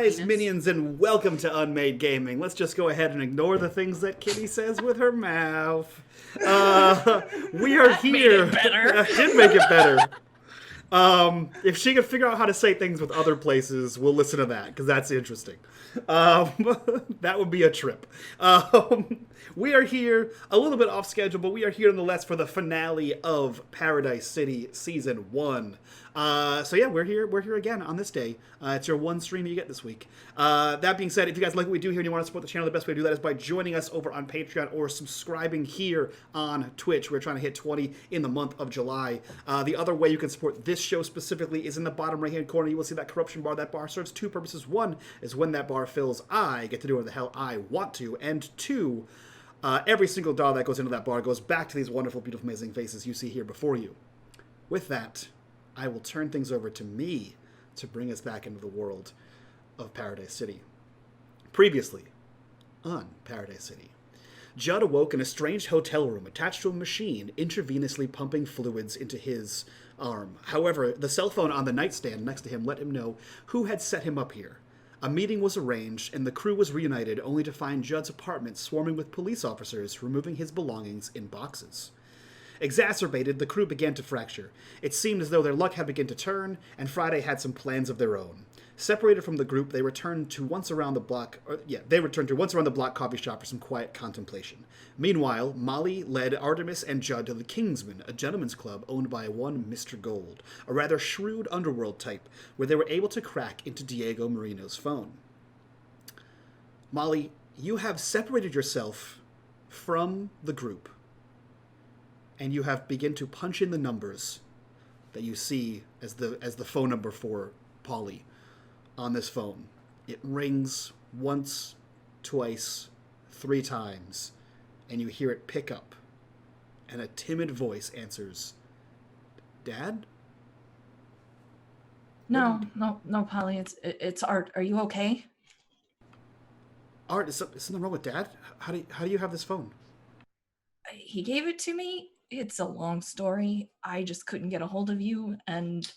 Nice minions, and welcome to unMadeGaming. Let's just go ahead and ignore the things that Kitty says with her mouth. We are here. Made it better. That did make it better. If she can figure out how to say things with other places, we'll listen to that, because that's interesting. That would be a trip. We are here, a little bit off schedule, but we are here nonetheless for the finale of Paradise City Season 1. So yeah, we're here again on this day. It's your one stream you get this week. That being said, if you guys like what we do here and you want to support the channel, the best way to do that is by joining us over on Patreon or subscribing here on Twitch. We're trying to hit 20 in the month of July. The other way you can support this show specifically is in the bottom right-hand corner. You will see that corruption bar. That bar serves two purposes. One is when that bar fills, I get to do whatever the hell I want to. And two, every single dollar that goes into that bar goes back to these wonderful, beautiful, amazing faces you see here before you. With that, I will turn things over to me to bring us back into the world of Paradise City. Previously on Paradise City, Judd awoke in a strange hotel room attached to a machine intravenously pumping fluids into his arm. However, the cell phone on the nightstand next to him let him know who had set him up here. A meeting was arranged, and the crew was reunited only to find Judd's apartment swarming with police officers removing his belongings in boxes. Exacerbated, the crew began to fracture. It seemed as though their luck had begun to turn, and Friday had some plans of their own. Separated from the group, they returned to once around the block coffee shop for some quiet contemplation. Meanwhile, Molly led Artemis and Judd to the Kingsman, a gentleman's club owned by one Mr. Gold, a rather shrewd underworld type, where they were able to crack into Diego Marino's phone. Molly, you have separated yourself from the group, and you have begun to punch in the numbers that you see as the phone number for Polly on this phone. It rings once, twice, 3 times, and you hear it pick up, and a timid voice answers, "Dad?" No, Polly. It's Art. Are you okay? Art, is something wrong with Dad? How do you have this phone? He gave it to me. It's a long story. I just couldn't get a hold of you, and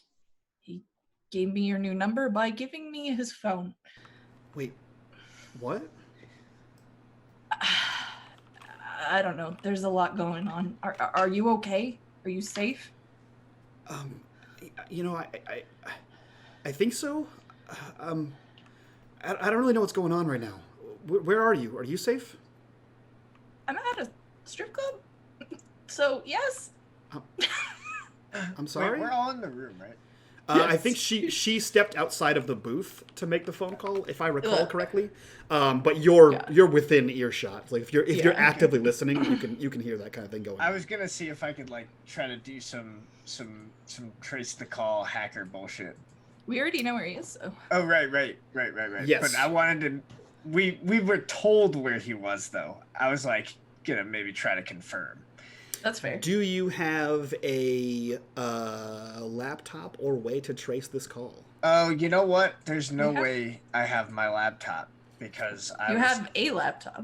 he gave me your new number by giving me his phone. Wait, what? I don't know. There's a lot going on. Are you okay? Are you safe? You know, I think so. I don't really know what's going on right now. Where are you? Are you safe? I'm at a strip club. So, yes. I'm sorry? Wait, we're all in the room, right? Yes. I think she stepped outside of the booth to make the phone call, if I recall correctly. But you're within earshot. Like if you're actively listening, you can hear that kind of thing going on. I was gonna see if I could like try to do some trace the call hacker bullshit. We already know where he is. So. Oh right. Yes. But I wanted to. We were told where he was though. I was like gonna maybe try to confirm. That's fair. Do you have a laptop or way to trace this call? Oh, you know what? There's no way I have my laptop because You have a laptop.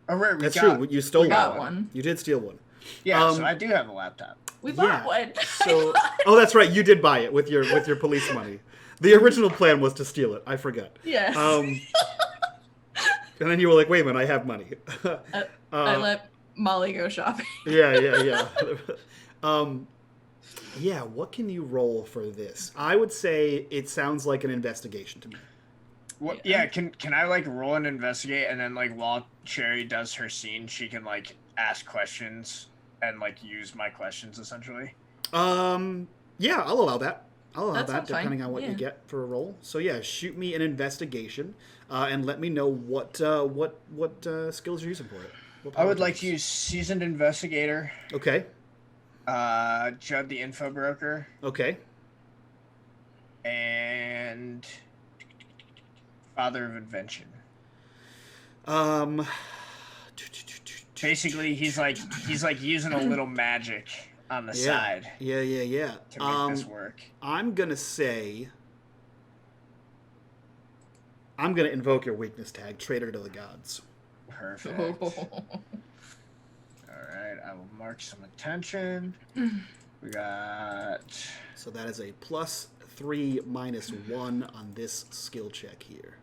Oh, right. That's true. You stole one. You did steal one. Yeah, so I do have a laptop. We bought one. So, oh, that's right. You did buy it with your police money. The original plan was to steal it. I forgot. Yes. And then you were like, wait a minute, I have money. I let Molly go shopping. Yeah. Yeah, what can you roll for this? I would say it sounds like an investigation to me. What? Yeah, can I like roll and investigate, and then like while Cherry does her scene, she can like ask questions and like use my questions essentially. Yeah, I'll allow that. Depending fine. on what you get for a roll. So yeah, shoot me an investigation, and let me know what skills you're using for it. I would like to use seasoned investigator. Okay. Judd the info broker. Okay. And father of invention. Basically, he's like using a little magic on the side. Yeah. To make this work. I'm gonna invoke your weakness tag, traitor to the gods. Perfect. Alright, I will mark some attention. We got... So that is a plus 3 minus 1 on this skill check here.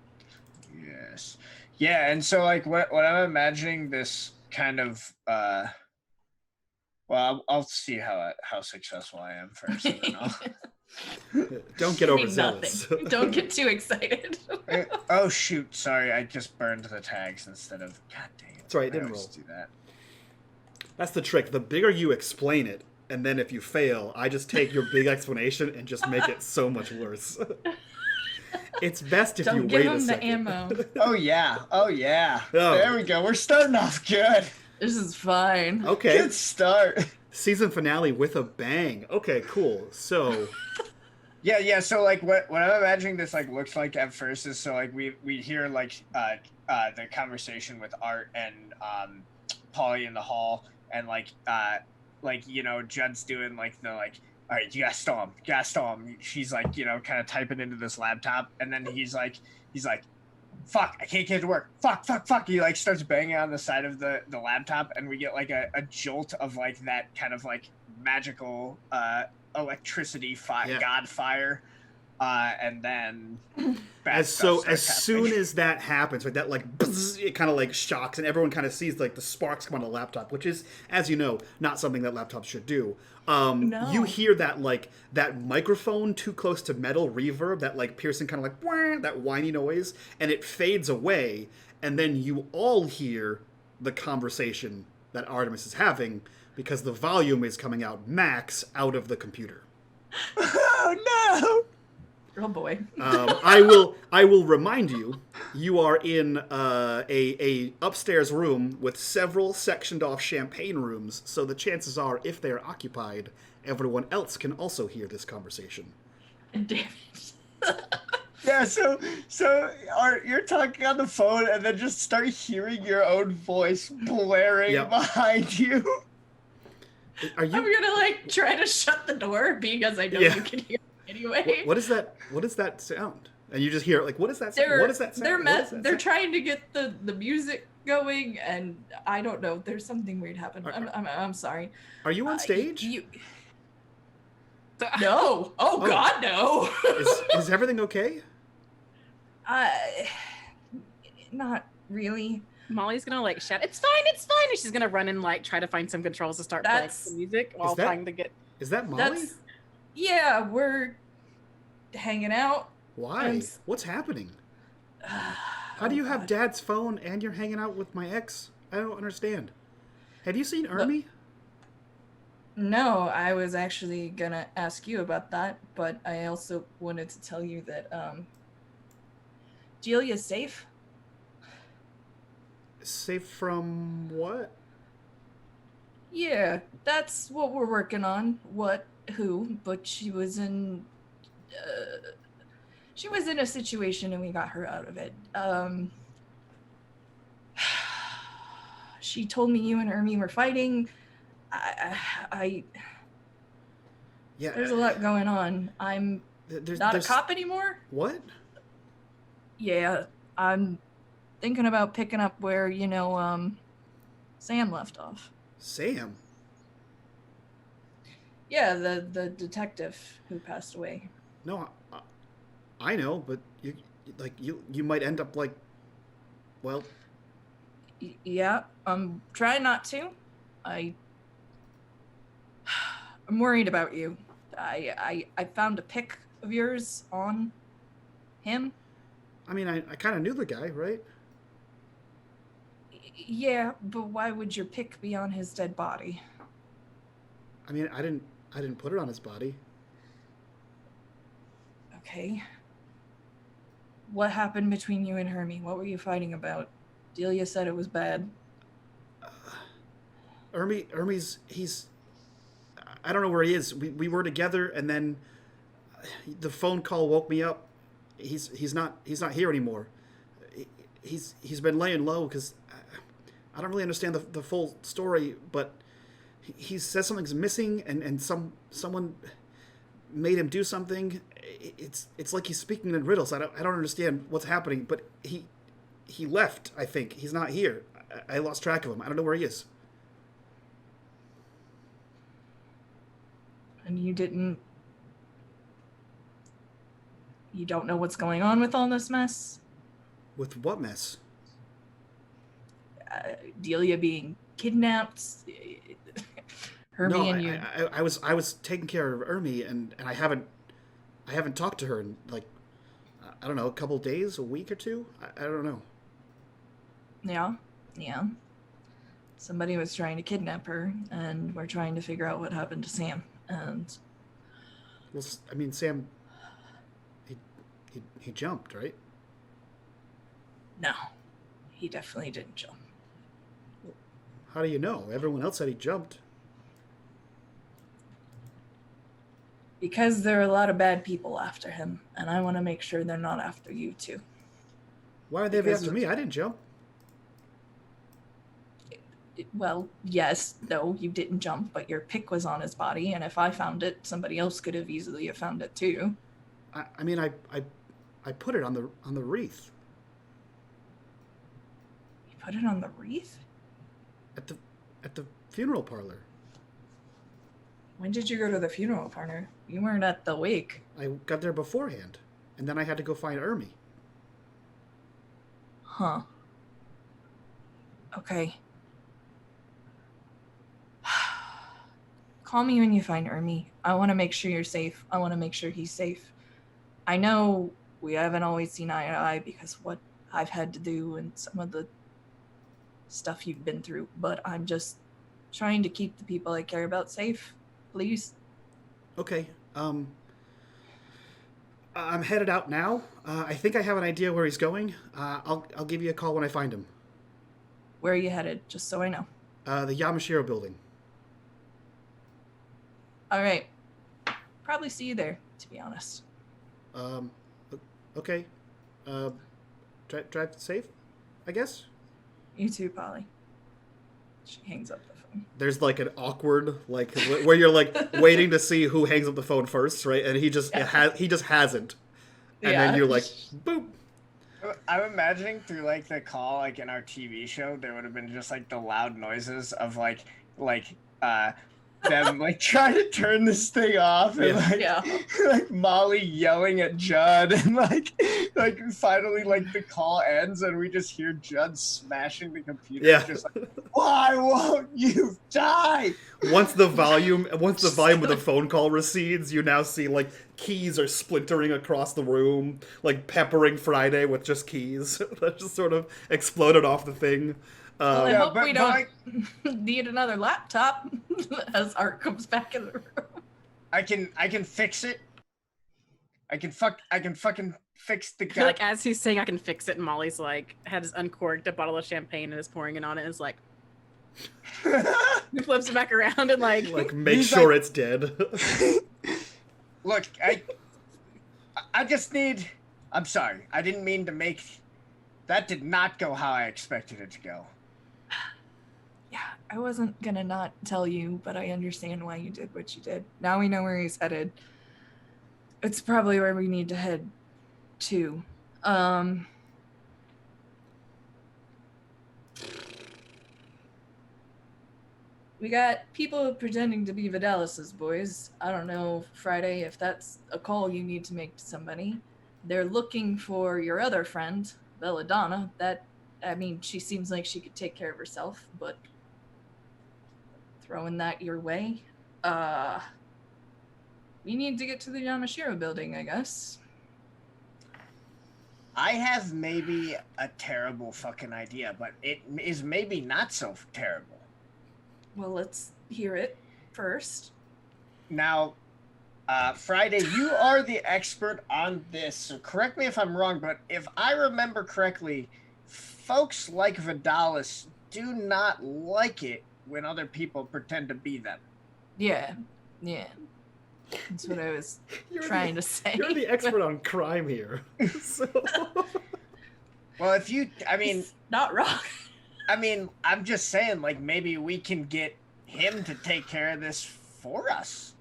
Yes. Yeah, and so like what I'm imagining this kind of well, I'll see how successful I am first, and then I'll... Don't get I mean, overzealous. nothing. Don't get too excited. Oh shoot! Sorry, I just burned the tags instead of. God dang it! That's right, it I didn't always roll. do that. That's the trick. The bigger you explain it, and then if you fail, I just take your big explanation and just make it so much worse. It's best if you Don't wait give a him the second. ammo. Oh yeah! Oh yeah! Oh. There we go. We're starting off good. This is fine. Okay. Good start. Season finale with a bang. Okay, cool. So Yeah. So like, what I'm imagining this like looks like at first is so like we hear like the conversation with Art and Polly in the hall, and like you know Judd's doing like the like, all right, you gotta stall him. She's like, you know, kind of typing into this laptop, and then he's like, fuck, I can't get to work. Fuck. He like starts banging on the side of the laptop, and we get like a jolt of like that kind of like magical electricity Yeah. god fire, and then as soon as that happens, right, that like buzz, it kind of like shocks, and everyone kind of sees like the sparks come on the laptop, which is, as you know, not something that laptops should do. No. You hear that like that microphone too close to metal reverb, that like piercing kind of like wah, that whiny noise, and it fades away, and then you all hear the conversation that Artemis is having because the volume is coming out max out of the computer. Oh Oh boy. I will remind you, you are in a upstairs room with several sectioned off champagne rooms, so the chances are, if they are occupied, everyone else can also hear this conversation. Damn it. Yeah, so Art, you're talking on the phone and then just start hearing your own voice blaring Yep. behind you. Are you? I'm gonna like try to shut the door because I know Yeah. you can hear it anyway. What is that? What is that sound? And you just hear like, what is that? Sound? What is that sound? They're What is that they're sound? trying to get the music going, and I don't know. There's something weird happened. I'm sorry. Are you on stage? No. Oh God, no. Is everything okay? Not really. Molly's gonna like shout, it's fine, and she's gonna run and like try to find some controls to start playing That's- the music while trying to get. Is that Molly? Yeah, we're hanging out. Why? What's happening? How do you have Dad's phone and you're hanging out with my ex? I don't understand. Have you seen Ermi? No, I was actually gonna ask you about that, but I also wanted to tell you that Julia's safe. Safe from what? Yeah, that's what we're working on. Who? But she was in a situation and we got her out of it. She told me you and Ermi were fighting. Yeah. There's a lot going on. I'm not a cop anymore. What? Yeah, I'm thinking about picking up where, Sam left off. Sam? Yeah, the detective who passed away. No, I know, but you might end up like, well. Yeah, I'm trying not to. I'm worried about you. I found a pic of yours on him. I mean, I kind of knew the guy, right? Yeah, but why would your pic be on his dead body? I mean, I didn't put it on his body. Okay. What happened between you and Hermie? What were you fighting about? Delia said it was bad. Ermi's I don't know where he is. We were together, and then the phone call woke me up. He's not here anymore. He's been laying low because I don't really understand the full story, but he says something's missing, and someone made him do something. It's like he's speaking in riddles. I don't understand what's happening, but he left. I think he's not here. I lost track of him. I don't know where he is. And you didn't You don't know what's going on with all this mess? With what mess? Delia being kidnapped. Hermie No, and you. I was taking care of Ermi, and I haven't talked to her in like I don't know, a couple days, a week or two. I don't know. Yeah. Somebody was trying to kidnap her, and we're trying to figure out what happened to Sam. And Well, I mean, Sam, he jumped, right? no, he definitely didn't jump. How do you know? Everyone else said he jumped. Because there are a lot of bad people after him, and I want to make sure they're not after you too. Why are they Because after me? I didn't jump. Well, yes, no, you didn't jump, but your pick was on his body, and if I found it, somebody else could have easily have found it too. I mean, I put it on the wreath You put it on the wreath? at the funeral parlor. When did you go to the funeral, partner? You weren't at the wake. I got there beforehand, and then I had to go find Ermi. Huh. Okay. Call me when you find Ermi. I want to make sure you're safe. I want to make sure he's safe. I know we haven't always seen eye to eye because what I've had to do and some of the stuff you've been through, but I'm just trying to keep the people I care about safe. Please. Okay. I'm headed out now. I think I have an idea where he's going. I'll give you a call when I find him. Where are you headed? Just so I know. The Yamashiro Building. All right. Probably see you there, to be honest. Okay. Drive safe, I guess. You too, Polly. She hangs up the phone. There's like an awkward, like where you're like waiting to see who hangs up the phone first, right? And he just hasn't. And then you're like, boop. I'm imagining through like the call, like in our TV show, there would have been just like the loud noises of like them like trying to turn this thing off, and like Molly yelling at Judd, and like finally like the call ends and we just hear Judd smashing the computer, just like, why won't you die? Once the volume of the phone call recedes, you now see like keys are splintering across the room, like peppering Friday with just keys that just sort of exploded off the thing. Well, I hope we don't need another laptop as Art comes back in the room. I can fix it. I can fucking fix the guy. Like as he's saying I can fix it, and Molly's like has uncorked a bottle of champagne and is pouring it on it and is like he flips it back around and like make sure it's dead. Look, I just need. I'm sorry. I didn't mean to make. That did not go how I expected it to go. Yeah, I wasn't gonna not tell you, but I understand why you did what you did. Now we know where he's headed. It's probably where we need to head to. We got people pretending to be Vidalis's boys. I don't know, Friday, if that's a call you need to make to somebody. They're looking for your other friend, Belladonna. She seems like she could take care of herself, but throwing that your way. We need to get to the Yamashiro building, I guess. I have maybe a terrible fucking idea, but it is maybe not so terrible. Well, let's hear it first. Now, Friday, you are the expert on this, so correct me if I'm wrong, but if I remember correctly, folks like Vidalis do not like it when other people pretend to be them. Yeah. That's what I was trying to say. You're the expert on crime here. So. Well, He's not wrong. I mean, I'm just saying, like, maybe we can get him to take care of this for us.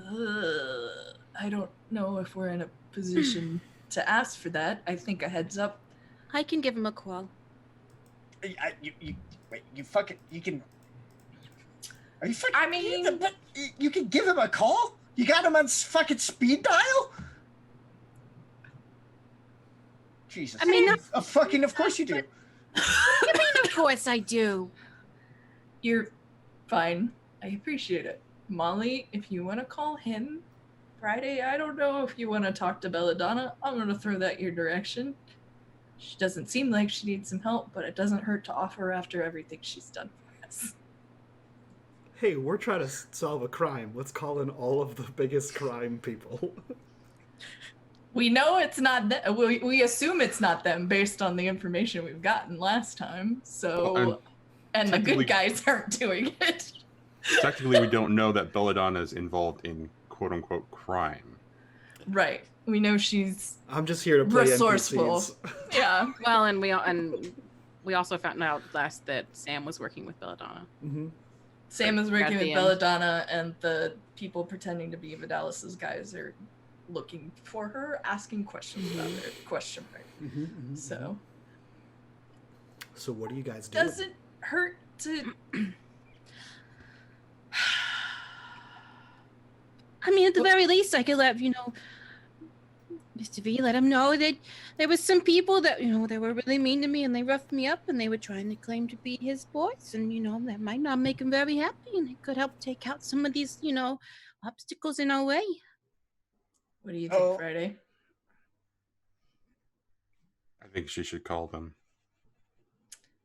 I don't know if we're in a position to ask for that. I think a heads up. I can give him a call. You can. Are you fucking? I mean, you can give him a call. You got him on fucking speed dial. Jesus. I mean, Of course you do. I mean, of course I do. You're fine. I appreciate it. Molly, if you want to call him Friday, I don't know if you want to talk to Belladonna. I'm going to throw that your direction. She doesn't seem like she needs some help, but it doesn't hurt to offer after everything she's done for us. Hey, we're trying to solve a crime. Let's call in all of the biggest crime people. We know it's not them. We assume it's not them based on the information we've gotten last time. So, Well, and the technically- good guys aren't doing it. Technically, we don't know that Belladonna is involved in quote-unquote crime. Right. We know she's I'm just here to play resourceful. NPCs. Yeah. Well, and we also found out last that Sam was working with Belladonna. Mm-hmm. Sam is At working the with end. Belladonna, and the people pretending to be Vidalis's guys are looking for her, asking questions about her. Question mark. So So what do you guys do? doesn't hurt to. I mean, at the very least, I could let Mr. V, let him know that there was some people that they were really mean to me and they roughed me up and they were trying to claim to be his boys, and that might not make him very happy, and it could help take out some of these obstacles in our way. What do you think, Oh. Friday? I think she should call them.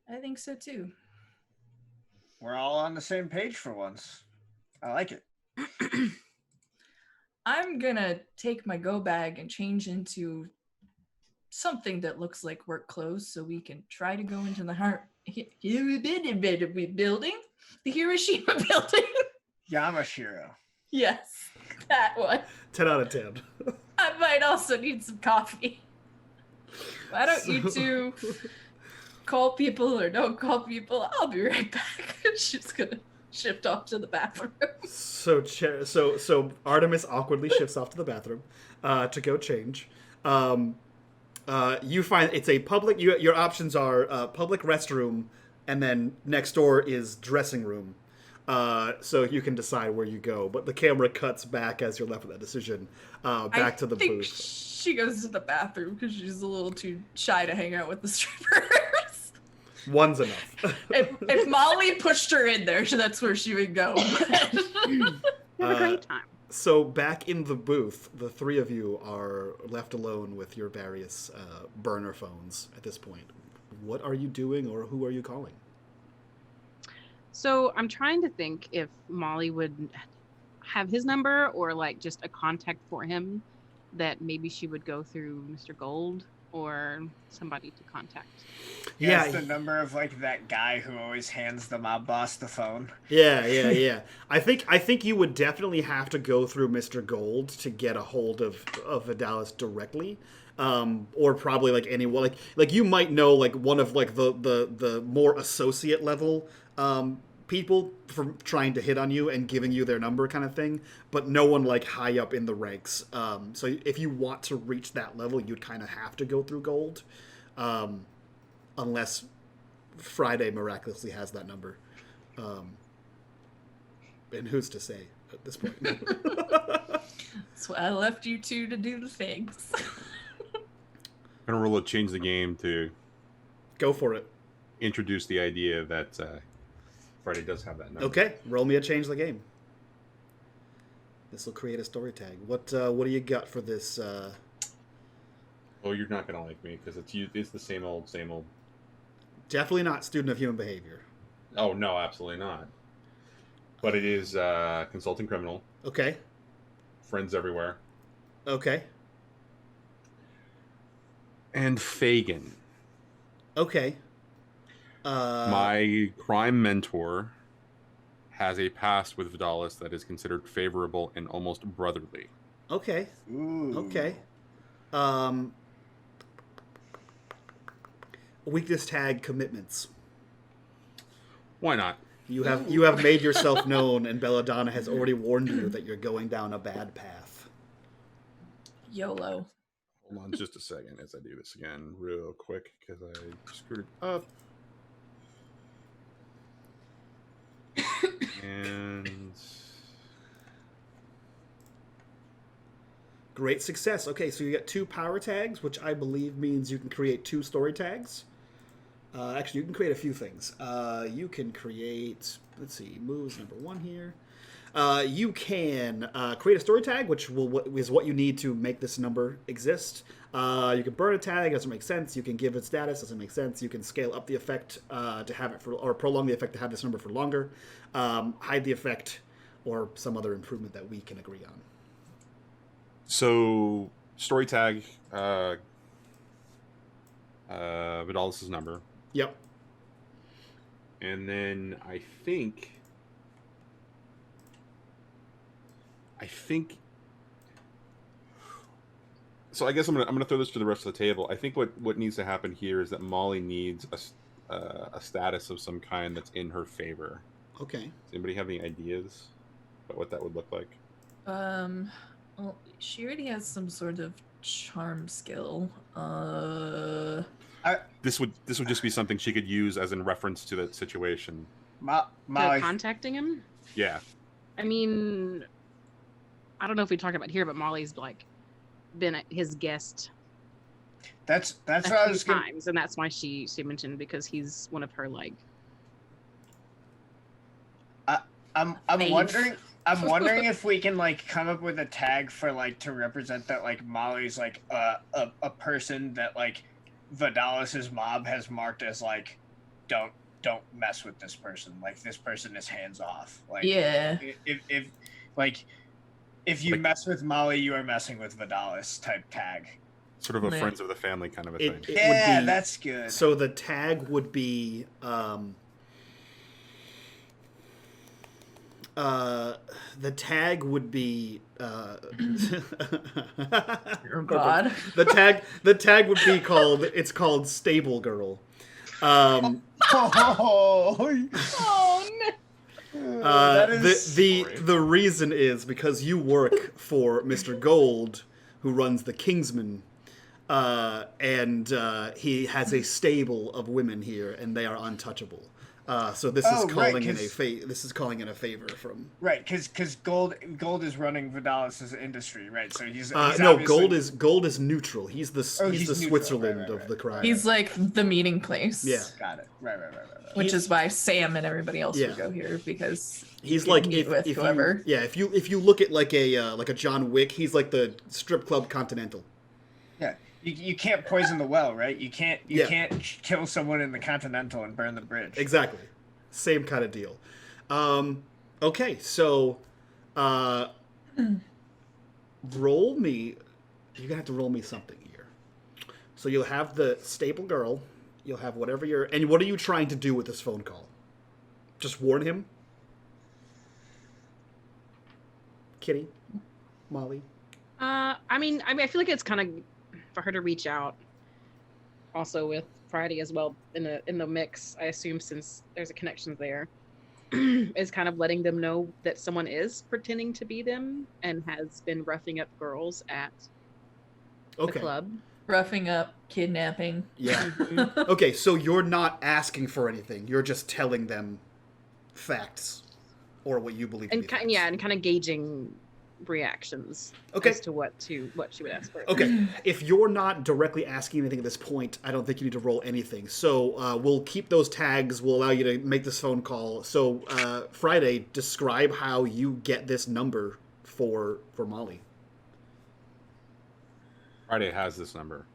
I think so too. We're all on the same page for once. I like it. I'm gonna take my go bag and change into something that looks like work clothes so we can try to go into the building. The Hiroshima building. Yamashiro. Yes, that one. 10 out of 10. I might also need some coffee. Why don't you two call people or don't call people? I'll be right back. She's gonna shift off to the bathroom. So Artemis awkwardly shifts off to the bathroom to go change. You find it's a public. Your options are public restroom, and then next door is dressing room. So you can decide where you go. But the camera cuts back as you're left with that decision. Back to the I think booth. she goes to the bathroom because she's a little too shy to hang out with the strippers. One's enough. if Molly pushed her in there, that's where she would go. Have a great time. So back in the booth, the three of you are left alone with your various burner phones at this point. What are you doing, or who are you calling? So I'm trying to think if Molly would have his number or just a contact for him that maybe she would go through Mr. Gold or somebody to contact. Yeah, It's the number of that guy who always hands the mob boss the phone. Yeah. I think you would definitely have to go through Mr. Gold to get a hold of Vidalis directly. Or probably anyone you might know one of the more associate level people from trying to hit on you and giving you their number kind of thing, but no one high up in the ranks. So if you want to reach that level, you'd kind of have to go through Gold, unless Friday miraculously has that number. And who's to say at this point? So I left you two to do the things. I'm gonna roll a change the game to Go for it. introduce the idea that Friday does have that number. Okay, roll me a change the game. This will create a story tag. What do you got for this? Oh, you're not gonna like me because it's the same old. Definitely not student of human behavior. Oh no, absolutely not. But it is consulting criminal, Okay. friends everywhere, Okay. and Fagin. Okay. My crime mentor has a past with Vidalis that is considered favorable and almost brotherly. Okay. Ooh. Okay. Weakness tag commitments. Why not? You have made yourself known, and Belladonna has already warned you that you're going down a bad path. YOLO. Hold on just a second as I do this again real quick because I screwed it up. And Great success. Okay, so you get 2 power tags, which I believe means you can create 2 story tags. Actually, you can create a few things. You can create, let's see, moves number 1 here. You can create a story tag, which is what you need to make this number exist. You can burn a tag, doesn't make sense. You can give it status, doesn't make sense. You can scale up the effect to have it or prolong the effect to have this number for longer. Hide the effect, or some other improvement that we can agree on. So, story tag, Vidalis' number. Yep. And then I think... So I guess I'm gonna throw this to the rest of the table. I think what needs to happen here is that Molly needs a status of some kind that's in her favor. Okay. Does anybody have any ideas about what that would look like? Well, she already has some sort of charm skill. This would just be something she could use as in reference to that situation. Molly, Contacting him? Yeah. I mean, I don't know if we talked about it here, but Molly's like been his guest that's a what I few was gonna. times, and that's why she mentioned, because he's one of her like. I'm Faith. wondering if we can like come up with a tag for like to represent that like Molly's like a person that like Vidalis' mob has marked as like don't mess with this person, like this person is hands off, like Yeah. if you Like- mess with Molly, you are messing with Vidalis type tag. Sort of a Yeah. friends of the family kind of a It thing. Yeah, would be, that's good. So the tag would be the tag would be Oh God. the tag would be called Stable Girl. Oh, Oh no. that is the reason is because you work for Mr. Gold, who runs the Kingsman, and he has a stable of women here, and they are untouchable. So this is calling in a favor from. right, because Gold is running Vidalis' industry, right? So he's No, obviously- Gold is neutral. He's the he's the neutral. Switzerland Right. of the crime. He's like the meeting place. Yeah. Got it. Right. Which is why Sam and everybody else Yeah. would go here, because He's you like can meet with if whoever. if you look at like a John Wick, he's like the strip club Continental. Yeah, you can't poison the well, right? You can't kill someone in the Continental and burn the bridge. Exactly. Same kind of deal. Okay, so roll me. You're gonna have to roll me something here. So you'll have the stable girl. You'll have whatever you're. And what are you trying to do with this phone call? Just warn him? Kitty? Molly? I mean, I feel like it's kind of for her to reach out, also with Friday as well in the mix. I assume, since there's a connection there, is kind of letting them know that someone is pretending to be them and has been roughing up girls at the Okay. club. Roughing up, kidnapping. Yeah. Okay, so you're not asking for anything. You're just telling them facts or what you believe to And be facts. and kind of gauging reactions Okay. as to what she would ask for. Okay, if you're not directly asking anything at this point, I don't think you need to roll anything. So we'll keep those tags. We'll allow you to make this phone call. So Friday, describe how you get this number for Molly. Friday has this number.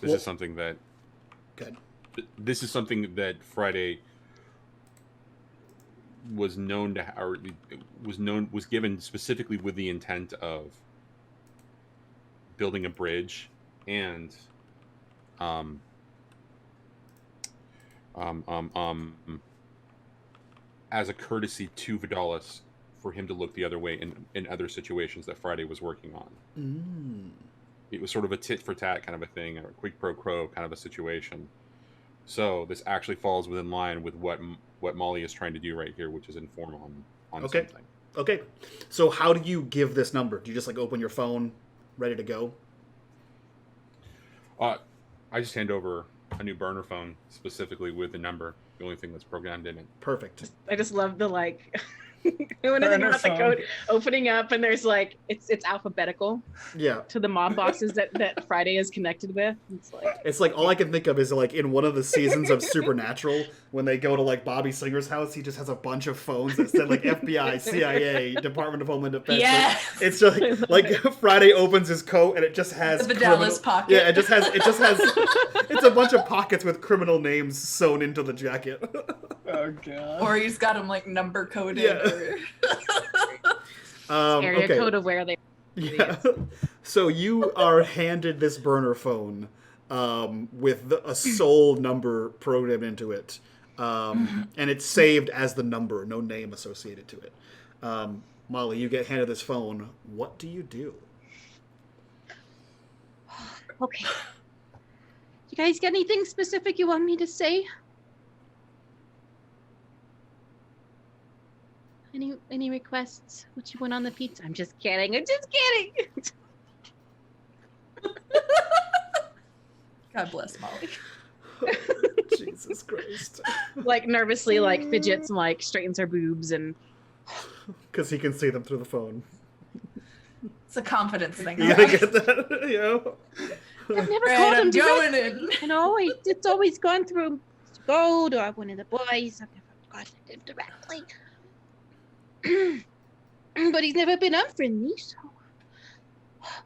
This Well- is something that Good. this is something that Friday was known to, or was given specifically with the intent of building a bridge and as a courtesy to Vidalis for him to look the other way in other situations that Friday was working on. Mm. It was sort of a tit for tat kind of a thing, or a quid pro quo kind of a situation. So this actually falls within line with what Molly is trying to do right here, which is inform on Okay. something. Okay, so how do you give this number? Do you just like open your phone, ready to go? I just hand over a new burner phone specifically with the number, the only thing that's programmed in it. Perfect. I just love the like When Burner they got the phone. code opening up, and there's like it's alphabetical Yeah. to the mob bosses that Friday is connected with. It's like all I can think of is like in one of the seasons of Supernatural when they go to like Bobby Singer's house, he just has a bunch of phones that said like FBI, CIA, Department of Homeland Defense. Yes. It's just like Friday opens his coat and it just has The Fidelis pocket. Yeah, it just has it's a bunch of pockets with criminal names sewn into the jacket. Oh god. Or he's got them like number coded. Yeah. Area okay. code of where they. Yeah. So you are handed this burner phone with a sole number programmed into it. And it's saved as the number, no name associated to it. Molly, you get handed this phone. What do you do? Okay. You guys got anything specific you want me to say? Any requests? What you want on the pizza? I'm just kidding. I'm just kidding. God bless Molly. Jesus Christ. Like nervously, like fidgets and like straightens her boobs and. Because he can see them through the phone. It's a confidence thing. You gotta get that, you know? I've never Right, called him I'm because going in. you know, it's always gone through Mr. Gold or one of the boys. I've never contacted him directly. But he's never been unfriendly, so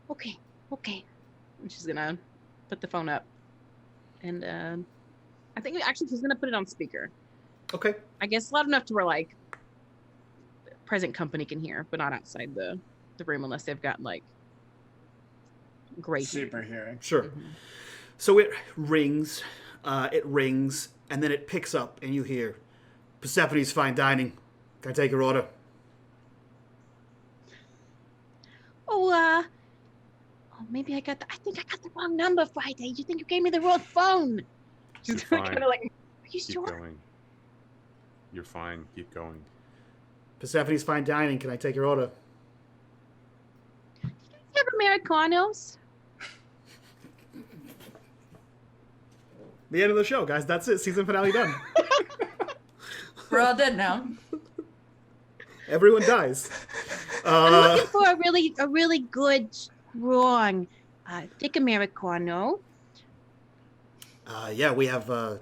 okay. And she's gonna put the phone up, and I think actually she's gonna put it on speaker. Okay. I guess loud enough to where like present company can hear, but not outside the room unless they've got like great Super hearing. Sure. So it rings, and then it picks up, and you hear, Persephone's Fine Dining. Can I take your order? Oh, maybe I think I got the wrong number Friday. You think you gave me the wrong phone? You're She's fine. kind of like Are you Keep sure? going. You're fine. Keep going. Persephone's Fine Dining. Can I take your order? You have Americanos? The end of the show, guys. That's it. Season finale done. We're all dead now. Everyone dies. I'm looking for a really good, strong, thick Americano. Yeah, we have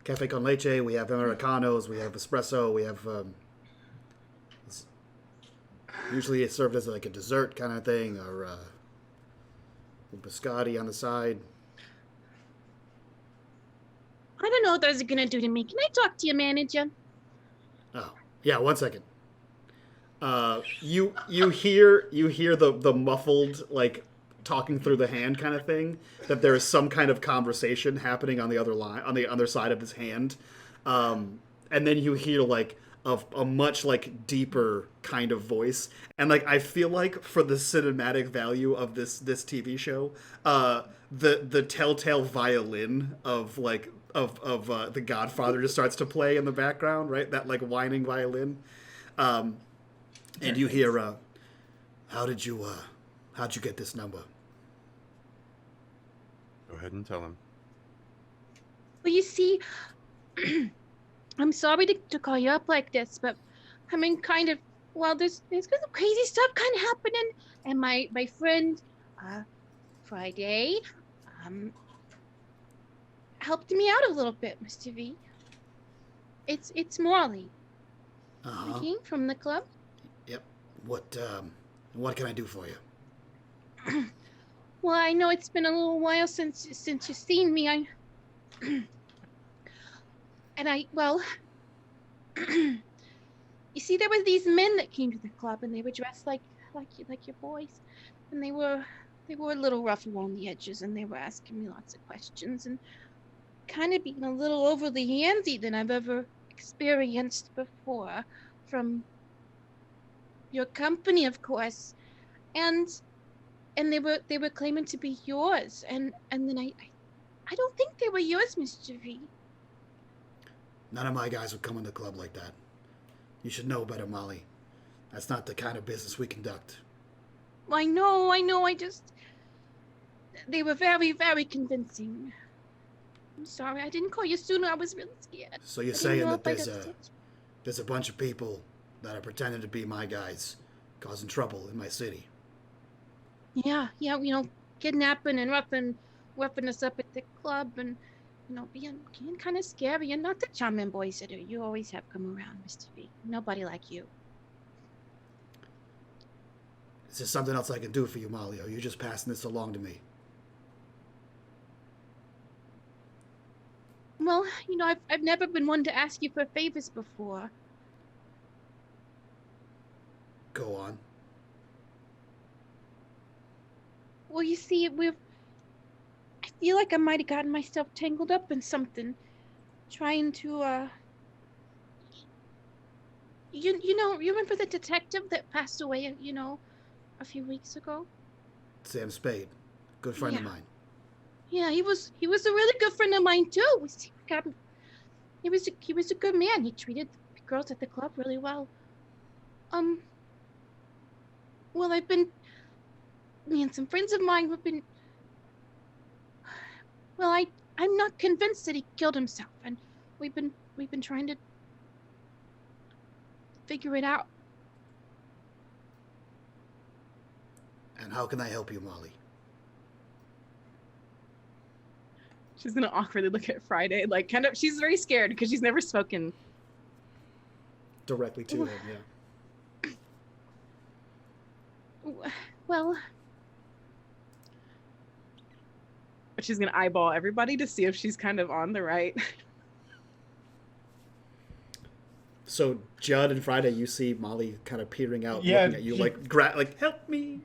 cafe con leche. We have Americanos. We have espresso. We have usually it's served as like a dessert kind of thing, or biscotti on the side. I don't know what those are gonna do to me. Can I talk to your manager? Oh, yeah. 1 second. You hear the muffled like talking through the hand kind of thing, that there is some kind of conversation happening on the other line, on the other side of his hand, and then you hear like a much like deeper kind of voice, and like I feel like for the cinematic value of this TV show, the telltale violin of like of The Godfather just starts to play in the background, right? That like whining violin. And you hear, how'd you get this number? Go ahead and tell him. Well, you see, I'm sorry to call you up like this, but I mean, kind of. Well, there's some crazy stuff kind of happening, and my friend, Friday, helped me out a little bit, Mr. V. It's Morley. Speaking from the club. Yep. What can I do for you? Well, I know it's been a little while since you've seen me. You see, there was these men that came to the club, and they were dressed like your boys, and they were a little rough around the edges, and they were asking me lots of questions, and kind of being a little overly handsy than I've ever experienced before, from your company, of course, and they were claiming to be yours, and then I don't think they were yours, Mr. V. None of my guys would come in the club like that. You should know better, Molly. That's not the kind of business we conduct. I know. They were very, very convincing. I'm sorry, I didn't call you sooner. I was really scared. So you're I didn't saying know that if I'd upset you. there's a bunch of people that are pretending to be my guys, causing trouble in my city. Yeah, kidnapping and roughing us up at the club and, being kind of scary and not the charming boys that you always have come around, Mr. V. Nobody like you. Is there something else I can do for you, Molly? Or are you just passing this along to me? Well, I've never been one to ask you for favors before. Go on. Well, you see, I feel like I might have gotten myself tangled up in something, trying to, you remember the detective that passed away, a few weeks ago? Sam Spade. Good friend of Yeah. mine. Yeah, he was a really good friend of mine too. He was a good man. He treated the girls at the club really well. Well, me and some friends of mine have been. Well, I'm not convinced that he killed himself, and we've been trying to figure it out. And how can I help you, Molly? She's gonna awkwardly look at Friday, like kind of. She's very scared because she's never spoken. Directly to him, yeah. Well, But she's gonna eyeball everybody to see if she's kind of on the right. So Judd and Friday, you see Molly kind of peering out, Yeah, looking at you, he- like help me.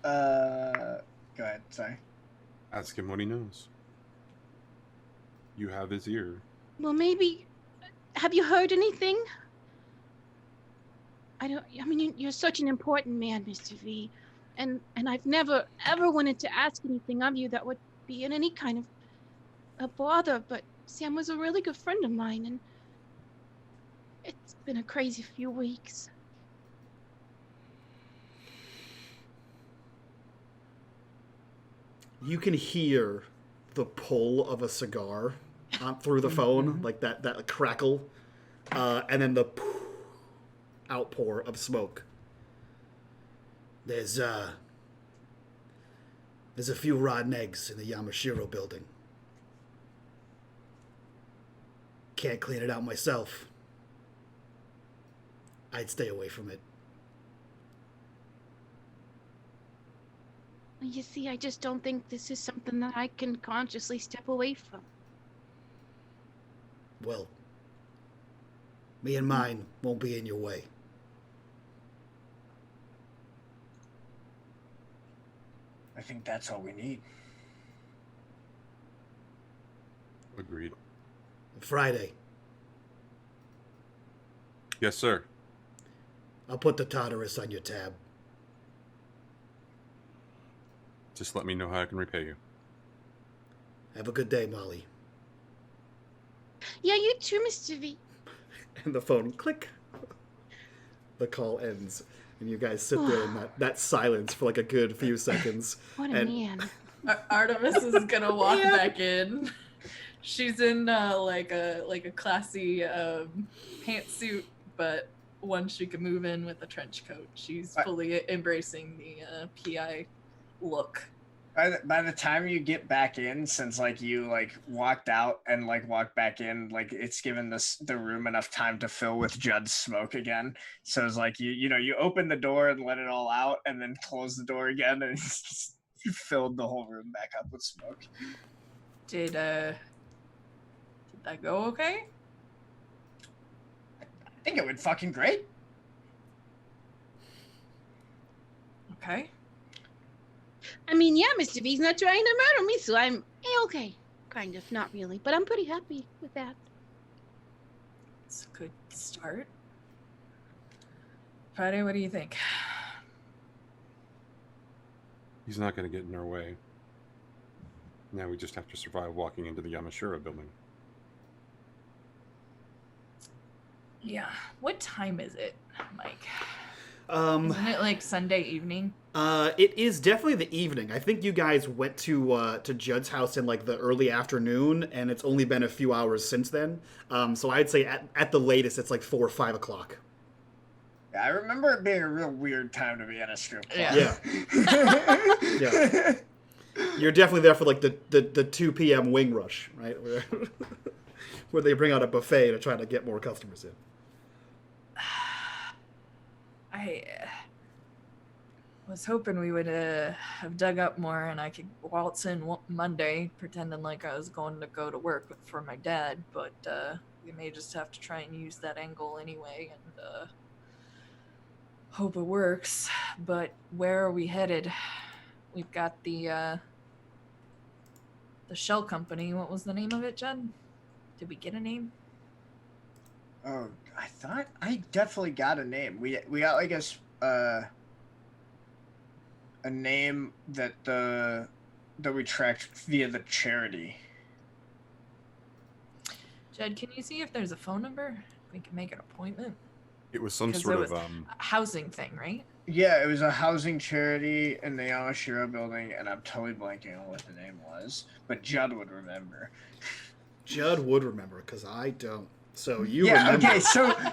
Go ahead. Sorry. Ask him what he knows. You have his ear. well, maybe. Have you heard anything? I mean, you're such an important man, Mr. V, and I've never ever wanted to ask anything of you that would be in any kind of a bother. But Sam was a really good friend of mine, and it's been a crazy few weeks. You can hear the pull of a cigar through the phone, like that crackle, and then the outpour of smoke. There's a few rotten eggs in the Yamashiro Building. Can't clean it out myself. I'd stay away from it. You see, I just don't think this is something that I can consciously step away from. Well, me and mine won't be in your way. I think that's all we need. Agreed. Friday, Yes, sir. I'll put the Tartarus on your tab. Just let me know how I can repay you. Have a good day, Molly. Yeah, you too, Mr. V. And the phone click. The call ends, and you guys sit there in that silence for like a good few seconds. What a And- man. Artemis is gonna walk back in. She's in like a classy pantsuit, but one she can move in with a trench coat. She's fully embracing the PI look. By the time you get back in, since like you like walked out and like walked back in, like it's given the room enough time to fill with Judd's smoke again. So it's like you open the door and let it all out, and then close the door again, and you filled the whole room back up with smoke. Did that go okay? I think it went fucking great. Okay. I mean, yeah, Mr. V's not trying to murder me, so I'm okay. Kind of, not really, but I'm pretty happy with that. It's a good start. Friday, what do you think? He's not going to get in our way. Now we just have to survive walking into the Yamashiro Building. Yeah. What time is it, Mike? Isn't it like Sunday evening? It is definitely the evening. I think you guys went to Judd's house in like the early afternoon, and it's only been a few hours since then. So I'd say at the latest, it's like 4 or 5 o'clock. Yeah, I remember it being a real weird time to be at a strip club. Yeah. Yeah. You're definitely there for like the 2 p.m. wing rush, right? Where they bring out a buffet to try to get more customers in. I was hoping we would have dug up more and I could waltz in Monday pretending like I was going to go to work for my dad, but we may just have to try and use that angle anyway and hope it works. But where are we headed? We've got the shell company. What was the name of it, Judd? Did we get a name? Oh, I thought I definitely got a name. We got like a name that we tracked via the charity. Judd, can you see if there's a phone number? We can make an appointment. It was some 'Cause sort it of was a housing thing, right? Yeah, it was a housing charity in the Yamashiro Building, and I'm totally blanking on what the name was, but Judd would remember. Judd would remember, because I don't. So you Yeah, remember. okay,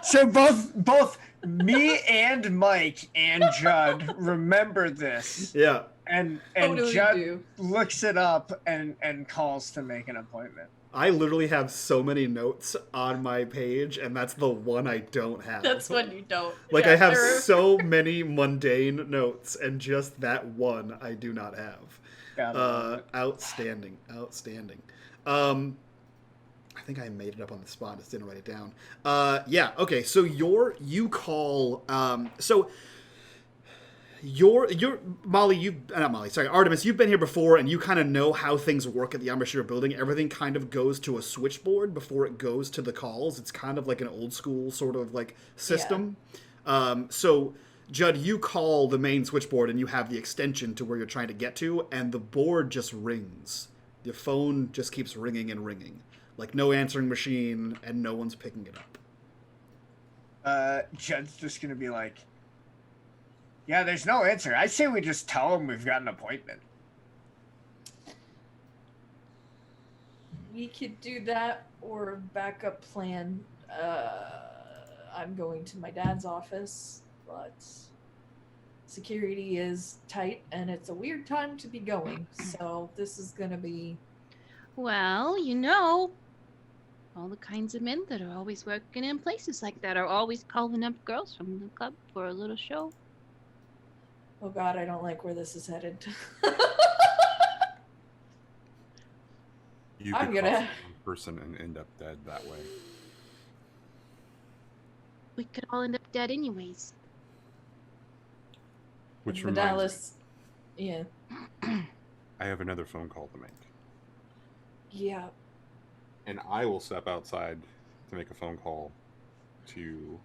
so both me and Mike and Judd remember this. Yeah. And Totally Judd do. looks it up and calls to make an appointment. I literally have so many notes on my page, and that's the one I don't have. That's when you don't. Like, Yeah, I have there are- so many mundane notes, and just that one I do not have. Outstanding. I think I made it up on the spot, just didn't write it down. Yeah, okay, so you call, Artemis, you've been here before, and you kind of know how things work at the Yamashiro Building. Everything kind of goes to a switchboard before it goes to the calls. It's kind of like an old school sort of like system. Yeah. So, Judd, you call the main switchboard, and you have the extension to where you're trying to get to, and the board just rings. The phone just keeps ringing and ringing. Like, no answering machine, and no one's picking it up. Judd's just gonna be like, yeah, there's no answer. I say we just tell him we've got an appointment. We could do that, or backup plan. I'm going to my dad's office, but security is tight, and it's a weird time to be going. So this is gonna be. Well, all the kinds of men that are always working in places like that are always calling up girls from the club for a little show. Oh God, I don't like where this is headed. You I'm could gonna- cross one person and end up dead that way. We could all end up dead anyways. Which the reminds me, Dallas. Yeah. I have another phone call to make. Yeah. And I will step outside to make a phone call to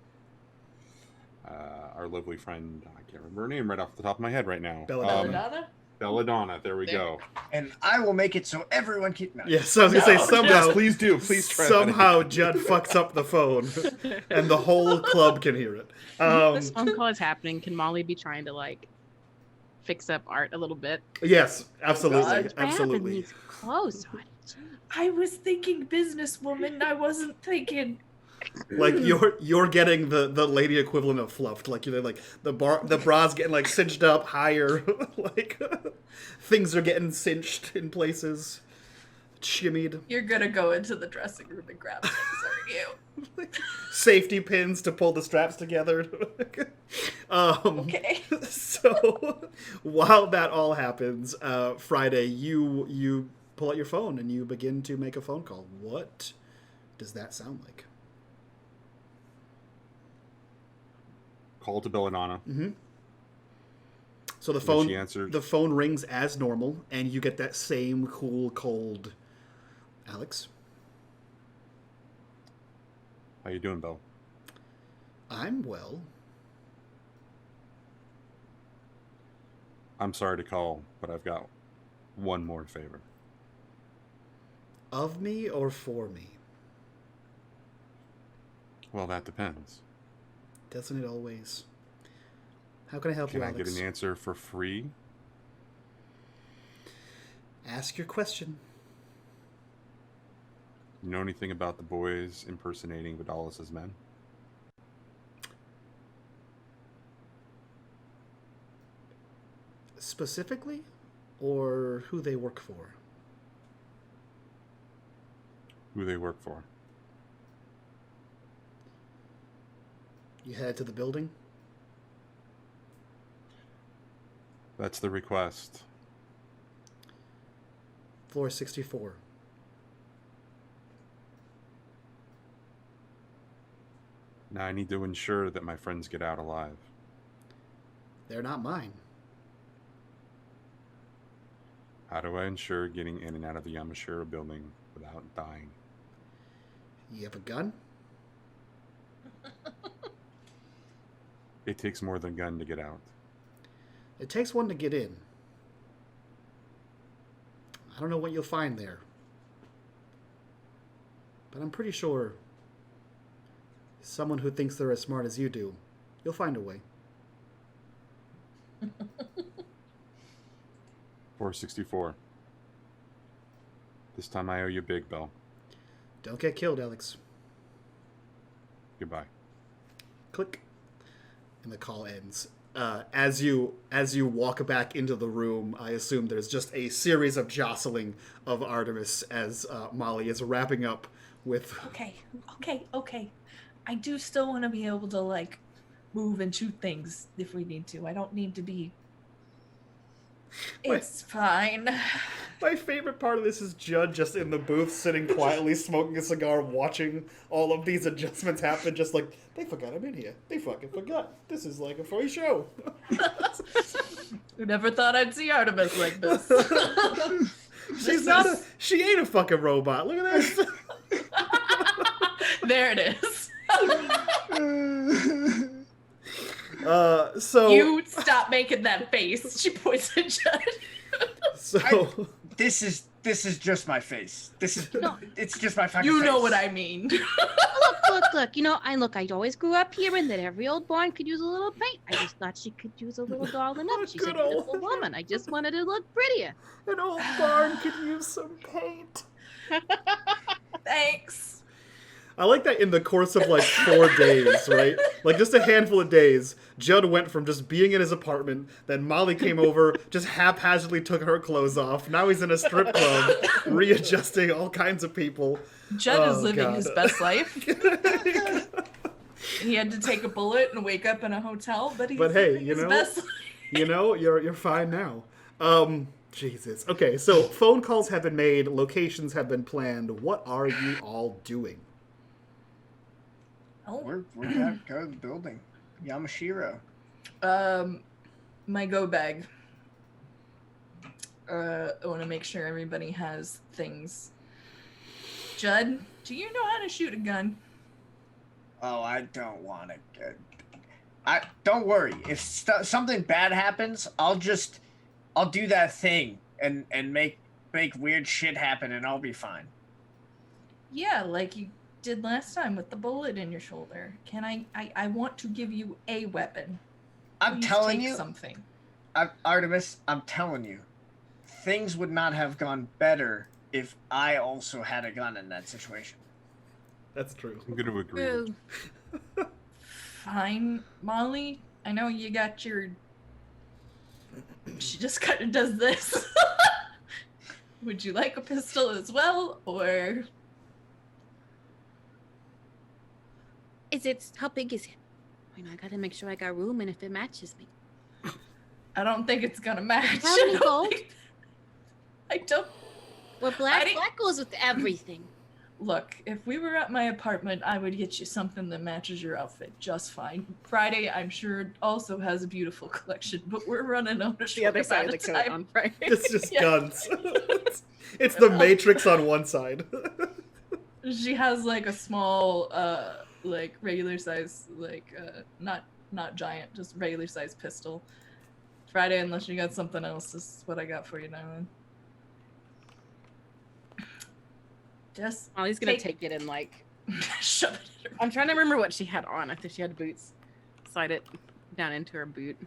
our lovely friend. I can't remember her name right off the top of my head right now. Belladonna. Belladonna. There we go. And I will make it so everyone keeps. No. Yeah, so I was going to say, somehow, Yes, please do. Please try. somehow Judd fucks up the phone, and the whole club can hear it. This phone call is happening. Can Molly be trying to fix up Art a little bit? Yes, absolutely, God. absolutely. These clothes on it. I was thinking businesswoman. I wasn't thinking. Like you're getting the lady equivalent of fluffed. Like like the bra's getting like cinched up higher. Like things are getting cinched in places, shimmied. You're gonna go into the dressing room and grab things, aren't you? Safety pins to pull the straps together. Okay. So while that all happens, Friday, you pull out your phone and you begin to make a phone call. What does that sound like? Call to Belladonna. Mm-hmm. So the When phone, she answers- the phone rings as normal, and you get that same cool, cold, Alex. How you doing, Belle? I'm well. I'm sorry to call, but I've got one more favor. Of me or for me? Well, that depends. Doesn't it always? How can I help Can you, I Alex? get an answer for free? Ask your question. You know anything about the boys impersonating Vidalis' men? Specifically, or who they work for? Who they work for? You head to the building? That's the request. Floor 64. Now I need to ensure that my friends get out alive. They're not mine. How do I ensure getting in and out of the Yamashiro Building without dying? You have a gun? It takes more than a gun to get out. It takes one to get in. I don't know what you'll find there. But I'm pretty sure someone who thinks they're as smart as you do, you'll find a way. 464. This time I owe you a big bill. Don't get killed, Alex. Goodbye. Click. And the call ends. As you walk back into the room, I assume there's just a series of jostling of Artemis as Molly is wrapping up with... Okay. I do still want to be able to, like, move and shoot things if we need to. I don't need to be... It's fine. My favorite part of this is Judd just in the booth sitting quietly smoking a cigar watching all of these adjustments happen, just like, they forgot I'm in here. They fucking forgot. This is like a free show. Who never thought I'd see Artemis like this? She ain't a fucking robot. Look at this. There it is. So You stop making that face. She points at Judd. So This is just my face. No. It's just my fucking You face. know what I mean. Look. You know, I always grew up hearing that every old barn could use a little paint. I just thought she could use a little dollin' up. She's a Good old- beautiful woman. I just wanted to look prettier. an old barn could use some paint. Thanks. I like that in the course of like 4 days, right? Like just a handful of days, Judd went from just being in his apartment, then Molly came over, just haphazardly took her clothes off. Now he's in a strip club, readjusting all kinds of people. Judd is Oh, living God. his best life. He had to take a bullet and wake up in a hotel, but he's But hey, living you his know- best life. You know, you're fine now. Jesus. Okay, so phone calls have been made, locations have been planned. What are you all doing? Oh. We're gonna go to the building. Yamashiro. My go bag. I want to make sure everybody has things. Judd, do you know how to shoot a gun? Oh, I don't want to. Don't worry. If something bad happens, I'll do that thing and make weird shit happen, and I'll be fine. Yeah, like you did last time with the bullet in your shoulder. Can I want to give you a weapon. I'm Please telling take you, something. Artemis. I'm telling you, things would not have gone better if I also had a gun in that situation. That's true. I'm going to agree. Ooh. Fine, Molly. I know you got your... She just kind of does this. Would you like a pistol as well, or... How big is it? I gotta make sure I got room and if it matches me. I don't think it's gonna match. How many I don't gold? think- I don't... Well, black didn't- goes with everything. Look, if we were at my apartment, I would get you something that matches your outfit just fine. Friday, I'm sure, also has a beautiful collection, but we're running on a The short other side amount of the of coat time. on Friday. It's just Yeah. guns. It's the Matrix on one side. She has like a small, like regular size, like not giant, just regular size pistol. Friday, unless you got something else, this is what I got for you now. Then. Just Molly's gonna take it and like. shove it in her. I'm trying to remember what she had on. I think she had boots. Slide it down into her boot.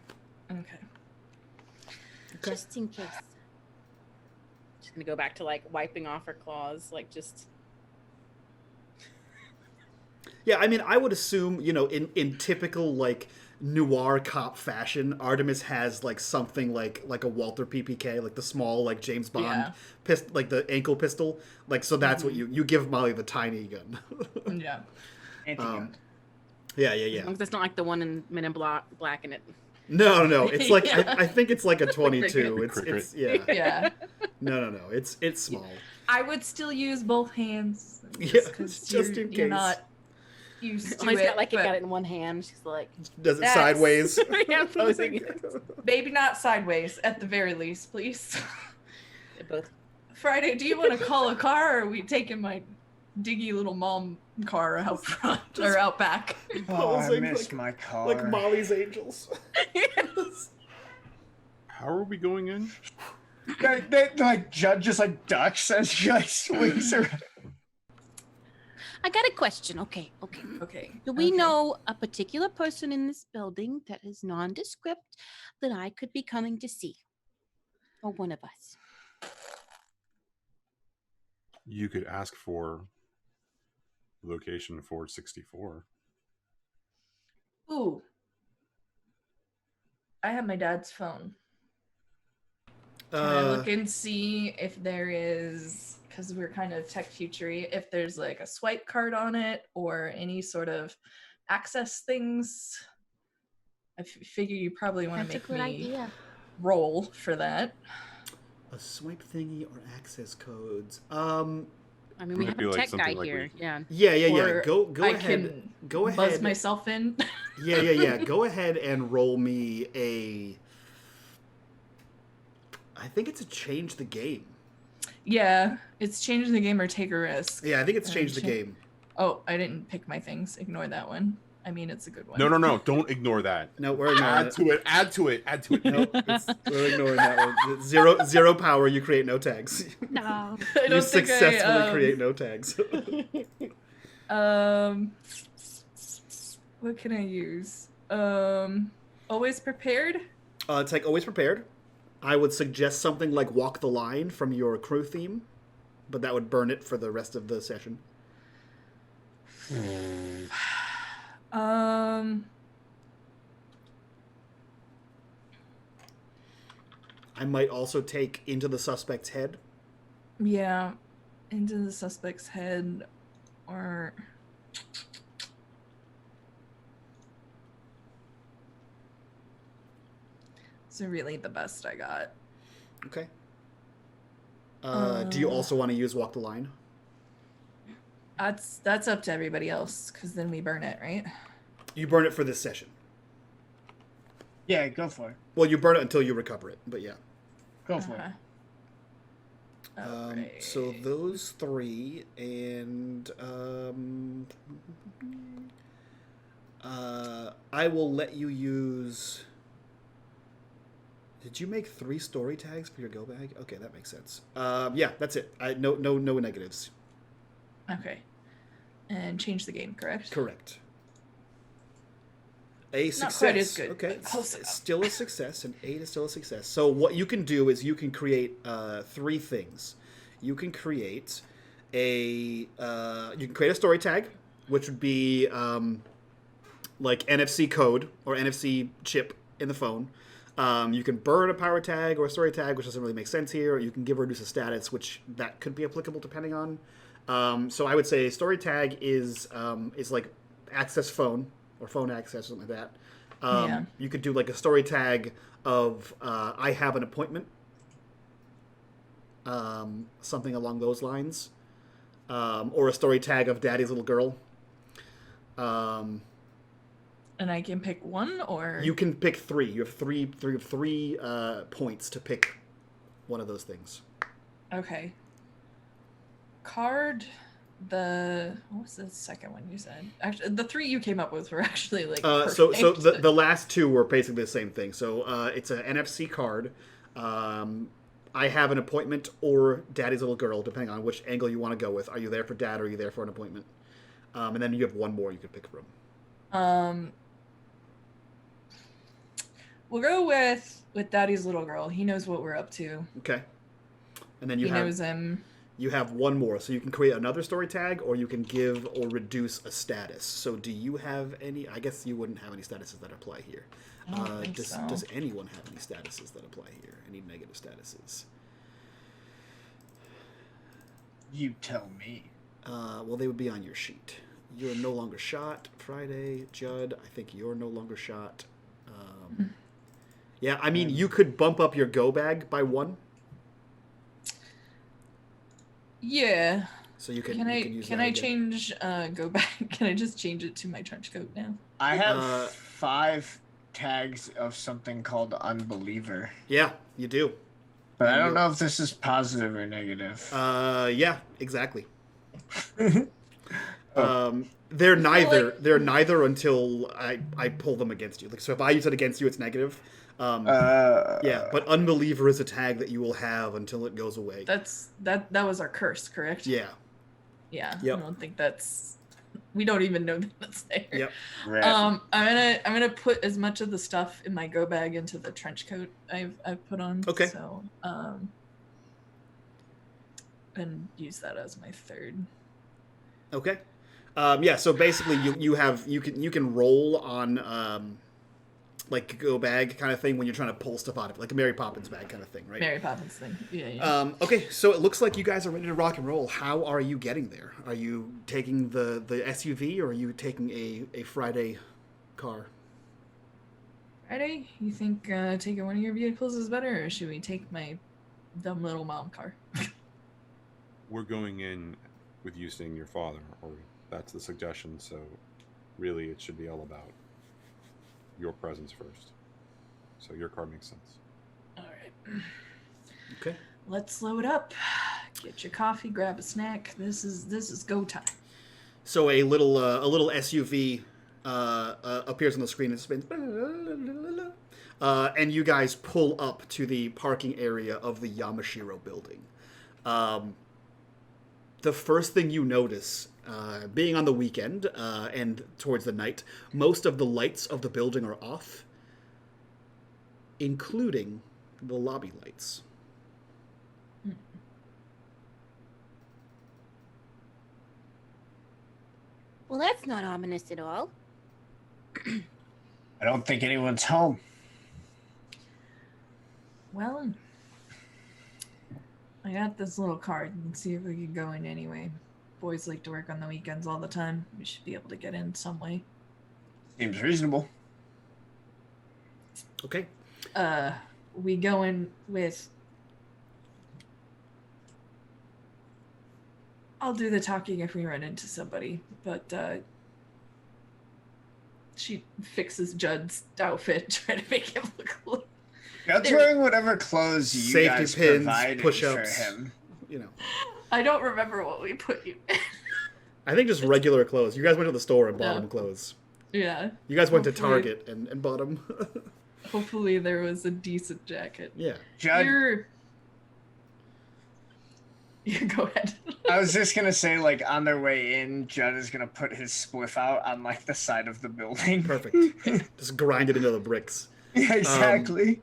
Okay. Just in case. She's gonna go back to like wiping off her claws, like just. Yeah, I mean, I would assume, in typical, like, noir cop fashion, Artemis has, like, something like a Walther PPK, like the small, like, James Bond, like the ankle pistol. Like, so that's what you give Molly the tiny gun. Yeah. Anti-gun. Yeah. As long as it's not like the one in Men in Black in it. No. It's like, Yeah. I think it's like a 22. The It's cricket. yeah. Yeah. No. It's small. I would still use both hands. Yeah, 'cause just in You're case. not used to She's it. got like it but got it in one hand. She's like, Does it That's- sideways? yeah, posing it. maybe not sideways, at the very least, please. Both. Friday, do you want to call a car, or are we taking my diggy little mom car out front or out back? Oh, I posing missed like- my car. Like Molly's Angels. How are we going in? Like Judd just like ducks as she like swings around. I got a question. Okay. Okay. Do we okay. know a particular person in this building that is nondescript that I could be coming to see? Or one of us? You could ask for location 464. Ooh. I have my dad's phone. Can I look and see if there is, because we're kind of tech futury, if there's like a swipe card on it or any sort of access things? I figure you probably want to That's a make good me idea. roll for that. A swipe thingy or access codes. I mean, we Would it have be a like tech something guy like here. we- Yeah. Yeah. Or Go I ahead. can Go buzz ahead. myself in. Yeah. Go ahead and roll me a. I think it's a change the game. Yeah, it's changing the game or take a risk. Yeah, I think it's change the Change- game. Oh, I didn't pick my things. Ignore that one. I mean, it's a good one. No. Don't ignore that. No, we're ignoring Add it. to it. Add to it. Add to it. No, we're ignoring that one. Zero power. You create no tags. No. I You don't think successfully create no tags. What can I use? Always prepared. It's like always prepared. I would suggest something like Walk the Line from your crew theme, but that would burn it for the rest of the session. I might also take Into the Suspect's Head. Yeah, into the suspect's head, or it's really the best I got. Okay. Do you also want to use Walk the Line? That's up to everybody else, because then we burn it, right? You burn it for this session. Yeah, go for it. Well, you burn it until you recover it, but yeah. Go for it. Alright. So those three, and I will let you use. Did you make 3 story tags for your go bag? Okay, that makes sense. Yeah, that's it. No negatives. Okay. And change the game, correct? Correct. A Not success. quite as good, Okay, but close enough. still a success. An 8 is still a success. So what you can do is you can create 3 things. You can create a story tag, which would be like NFC code or NFC chip in the phone. You can burn a power tag or a story tag, which doesn't really make sense here. Or you can give or reduce a status, which that could be applicable depending on. So I would say story tag is like access phone or phone access, something like that. Yeah. You could do like a story tag of I have an appointment, something along those lines, or a story tag of Daddy's little girl. And I can pick one, or You can pick 3. You have three points to pick one of those things. Okay. Card. What was the second one you said? Actually, the 3 you came up with were actually like. So perfect. the last 2 were basically the same thing. So it's an NFC card. I have an appointment or Daddy's little girl, depending on which angle you want to go with. Are you there for Dad or are you there for an appointment? And then you have one more you could pick from. We'll go with Daddy's little girl. He knows what we're up to. Okay. And then He knows him. You have one more, so you can create another story tag, or you can give or reduce a status. So do you have any? I guess you wouldn't have any statuses that apply here. I don't think so. Does anyone have any statuses that apply here? Any negative statuses? You tell me. Well, they would be on your sheet. You're no longer shot. Friday, Judd, I think you're no longer shot. Yeah, I mean, you could bump up your go bag by 1. Yeah. So you can. Can I change? Go back. Can I just change it to my trench coat now? I have 5 tags of something called Unbeliever. Yeah, you do. But I don't know if this is positive or negative. Yeah, exactly. They're neither. They're neither until I pull them against you. Like, so if I use it against you, it's negative. Yeah, but Unbeliever is a tag that you will have until it goes away. That was our curse, correct? Yeah. Yeah. Yep. I don't think that's. We don't even know that that's there. Yep. Right. I'm gonna put as much of the stuff in my go bag into the trench coat I've put on. Okay. So and use that as my third. Okay. Yeah. So basically, you can roll on like go bag kind of thing when you're trying to pull stuff out of it, like a Mary Poppins bag kind of thing, right? Mary Poppins thing. Yeah. Okay, so it looks like you guys are ready to rock and roll. How are you getting there? Are you taking the SUV or are you taking a Friday car? Friday, you think taking one of your vehicles is better, or should we take my dumb little mom car? We're going in with you seeing your father, or that's the suggestion. So, really, it should be all about your presence first. So your car makes sense. All right. Okay. Let's load up. Get your coffee. Grab a snack. This is go time. So a little SUV appears on the screen and spins, and you guys pull up to the parking area of the Yamashiro Building. The first thing you notice, being on the weekend and towards the night, most of the lights of the building are off, including the lobby lights. Well, that's not ominous at all. I don't think anyone's home. Well, I got this little card. Let's see if we can go in anyway. Boys like to work on the weekends all the time. We should be able to get in some way. Seems reasonable. Okay. We go in with... I'll do the talking if we run into somebody, but she fixes Judd's outfit, trying to make him look cool. Judd's wearing whatever clothes you Safety guys pins, provided push-ups, for him. You know. I don't remember what we put you in. I think just regular clothes. You guys went to the store and bought Yeah. them clothes. Yeah. You guys went to Hopefully- Target and bought them. Hopefully there was a decent jacket. Yeah. Judd, You go ahead. I was just gonna say, like, on their way in, Judd is gonna put his spliff out on, like, the side of the building. Perfect. Just grind it into the bricks. Yeah, exactly.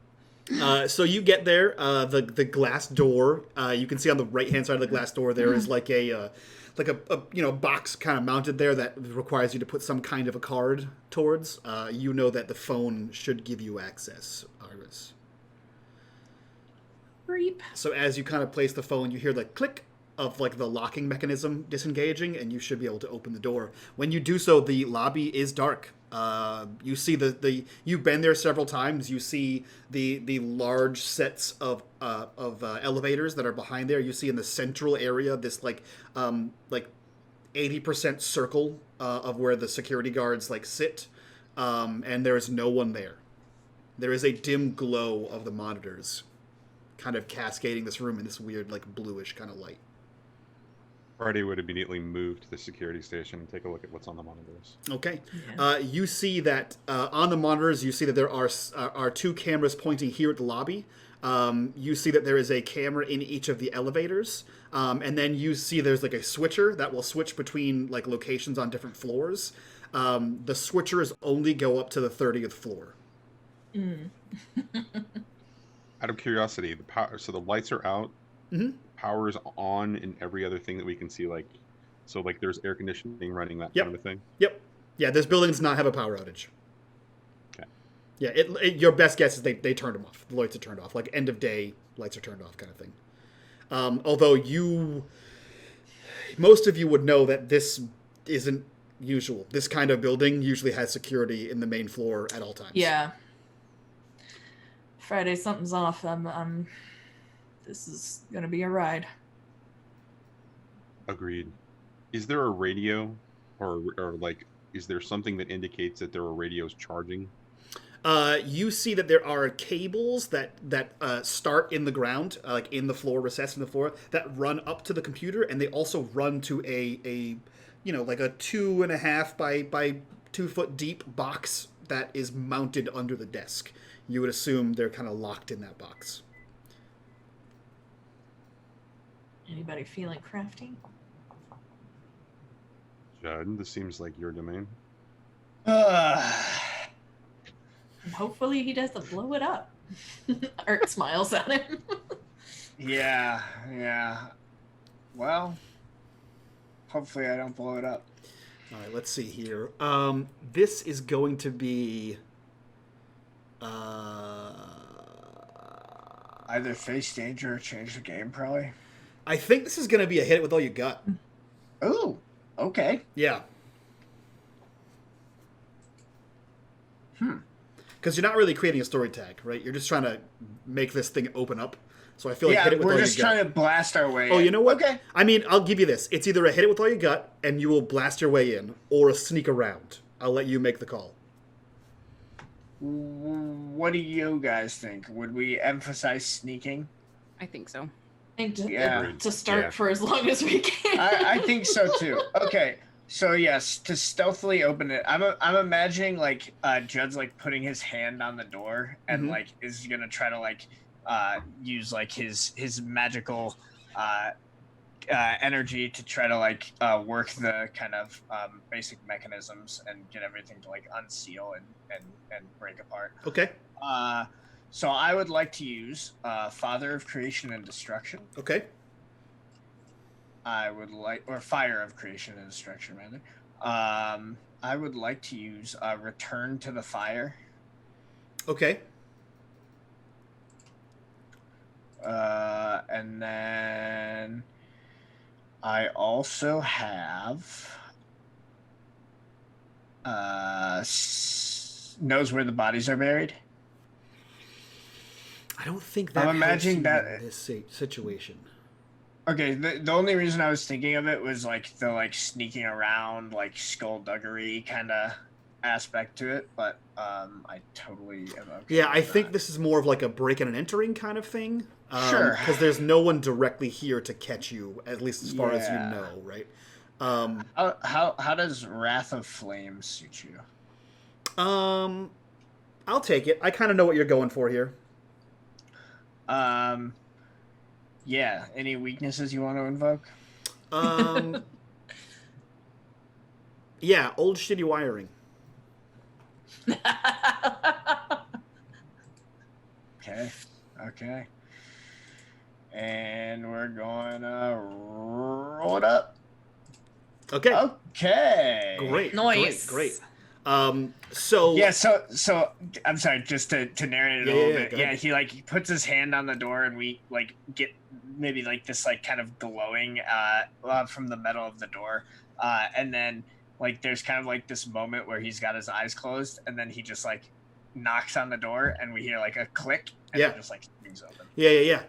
So you get there. The glass door. You can see on the right hand side of the glass door there is like a box kind of mounted there that requires you to put some kind of a card towards. You know that the phone should give you access, Iris. Creep. So as you kind of place the phone, you hear the click of like the locking mechanism disengaging, and you should be able to open the door. When you do so, the lobby is dark. You see you've been there several times. You see the large sets of elevators that are behind there. You see in the central area this like 80% circle of where the security guards like sit, and there is no one there. There is a dim glow of the monitors, kind of cascading this room in this weird like bluish kind of light. Friday would immediately move to the security station and take a look at what's on the monitors. Okay. Yeah. You see that on the monitors, you see that there are 2 cameras pointing here at the lobby. You see that there is a camera in each of the elevators. And then you see there's like a switcher that will switch between like locations on different floors. The switchers only go up to the 30th floor. Mm. Out of curiosity, the power. So the lights are out. Mhm. Power is on in every other thing that we can see. Like, so like there's air conditioning running, that Yep. kind of thing. Yep. Yeah, this building does not have a power outage. Okay. Yeah, your best guess is they turned them off. The lights are turned off. Like end of day, lights are turned off kind of thing. Although most of you would know that this isn't usual. This kind of building usually has security in the main floor at all times. Yeah. Friday, something's off. This is gonna be a ride. Agreed. Is there a radio, or like, is there something that indicates that there are radios charging? You see that there are cables that start in the ground, like in the floor, recessed in the floor, that run up to the computer, and they also run to a like a 2.5 by 2 foot deep box that is mounted under the desk. You would assume they're kind of locked in that box. Anybody feeling crafty? Judd, this seems like your domain. And hopefully he doesn't blow it up. Art smiles at him. Yeah. Well, hopefully I don't blow it up. All right, let's see here. This is going to be Either face danger or change the game, probably. I think this is going to be a hit with all you got. Ooh, okay. Yeah. Because you're not really creating a story tag, right? You're just trying to make this thing open up. So I feel like hit it with all we're you just got. trying to blast our way Oh, in. you know what? Okay. I mean, I'll give you this. It's either a hit it with all you got, and you will blast your way in, or a sneak around. I'll let you make the call. What do you guys think? Would we emphasize sneaking? I think so. I think Yeah. to start Yeah. for as long as we can. I think so too. Okay. So yes, to stealthily open it, I'm imagining like Judd's like putting his hand on the door and Mhm. like is gonna try to like use like his magical energy to try to like work the kind of basic mechanisms and get everything to like unseal and break apart. Okay. So I would like to use Father of Creation and Destruction. Okay. I would like, or Fire of Creation and Destruction, rather. I would like to use Return to the Fire. Okay. And then I also have Knows Where the Bodies Are Buried. I don't think that I'm imagining helps you that- in this situation. Okay, the only reason I was thinking of it was like the like sneaking around, like skullduggery kind of aspect to it, but I totally am okay. Yeah, I with think that. this is more of like a breaking and entering kind of thing. Sure. Because there's no one directly here to catch you, at least as far as you Yeah. know, right? How does Wrath of Flame suit you? I'll take it. I kind of know what you're going for here. Yeah. Any weaknesses you want to invoke? Yeah, old shitty wiring. Okay. And we're gonna roll it up. Okay. Okay. Great. Nice. Great. So Yeah, so I'm sorry, just to narrate it a little bit. go Yeah, ahead. he like he puts his hand on the door and we like get maybe like this like kind of glowing from the metal of the door. And then like there's kind of like this moment where he's got his eyes closed and then he just like knocks on the door and we hear like a click and Yeah. it just like swings open. Yeah.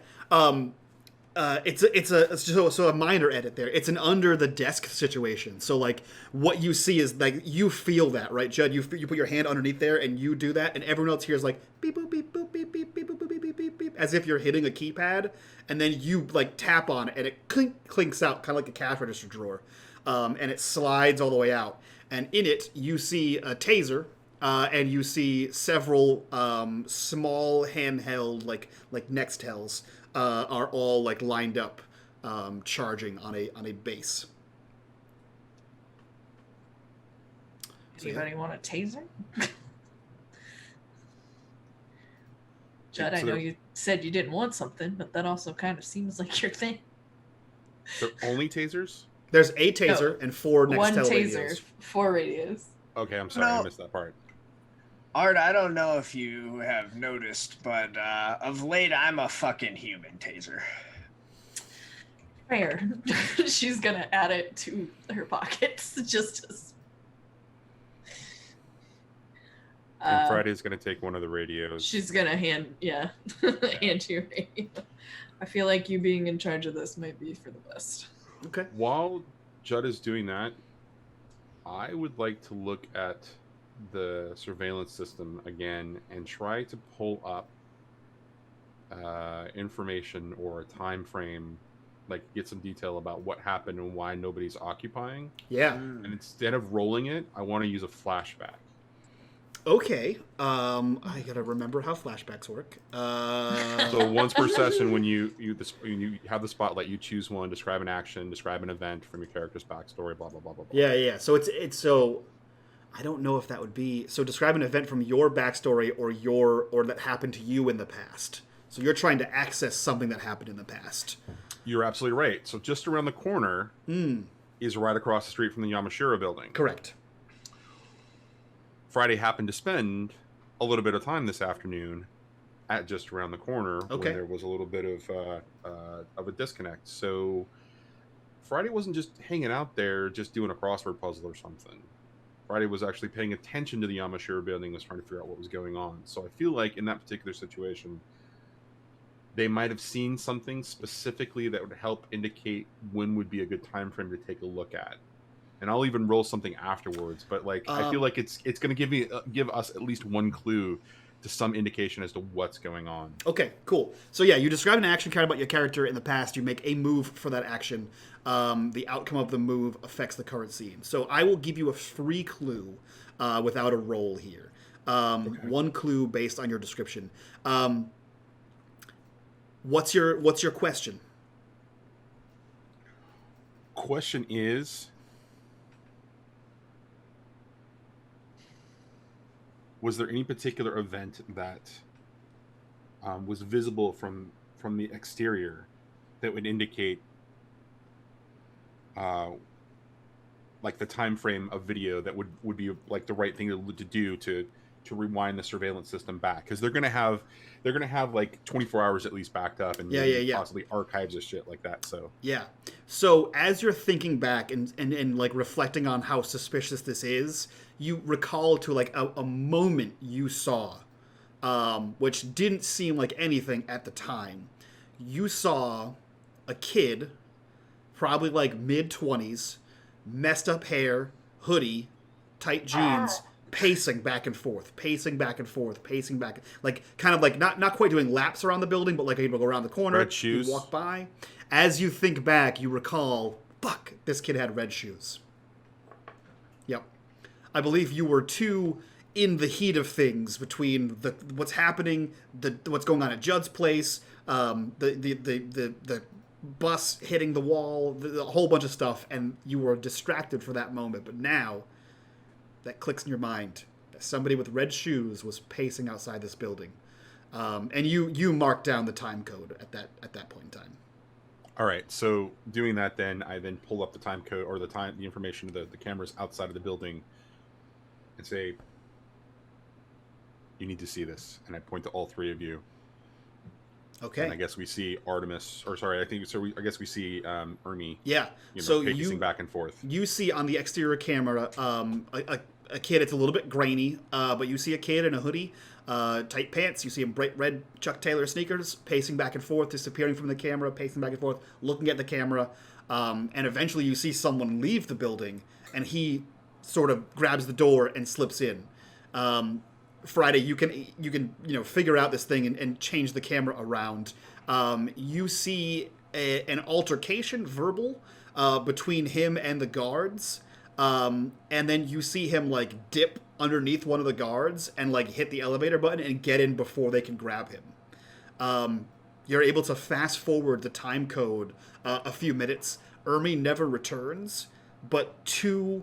It's a minor edit there. It's an under the desk situation. So like what you see is like you feel that, right, Judd? You put your hand underneath there and you do that, and everyone else hears like beep boop beep boop beep beep beep boop beep beep beep beep, as if you're hitting a keypad, and then you like tap on it and it clinks out, kind of like a cash register drawer, and it slides all the way out, and in it you see a taser. And you see several small handheld like Nextels are all like lined up, charging on a base. So, yeah. Anybody want a taser? Judd, I So know they're- you said you didn't want something, but that also kind of seems like your thing. They're only tasers? There's a taser and 4 One Nextel taser, radios. 4 radios. Okay, I'm sorry, I No. missed that part. Art, I don't know if you have noticed, but of late I'm a fucking human taser. Fair. She's gonna add it to her pockets just as. And Friday's going to take one of the radios. She's gonna hand you a radio. I feel like you being in charge of this might be for the best. Okay. While Judd is doing that, I would like to look at the surveillance system again and try to pull up information or a time frame, like get some detail about what happened and why nobody's occupying. Yeah. And instead of rolling it, I want to use a flashback. Okay. I gotta remember how flashbacks work. So once per session, when you have the spotlight, you choose one, describe an action, describe an event from your character's backstory, blah blah blah blah blah. Yeah. So it's so. I don't know if that would be so. Describe an event from your backstory or that happened to you in the past. So you're trying to access something that happened in the past. You're absolutely right. So just around the corner is right across the street from the Yamashiro Building. Correct. Friday happened to spend a little bit of time this afternoon at just around the corner Okay. when there was a little bit of a disconnect. So Friday wasn't just hanging out there just doing a crossword puzzle or something. Friday was actually paying attention to the Yamashiro Building, was trying to figure out what was going on. So I feel like in that particular situation, they might have seen something specifically that would help indicate when would be a good time frame to take a look at. And I'll even roll something afterwards, but like I feel like it's going to give us at least one clue to some indication as to what's going on. Okay, cool. So yeah, you describe an action card about your character in the past. You make a move for that action. The outcome of the move affects the current scene. So I will give you a free clue without a roll here. One clue based on your description. What's your question? Question is, was there any particular event that was visible from the exterior that would indicate like the time frame of video that would be like the right thing to do to rewind the surveillance system back? Because they're gonna have like 24 hours at least backed up and possibly archives of shit like that. So So as you're thinking back and like reflecting on how suspicious this is, you recall to like a moment you saw, which didn't seem like anything at the time. You saw a kid, probably like mid-20s, messed up hair, hoodie, tight jeans, pacing back and forth, like kind of like not quite doing laps around the building, but like he'd go around the corner, Red shoes. he'd walk by. As you think back, you recall, fuck, this kid had red shoes. Yep. I believe you were too in the heat of things between what's happening, what's going on at Judd's place, the bus hitting the wall, a whole bunch of stuff, and you were distracted for that moment. But now, that clicks in your mind that somebody with red shoes was pacing outside this building, and you marked down the time code at that point in time. all right, so doing that, then I pull up the time code or the information of the cameras outside of the building and say, you need to see this, and I point to all three of you. Okay. And I guess we see Artemis, or sorry, I guess we see Ernie. Yeah. So pacing back and forth. You see on the exterior camera a kid. It's a little bit grainy, but you see a kid in a hoodie, tight pants. You see him bright red Chuck Taylor sneakers, pacing back and forth, disappearing from the camera, pacing back and forth, looking at the camera, and eventually you see someone leave the building, and he sort of grabs the door and slips in. Friday, you can figure out this thing and change the camera around. You see an altercation, verbal, between him and the guards, and then you see him like dip underneath one of the guards and like hit the elevator button and get in before they can grab him. You're able to fast forward the time code a few minutes. Ermi never returns, but 2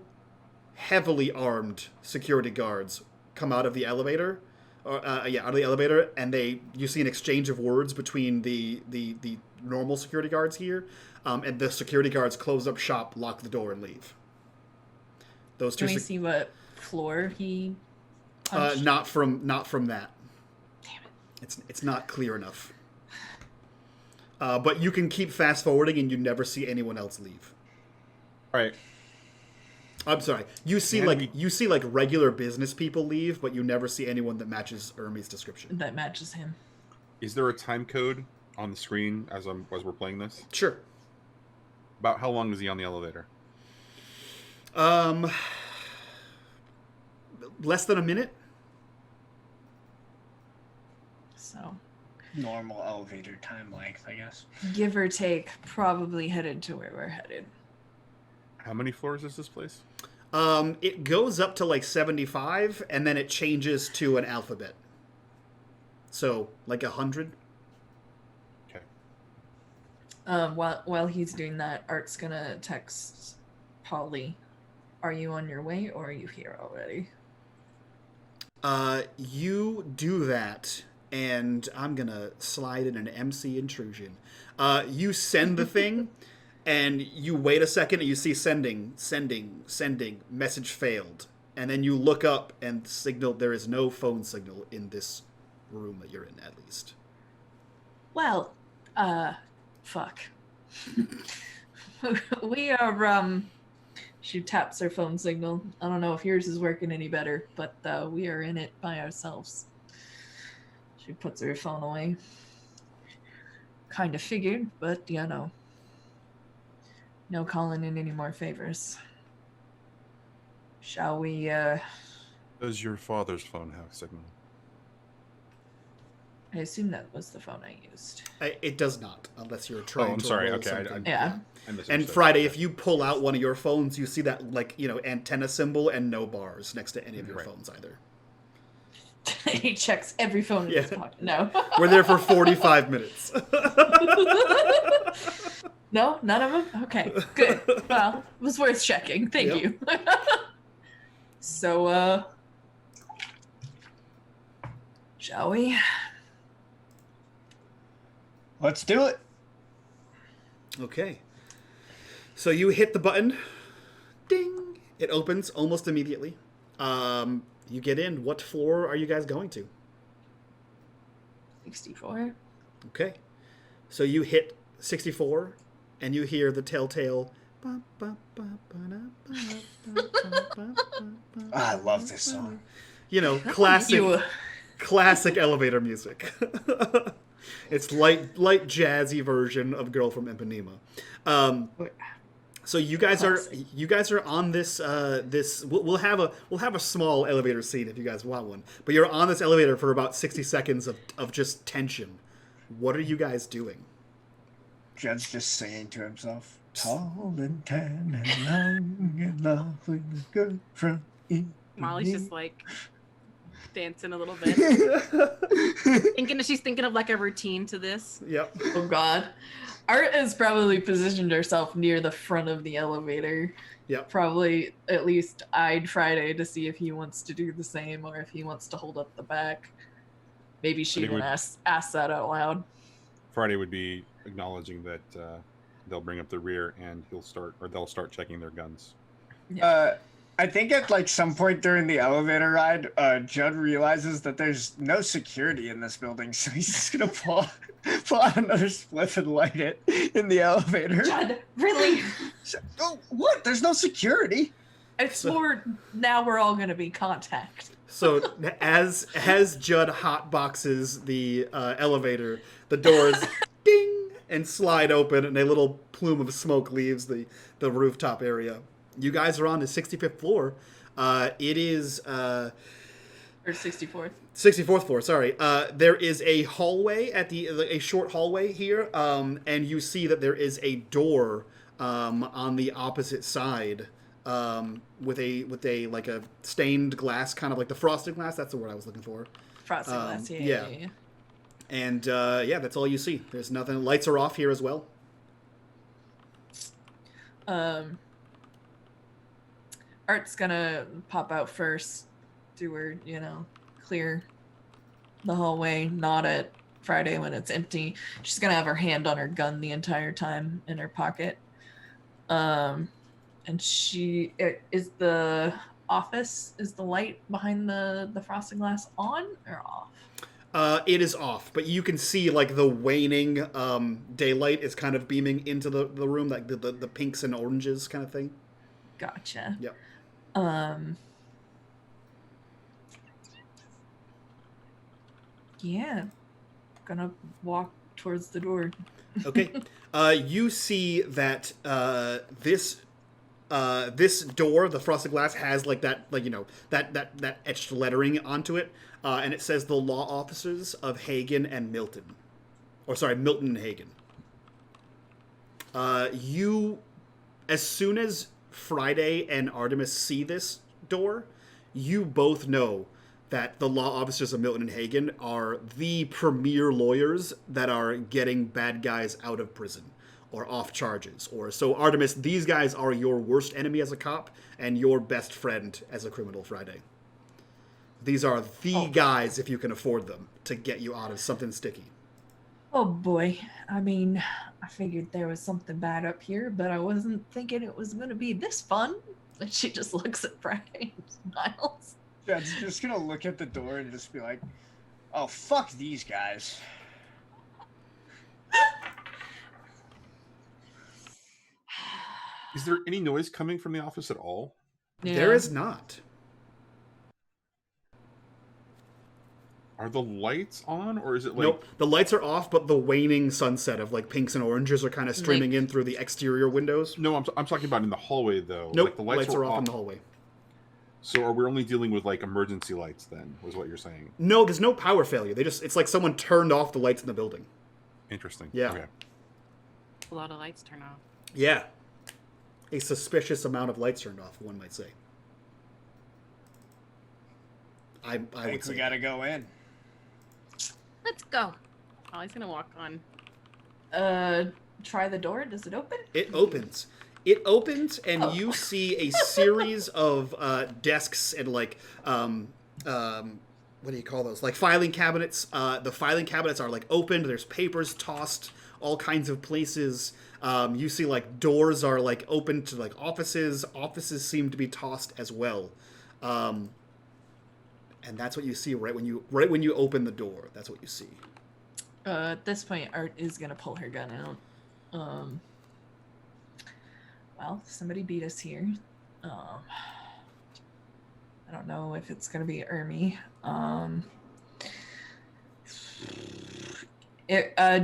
heavily armed security guards come out of the elevator, out of the elevator, and you see an exchange of words between the normal security guards here, and the security guards close up shop, lock the door, and leave. Those two. Can we see what floor he punched? Not from that. Damn it. It's not clear enough. But you can keep fast forwarding, and you never see anyone else leave. All right. I'm sorry. You see like regular business people leave, but you never see anyone that matches Ermi's description. That matches him. Is there a time code on the screen as we're playing this? Sure. About how long is he on the elevator? Less than a minute. So, Normal elevator time length, I guess. give or take, probably headed to where we're headed. How many floors is this place? It goes up to like 75, and then it changes to an alphabet. So, like 100. Okay. While he's doing that, Art's gonna text Polly. Are you on your way, or are you here already? You do that, and I'm gonna slide in an MC intrusion. You send the thing, and you wait a second, and you see sending, message failed. And then you look up and signal, there is no phone signal in this room that you're in, at least. Well, fuck. We are, she taps her phone signal. I don't know if yours is working any better, but we are in it by ourselves. She puts her phone away. Kind of figured, but you know. No calling in any more favors. Shall we, Does your father's phone have signal? I assume that was the phone I used. It does not, unless you're trying I'm to sorry. roll Okay, something. Yeah. I misunderstood. And Friday, if you pull out one of your phones, you see that, like, antenna symbol and no bars next to any of your Right. phones either. He checks every phone in his Yeah. pocket. No. We're there for 45 minutes. No, none of them? Okay, good. Well, it was worth checking. Thank Yep. you. So, shall we? Let's do it. Okay. So you hit the button. Ding! It opens almost immediately. You get in. What floor are you guys going to? 64. Okay. So you hit 64, and you hear the telltale. I love this song. Classic elevator music. It's light jazzy version of "Girl from Ipanema." So you guys are on this we'll have a small elevator scene if you guys want one, but you're on this elevator for about 60 seconds of just tension. What are you guys doing? Jed's just singing to himself. Tall and tan and long and lovely, good from Molly's just like dancing a little bit. She's thinking of like a routine to this. Yep. Oh, God. Art has probably positioned herself near the front of the elevator. Yep. Probably at least eyed Friday to see if he wants to do the same or if he wants to hold up the back. Maybe she even asked that out loud. Friday would be acknowledging that they'll bring up the rear and they'll start checking their guns. I think at like some point during the elevator ride, Judd realizes that there's no security in this building, so he's just gonna pull out another spliff and light it in the elevator. Judd, really? Oh, what? There's no security. I swore now we're all gonna be contact. So as Judd hotboxes the elevator, the doors ding and slide open, and a little plume of smoke leaves the rooftop area. You guys are on the 65th floor. It is Or 64th. 64th floor. Sorry. There is a hallway a short hallway here, and you see that there is a door on the opposite side. With a like a stained glass, kind of like the frosted glass. That's the word I was looking for. Frosted glass, yeah. And that's all you see. There's nothing. Lights are off here as well. Art's gonna pop out first, do her, clear the hallway, not at Friday when it's empty. She's gonna have her hand on her gun the entire time in her pocket. And is the office, is the light behind the frosted glass on or off? It is off, but you can see like the waning daylight is kind of beaming into the room, like the pinks and oranges kind of thing. Gotcha. Yep. Yeah. Gonna walk towards the door. Okay. You see that this door, the frosted glass, has like that, like, you know, that etched lettering onto it, and it says the law officers of Hagen and Milton, or sorry, Milton and Hagen. As soon as Friday and Artemis see this door, you both know that the law officers of Milton and Hagen are the premier lawyers that are getting bad guys out of prison or off charges. Or so, Artemis, these guys are your worst enemy as a cop and your best friend as a criminal, Friday. These are the guys, if you can afford them, to get you out of something sticky. Oh boy. I mean, I figured there was something bad up here, but I wasn't thinking it was gonna be this fun. And she just looks at Friday and smiles. Jed's just gonna look at the door and just be like, "Oh, fuck these guys." Is there any noise coming from the office at all? Yeah. There is not. Are the lights on, or is it like... Nope. The lights are off, but the waning sunset of like pinks and oranges are kind of streaming in through the exterior windows. No, I'm talking about in the hallway, though. Nope. Like, the lights are off in the hallway. So are we only dealing with like emergency lights then, was what you're saying? No, there's no power failure. It's like someone turned off the lights in the building. Interesting. Yeah. Okay. A lot of lights turn off. Yeah. A suspicious amount of lights turned off, one might say. I think would say we gotta go in. Let's go. Ollie's gonna walk on. Try the door. Does it open? It opens. It opens, and you see a series of desks and like what do you call those? Like filing cabinets. The filing cabinets are like opened. There's papers tossed all kinds of places. You see like doors are like open to like offices. Offices seem to be tossed as well. And that's what you see right when you open the door. That's what you see. At this point, Art is gonna pull her gun out. Well, somebody beat us here. I don't know if it's gonna be Ermi.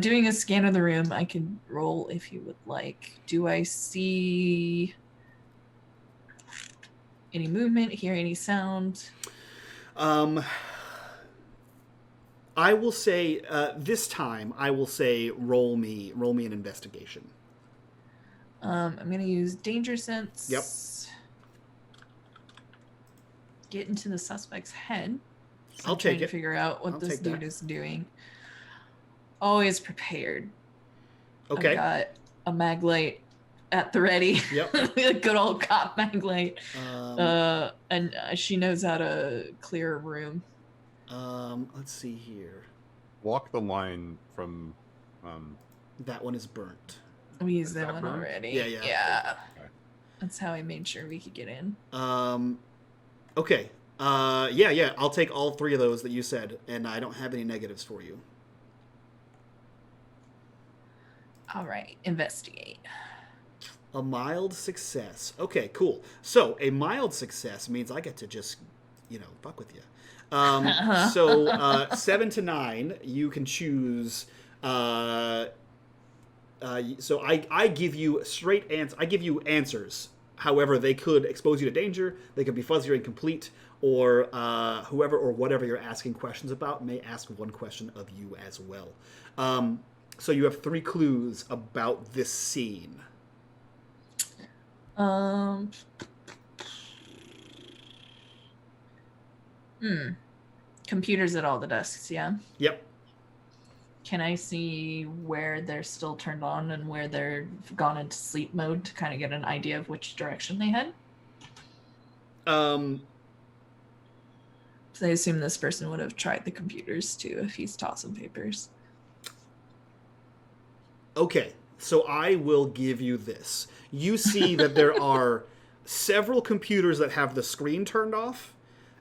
Doing a scan of the room, I can roll if you would like. Do I see any movement? Hear any sound? I will say this time. I will say roll me an investigation. I'm gonna use danger sense. Yep. Get into the suspect's head. I'll I'm trying take to it. figure out what I'll this take dude that. is doing. Always prepared. Okay. I've got a mag light at the ready. Yep. A good old cop mag light. Um, She knows how to clear a room. Let's see here. Walk the line from... That one is burnt. We used Is that that one burnt? already. Yeah. Okay. That's how I made sure we could get in. Okay. Yeah. I'll take all three of those that you said, and I don't have any negatives for you. All right, investigate. A mild success. Okay, cool. So a mild success means I get to just, fuck with you. So 7 to 9, you can choose. So I give you straight answers. I give you answers. However, they could expose you to danger. They could be fuzzy or incomplete, or whoever or whatever you're asking questions about may ask one question of you as well. So you have 3 clues about this scene. Computers at all the desks, yeah? Yep. Can I see where they're still turned on and where they're gone into sleep mode to kind of get an idea of which direction they head? So I assume this person would have tried the computers too if he's tossing papers. Okay, so I will give you this. You see that there are several computers that have the screen turned off,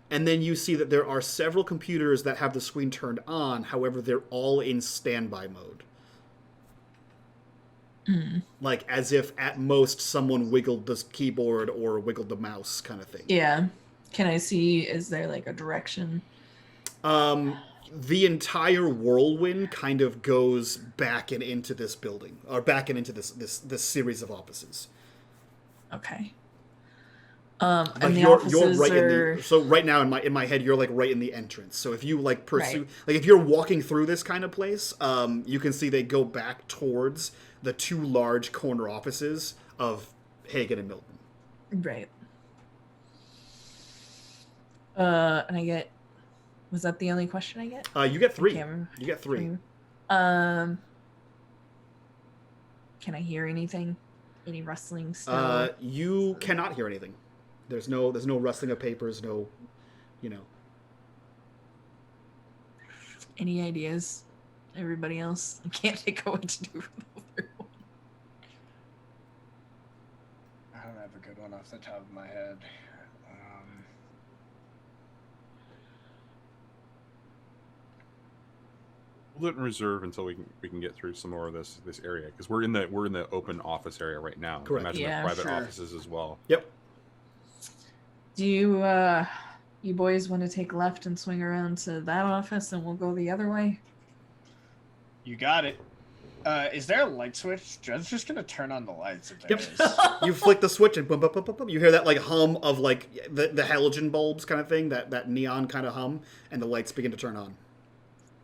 and then you see that there are several computers that have the screen turned on. However, they're all in standby mode. Like as if at most someone wiggled the keyboard or wiggled the mouse kind of thing. Yeah. Can I see, is there like a direction? The entire whirlwind kind of goes back and into this building, or back and into this series of offices. Okay. Like And the you're offices right are... in the, so right now in my head you're like right in the entrance. So if you like pursue, Right. like if you're walking through this kind of place, you can see they go back towards the two large corner offices of Hagen and Milton. Right. And I get... Was that the only question I get? You get three. can't remember. You get three. Can I hear anything? Any rustling still? You cannot hear anything. There's no rustling of papers. No, you know. Any ideas? Everybody else? I can't think of what to do for the third one. I don't have a good one off the top of my head. We'll do it in reserve until we can get through some more of this area, because we're in the open office area right now. Correct. I imagine Yeah, the private sure. offices as well. Yep. Do you boys want to take left and swing around to that office and we'll go the other way? You got it. Is there a light switch? Joe's just gonna turn on the lights if there Yep. is. You flick the switch and boom, boom, boom, boom, boom. You hear that like hum of like the halogen bulbs kind of thing, that neon kind of hum, and the lights begin to turn on.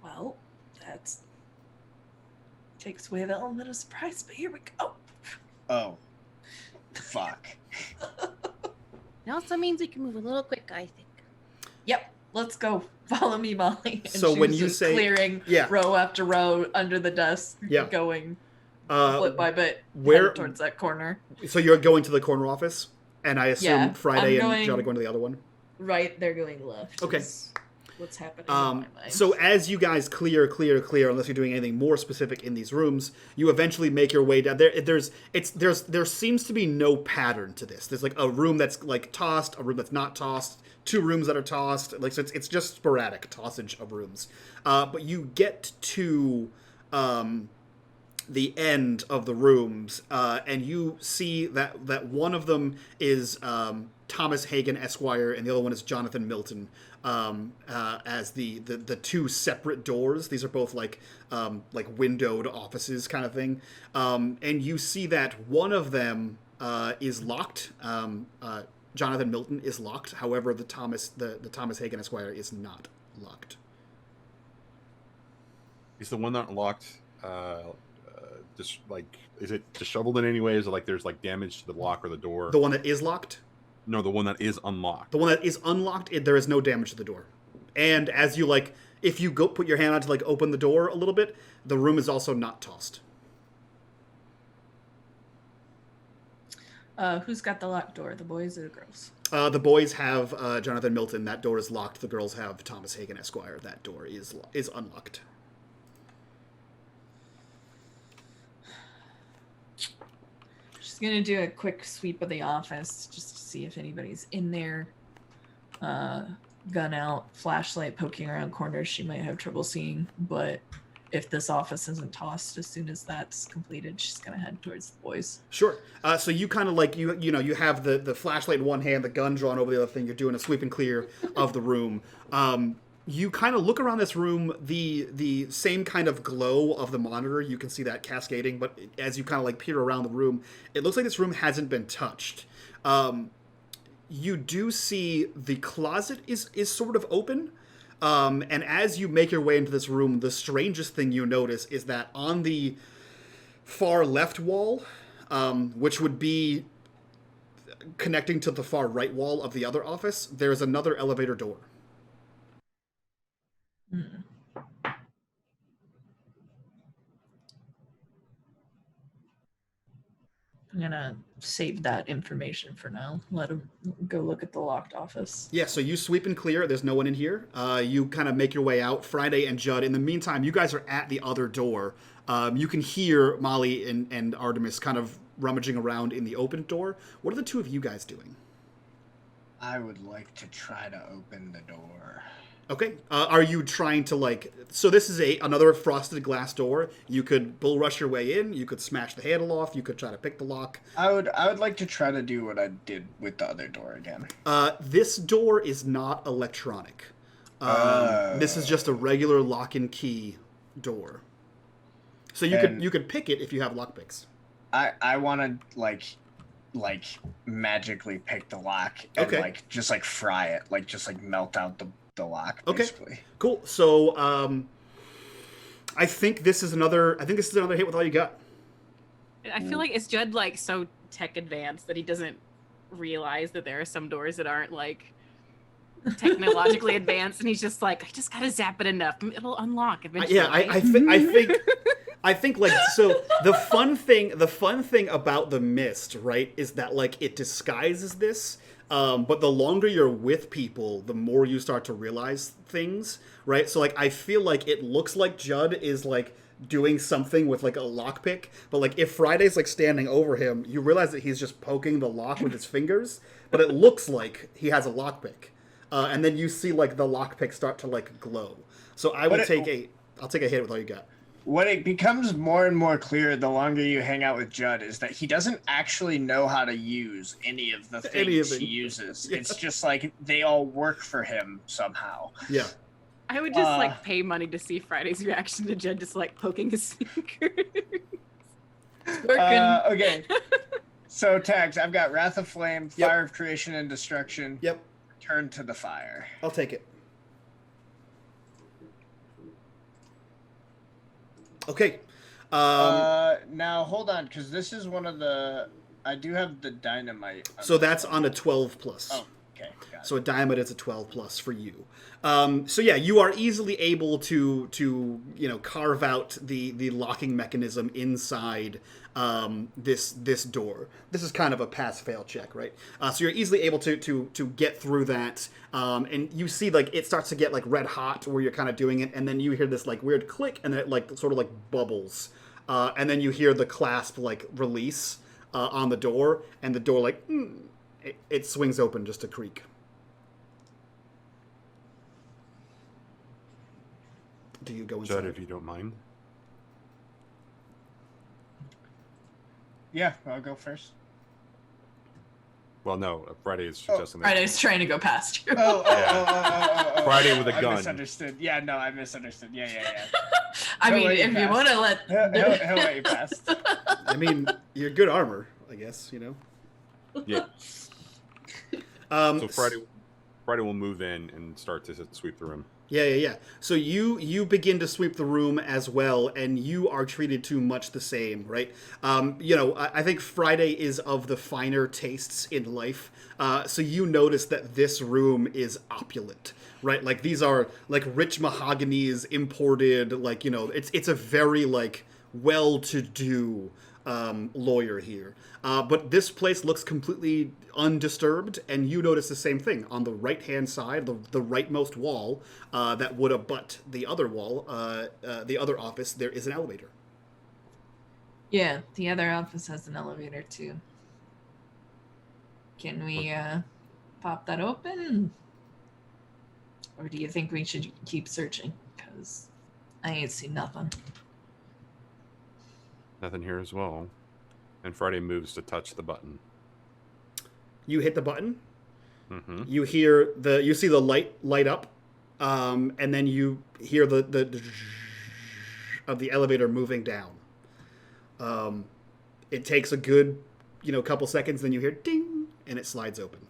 Well, that takes away the element of surprise, but here we go. Oh. Fuck. It also means we can move a little quicker, I think. Yep, let's go. Follow me, Molly. And So she when was you just say- clearing yeah. row after row under the desk, Yeah. going Uh, bit by bit where- headed towards that corner. So you're going to the corner office, and I assume Yeah, Friday I'm and going- Jada going to the other one. Right, they're going left. Okay. is What's happening in my mind. So as you guys clear, unless you're doing anything more specific in these rooms, you eventually make your way down. There seems to be no pattern to this. There's like a room that's like tossed, a room that's not tossed, two rooms that are tossed. Like so it's just sporadic tossage of rooms. But you get to the end of the rooms, and you see that one of them is Thomas Hagen Esquire, and the other one is Jonathan Milton. As the two separate doors. These are both like windowed offices kind of thing. And you see that one of them is locked. Jonathan Milton is locked. However, the Thomas Hagen Esquire is not locked. Is the one not locked? Just like, is it disheveled in any way? Is it like there's like damage to the lock or the door? The one that is locked? No, the one that is unlocked. The one that is unlocked, there is no damage to the door. And as you if you go put your hand out to open the door a little bit, the room is also not tossed. Who's got the locked door, the boys or the girls? The boys have Jonathan Milton. That door is locked. The girls have Thomas Hagen Esquire. That door is unlocked. She's gonna do a quick sweep of the office just to see if anybody's in there. Gun out, flashlight poking around corners she might have trouble seeing, but if this office isn't tossed as soon as that's completed, she's gonna head towards the boys. Sure. So you kind of you have the flashlight in one hand, the gun drawn over the other thing. You're doing a sweep and clear of the room. You kind of look around this room, the same kind of glow of the monitor, you can see that cascading, but as you kind of peer around the room, it looks like this room hasn't been touched. You do see the closet is sort of open, and as you make your way into this room, the strangest thing you notice is that on the far left wall, which would be connecting to the far right wall of the other office, there's another elevator door. gonna save that information for now. Let him go look at the locked office. Yeah, so you sweep and clear. There's no one in here. You kind of make your way out. Friday and Judd. In the meantime, you guys are at the other door. You can hear Molly and Artemis kind of rummaging around in the open door. What are the two of you guys doing? I would like to try to open the door. Okay. Are you trying to like? So this is another frosted glass door. You could bull rush your way in. You could smash the handle off. You could try to pick the lock. I would like to try to do what I did with the other door again. This door is not electronic. This is just a regular lock and key door. So you could pick it if you have lockpicks. I want to like magically pick the lock and like just like fry it, like just like melt out the lock basically. Okay. Cool. So I think this is another hit with all you got. I feel like is Judd like so tech advanced that he doesn't realize that there are some doors that aren't like technologically advanced, and he's just like, I just gotta zap it enough, it'll unlock eventually. I think like, so the fun thing about the mist, right, is that like it disguises this, but the longer you're with people, the more you start to realize things, right? So like I feel like it looks like Judd is like doing something with like a lockpick, but like if Friday's like standing over him, you realize that he's just poking the lock with his fingers, but it looks like he has a lockpick, and then you see like the lockpick start to like glow. So I'll take a hit with all you got. What it becomes more and more clear the longer you hang out with Judd is that he doesn't actually know how to use any of the things he uses. Yeah. It's just like they all work for him somehow. Yeah. I would just like pay money to see Friday's reaction to Judd just like poking his fingers. Okay. So tags, I've got Wrath of Flame, Fire of Creation and Destruction. Yep. Turn to the fire. I'll take it. Okay. Now hold on, because this is one of the. I do have the dynamite. So that's on a 12 plus. Oh, okay. Got it. So a dynamite is a 12 plus for you. So yeah, you are easily able to carve out the locking mechanism inside this door. This is kind of a pass-fail check, right? So you're easily able to get through that, and you see like it starts to get like red hot where you're kind of doing it, and then you hear this like weird click, and then it like sort of like bubbles, and then you hear the clasp like release on the door, and the door like it swings open just a creak. Do you go inside? Judd, if you don't mind. Yeah, I'll go first. Well, no, Friday is suggesting that. Friday's trying to go past you. Friday with a gun. I misunderstood. Yeah, no, I misunderstood. Yeah. I mean, if you want to let... He'll let you pass. I mean, you're good armor, I guess, Yeah. So Friday will move in and start to sweep the room. Yeah. So you begin to sweep the room as well, and you are treated to much the same, right? I think Friday is of the finer tastes in life. So you notice that this room is opulent, right? Like these are like rich mahoganies imported, like, it's a very like well-to-do lawyer here. But this place looks completely undisturbed, and you notice the same thing. On the right-hand side, the rightmost wall that would abut the other wall, the other office, there is an elevator. Yeah, the other office has an elevator too. Can we pop that open? Or do you think we should keep searching? Because I ain't seen nothing. Nothing here as well. And Friday moves to touch the button. You hit the button. Mm-hmm. You see the light up, and then you hear the of the elevator moving down. It takes a good, couple seconds. Then you hear ding, and it slides open.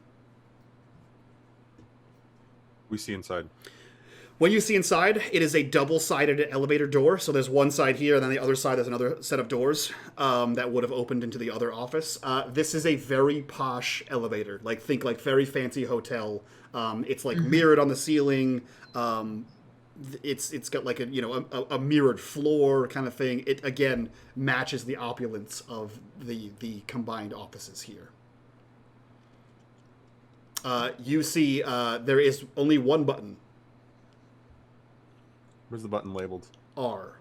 We see inside. When you see inside, it is a double-sided elevator door. So there's one side here, and then the other side there's another set of doors that would have opened into the other office. This is a very posh elevator. Think very fancy hotel. It's like mirrored on the ceiling. it's got like a mirrored floor kind of thing. It again matches the opulence of the combined offices here. You see there is only one button. Where's the button labeled? R.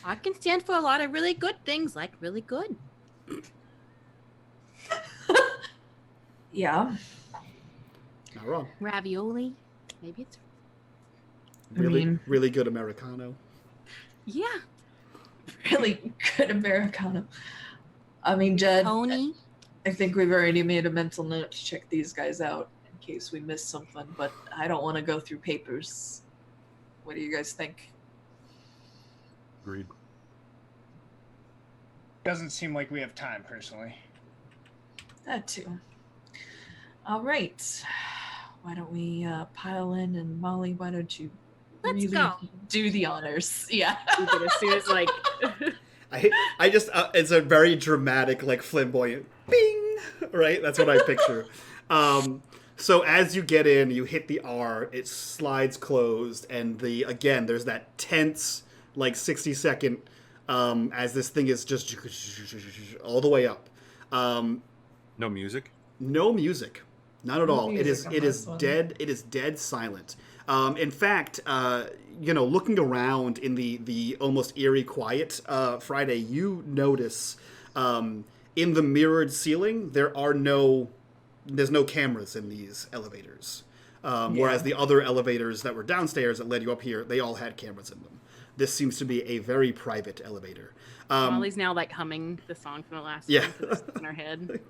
I can stand for a lot of really good things, like really good. Yeah. Not wrong. Ravioli. Maybe it's Really good Americano. yeah. Really good Americano. I mean, Jed, Tony. I think we've already made a mental note to check these guys out in case we miss something, but I don't want to go through papers. What do you guys think? Agreed. Doesn't seem like we have time, personally. That too. All right. Why don't we pile in, and Molly, why don't you Let's go. do the honors? Yeah. But as soon as like I just it's a very dramatic, like flamboyant bing, right? That's what I picture. So as you get in, you hit the R, it slides closed, and there's that tense like 60-second as this thing is just all the way up. No music? No music. Not at No all. It is music on this one. dead. It is dead silent. In fact, looking around in the almost eerie quiet, Friday, you notice in the mirrored ceiling there's no cameras in these elevators. Whereas the other elevators that were downstairs that led you up here, they all had cameras in them. This seems to be a very private elevator. Molly's now like humming the song from the last Yeah. one, so this is in her head.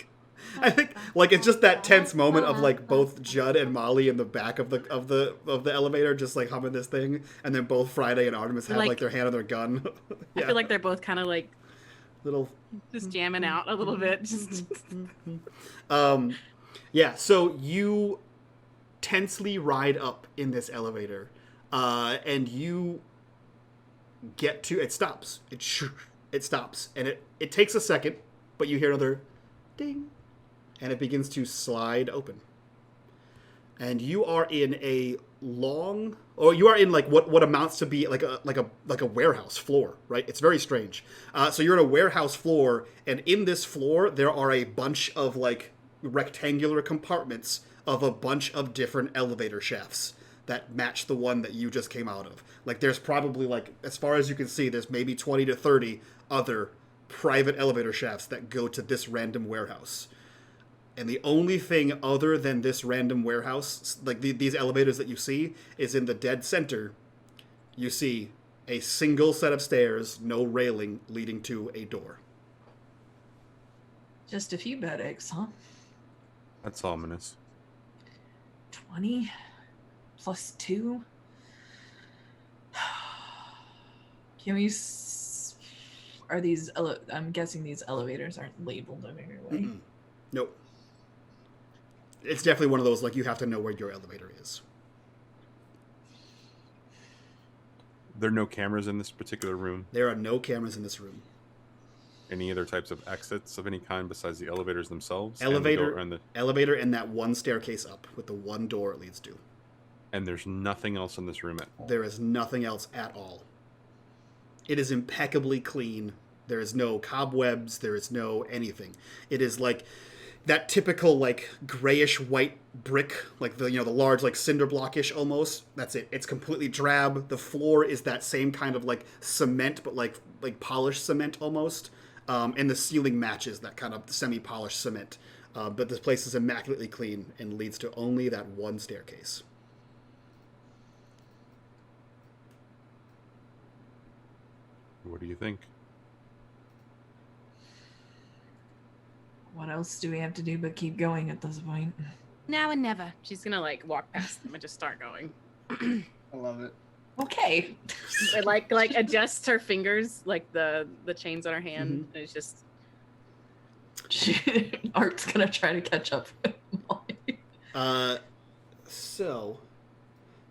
I think like it's just that tense moment of like both Judd and Molly in the back of the elevator just like humming this thing, and then both Friday and Artemis have like their hand on their gun. I feel like they're both kind of like little just jamming out a little bit. Just yeah, so you tensely ride up in this elevator, and you get to it stops. It stops, and it takes a second, but you hear another ding, and it begins to slide open. And you are in you are in like what amounts to be like a warehouse floor, right? It's very strange. So you're in a warehouse floor, and in this floor there are a bunch of like rectangular compartments of a bunch of different elevator shafts that match the one that you just came out of. Like there's probably like, as far as you can see, there's maybe 20 to 30 other private elevator shafts that go to this random warehouse. And the only thing other than this random warehouse, like these elevators that you see, is in the dead center, you see a single set of stairs, no railing, leading to a door. Just a few bad eggs, huh? That's ominous. 20 plus 2. Can we? Are these? I'm guessing these elevators aren't labeled in any way. Mm-mm. Nope. It's definitely one of those like you have to know where your elevator is. There are no cameras in this particular room. There are no cameras in this room. Any other types of exits of any kind besides the elevators themselves? Elevator And, elevator and that one staircase up with the one door it leads to. and there's nothing else in this room at all. There is nothing else at all. It is impeccably clean. There is no cobwebs. There is no anything. It is like that typical like grayish white brick, like the large like cinder blockish almost. That's it. It's completely drab. The floor is that same kind of like cement, but like polished cement almost. And the ceiling matches that kind of semi-polished cement. But this place is immaculately clean and leads to only that one staircase. What do you think? What else do we have to do but keep going at this point? Now and never. she's gonna like walk past them and just start going. I love it. Okay. And, like adjusts her fingers, like the chains on her hand. And it's just Art's gonna try to catch up with Molly. So,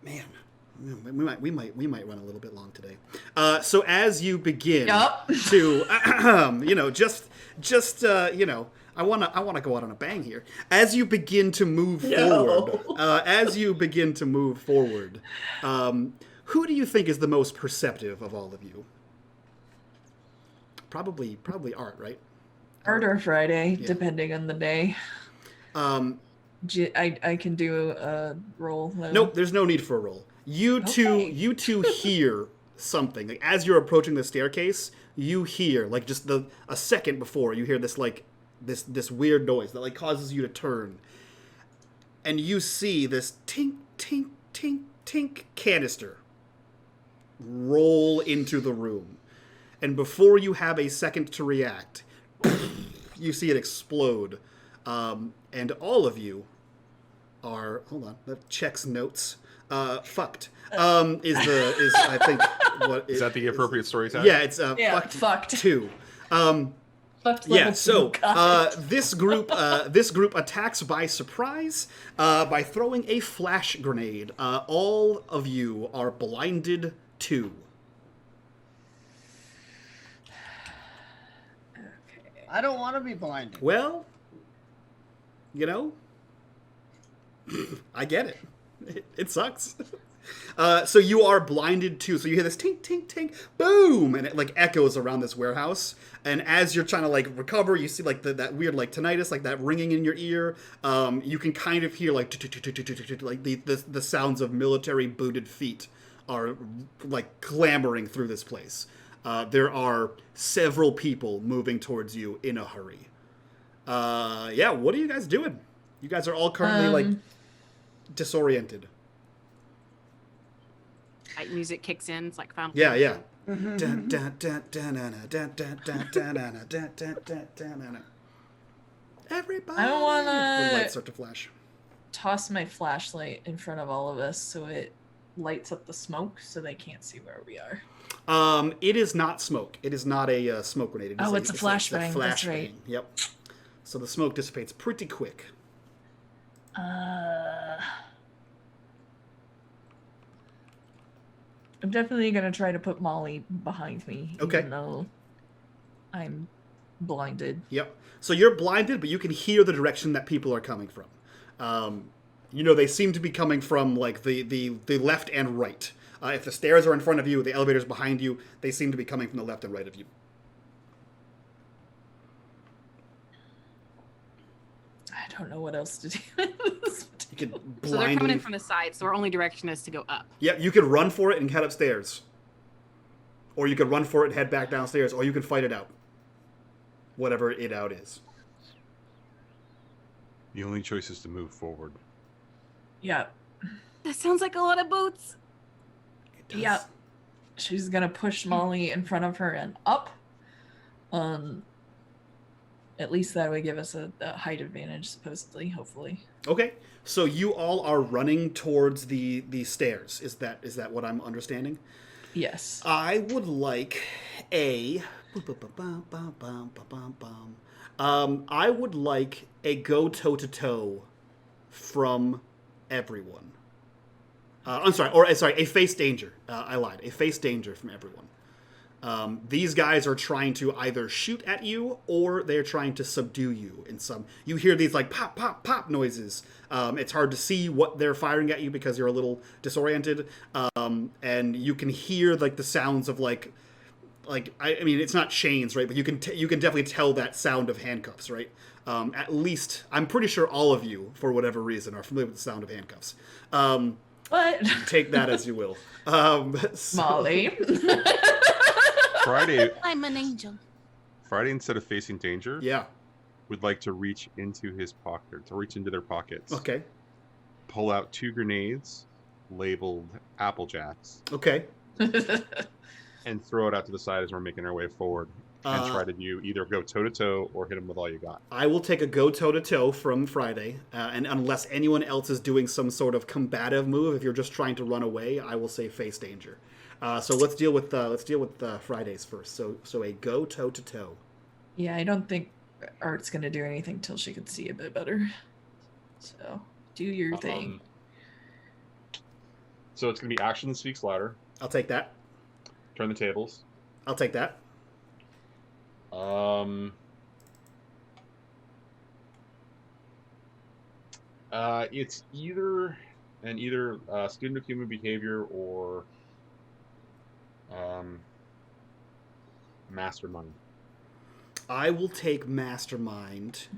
man, we might run a little bit long today. So as you begin Yup. to, just I wanna go out on a bang here. As you begin to move No. forward, who do you think is the most perceptive of all of you? Probably Art, right? Art or Friday, Yeah. depending on the day. Um, I can do a roll. Though. Nope, there's no need for a roll. You two hear something. Like as you're approaching the staircase, you hear like just a second before you hear this like this weird noise that like causes you to turn. And you see this tink tink tink tink canister roll into the room. And before you have a second to react, you see it explode. And all of you are, hold on, that checks notes. Fucked. Is I think what Is that the appropriate story time? Yeah, it's fucked. 2. Fucked Yeah, level so 2. God. this group attacks by surprise by throwing a flash grenade. All of you are blinded 2. I don't want to be blinded. Well, you know, I get it. It sucks. So you are blinded too. So you hear this tink, tink, tink, boom, and it like echoes around this warehouse. And as you're trying to like recover, you see like that weird like tinnitus, like that ringing in your ear. You can kind of hear like like the sounds of military booted feet are like clamoring through this place. There are several people moving towards you in a hurry. Yeah, what are you guys doing? You guys are all currently like disoriented. Like music kicks in. It's like Final Yeah, Fantasy. yeah. Everybody. I don't wanna- The lights start to flash. Toss my flashlight in front of all of us so it lights up the smoke so they can't see where we are. It is not smoke. It is not a smoke grenade. It is It's a flashbang. That's right. Yep. So the smoke dissipates pretty quick. I'm definitely gonna try to put Molly behind me, Okay. even though I'm blinded. Yep. So you're blinded, but you can hear the direction that people are coming from. You know, they seem to be coming from like the left and right. If the stairs are in front of you, the elevator's behind you, they seem to be coming from the left and right of you. I don't know what else to do. You can So blindly... they're coming in from the side, so our only direction is to go up. Yeah, you could run for it and head upstairs. Or you could run for it and head back downstairs, or you can fight it out. Whatever it out is. The only choice is to move forward. Yeah. That sounds like a lot of boots. It does. Yeah. She's gonna push Molly in front of her and up. At least that would give us a height advantage, supposedly, hopefully. Okay, so you all are running towards the stairs. Is that what I'm understanding? Yes. I would like a... I would like a go toe-to-toe from everyone. I'm sorry, a face danger. I lied. A face danger from everyone. These guys are trying to either shoot at you or they're trying to subdue you in some... You hear these like pop, pop, pop noises. It's hard to see what they're firing at you because you're a little disoriented. And you can hear like the sounds of like I mean, it's not chains, right? But you can definitely tell that sound of handcuffs, right? At least, I'm pretty sure all of you, for whatever reason, are familiar with the sound of handcuffs. What? Take that as you will. Molly. Friday, I'm an angel. Friday, instead of facing danger, Yeah. would like to reach into his pocket, to reach into their pockets. Okay. Pull out 2 grenades labeled Apple Jacks Okay. and throw it out to the side as we're making our way forward. And try to do either go toe to toe or hit him with all you got. I will take a go toe to toe from Friday, and unless anyone else is doing some sort of combative move, if you're just trying to run away, I will say face danger. So let's deal with Fridays first. So a go toe to toe. Yeah, I don't think Art's gonna do anything till she can see a bit better. So do your thing. So it's gonna be action speaks louder. I'll take that. Turn the tables. I'll take that. It's either student of human behavior or mastermind. I will take mastermind,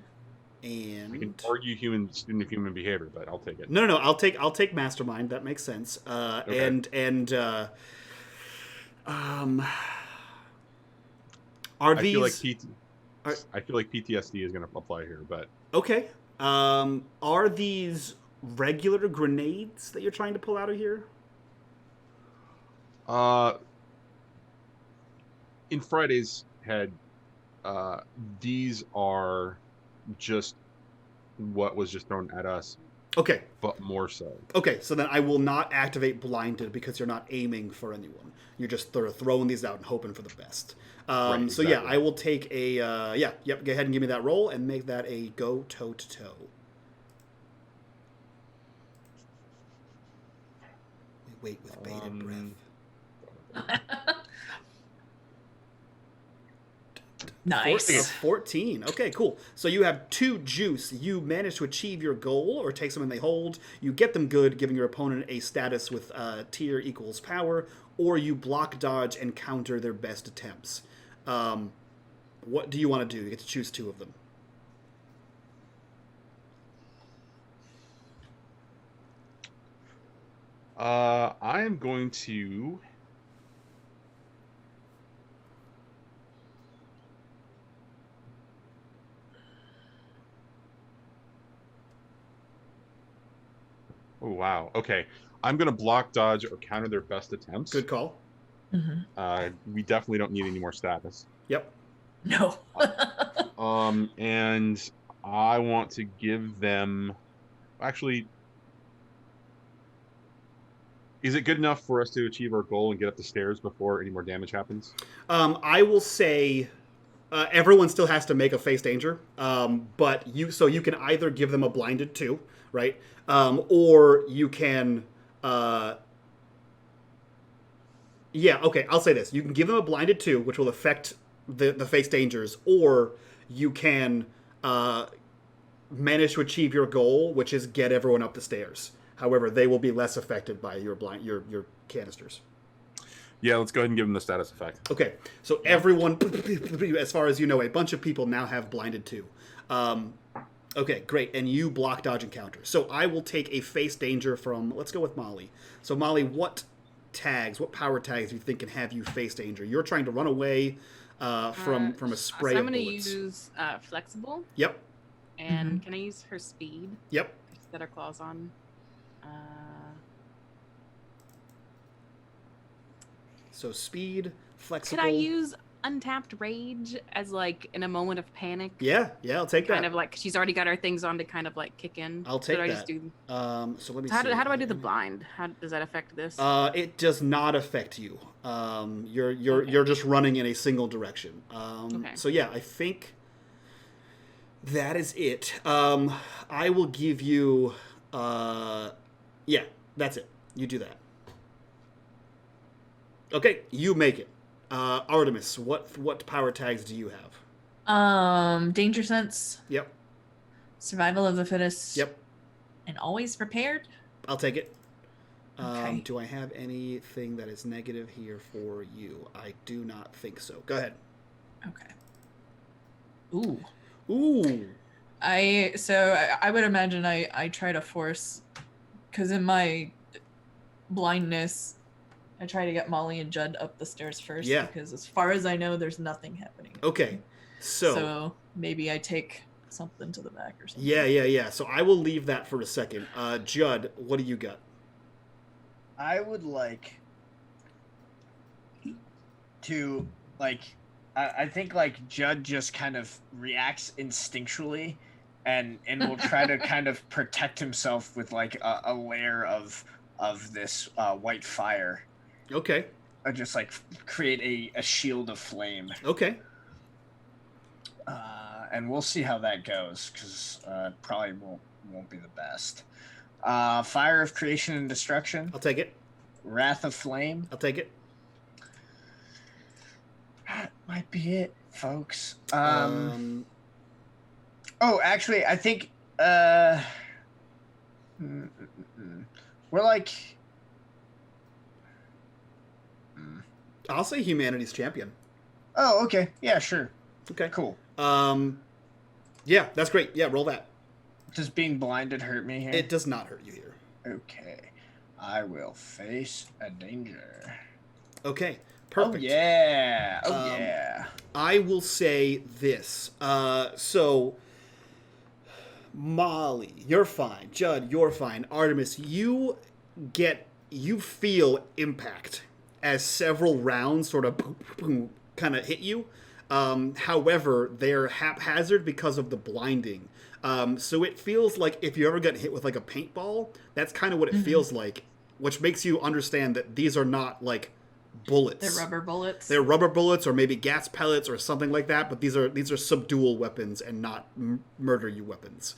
We can and argue student of human behavior, but I'll take it. no. I'll take mastermind. That makes sense. Okay. Are I these feel like PTSD is going to apply here, but okay? Are these regular grenades that you're trying to pull out of here? In Friday's head, these are just what was just thrown at us, Okay. but more so. Okay, so then I will not activate blinded because you're not aiming for anyone. You're just throwing these out and hoping for the best. Right, So yeah, exactly. I will take a Go ahead and give me that roll and make that a go toe to toe. We wait with bated breath. Nice. 14. Okay, cool. So you have 2 juice. You manage to achieve your goal or take something they hold. You get them good, giving your opponent a status with tier equals power, or you block, dodge, and counter their best attempts. What do you want to do? You get to choose 2 of them. I am going to. Oh, wow. Okay. I'm going to block, dodge, or counter their best attempts. Good call. We definitely don't need any more status. Yep. No. And I want to give them... Actually, is it good enough for us to achieve our goal and get up the stairs before any more damage happens? I will say everyone still has to make a face danger, but you can either give them a blinded 2, right? Or you can... I'll say this. You can give them a blinded 2, which will affect the face dangers, or you can manage to achieve your goal, which is get everyone up the stairs. However, they will be less affected by your canisters. Yeah, let's go ahead and give them the status effect. Okay, so everyone, as far as you know, a bunch of people now have blinded 2. Okay, great, and you block, dodge, and counter. So I will take a face danger from, let's go with Molly. So Molly, what power tags do you think can have you face danger? You're trying to run away from a spray so of I'm going to bullets. use flexible. Yep, And can I use her speed? yep. Set her claws on. So speed, flexible. Could I use untapped rage as like in a moment of panic? Yeah, I'll take that. Kind of like she's already got her things on to kind of like kick in. I'll take Should I that. just do... So let me How see. do I do the blind? How does that affect this? It does not affect you. You're just running in a single direction. Okay. So yeah, I think that is it. I will give you. Yeah, that's it. You do that. Okay, you make it. Artemis, what power tags do you have? Danger sense, Yep. survival of the fittest. Yep. And always prepared. I'll take it. Okay. Do I have anything that is negative here for you? I do not think so. Go ahead. Okay. Ooh. Ooh. I would imagine I try to force, because in my blindness, I try to get Molly and Judd up the stairs first. Yeah. Because as far as I know, there's nothing happening. Okay. So maybe I take something to the back or something. Yeah. So I will leave that for a second. Judd, what do you got? I would like to I think like Judd just kind of reacts instinctually and will try to kind of protect himself with like a layer of this white fire. Okay. Just like create a shield of flame. Okay. And we'll see how that goes, because probably won't be the best. Fire of creation and destruction. I'll take it. Wrath of flame. I'll take it. That might be it, folks. Oh, actually, I think We're like. I'll say humanity's champion. Oh, okay. Yeah, sure. Okay. Cool. Yeah, that's great. Yeah, roll that. Does being blinded hurt me here? It does not hurt you here. Okay. I will face a danger. Okay. Perfect. Oh, yeah. Oh, yeah. I will say this. So, Molly, you're fine. Judd, you're fine. Artemis, you feel impact as several rounds sort of kind of hit you. However, they're haphazard because of the blinding. So it feels like if you ever get hit with like a paintball, that's kind of what it feels like, which makes you understand that these are not like bullets. They're rubber bullets. They're rubber bullets or maybe gas pellets or something like that, but these are subdual weapons and not murder you weapons.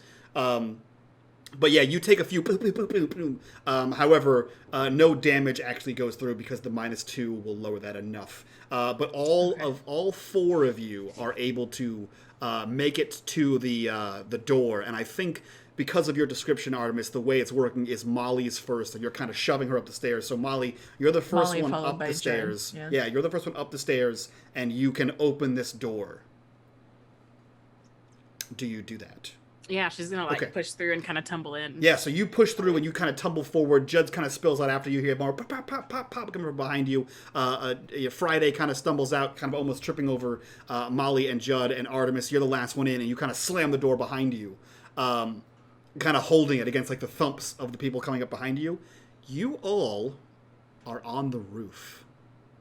But yeah, you take a few. However, no damage actually goes through because the -2 will lower that enough. But all four of you are able to make it to the door, and I think because of your description, Artemis, the way it's working is Molly's first, and you're kind of shoving her up the stairs. So Molly, you're the first Molly one followed up by the Jen, stairs. yeah. Yeah, you're the first one up the stairs, and you can open this door. Do you do that? Yeah, she's gonna like Okay. push through and kind of tumble in. Yeah, so you push through and you kind of tumble forward. Judd kind of spills out after you. Hear more pop, pop, pop, pop, pop coming from behind you. Friday kind of stumbles out, kind of almost tripping over Molly and Judd and Artemis. You're the last one in, and you kind of slam the door behind you, kind of holding it against like the thumps of the people coming up behind you. You all are on the roof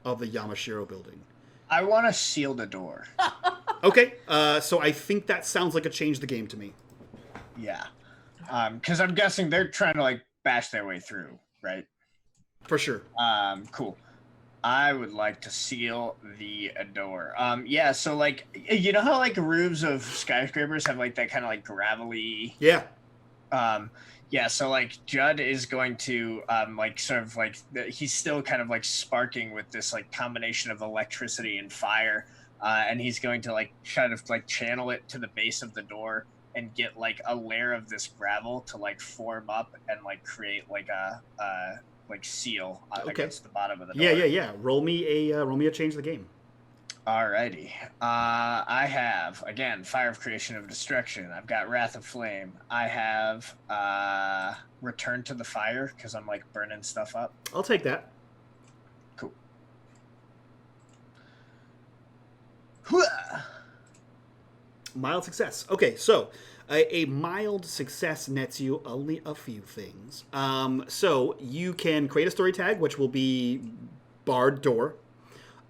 of the Yamashiro Building. I want to seal the door. Okay, so I think that sounds like a change the game to me. Yeah. Because I'm guessing they're trying to like bash their way through, right? For sure. Cool. I would like to seal the door. Yeah, so like, you know how like roofs of skyscrapers have like that kind of like gravelly. Yeah. Yeah, so like Judd is going to like sort of like he's still kind of like sparking with this like combination of electricity and fire, and he's going to like kind of like channel it to the base of the door and get like a layer of this gravel to like form up and like create like a like seal against the bottom of the door. Yeah. Roll me a change the game. Alrighty. I have, again, Fire of Creation of Destruction. I've got Wrath of Flame. I have Return to the Fire, because I'm, like, burning stuff up. I'll take that. Cool. Mild success. Okay, so a mild success nets you only a few things. So you can create a story tag, which will be barred door.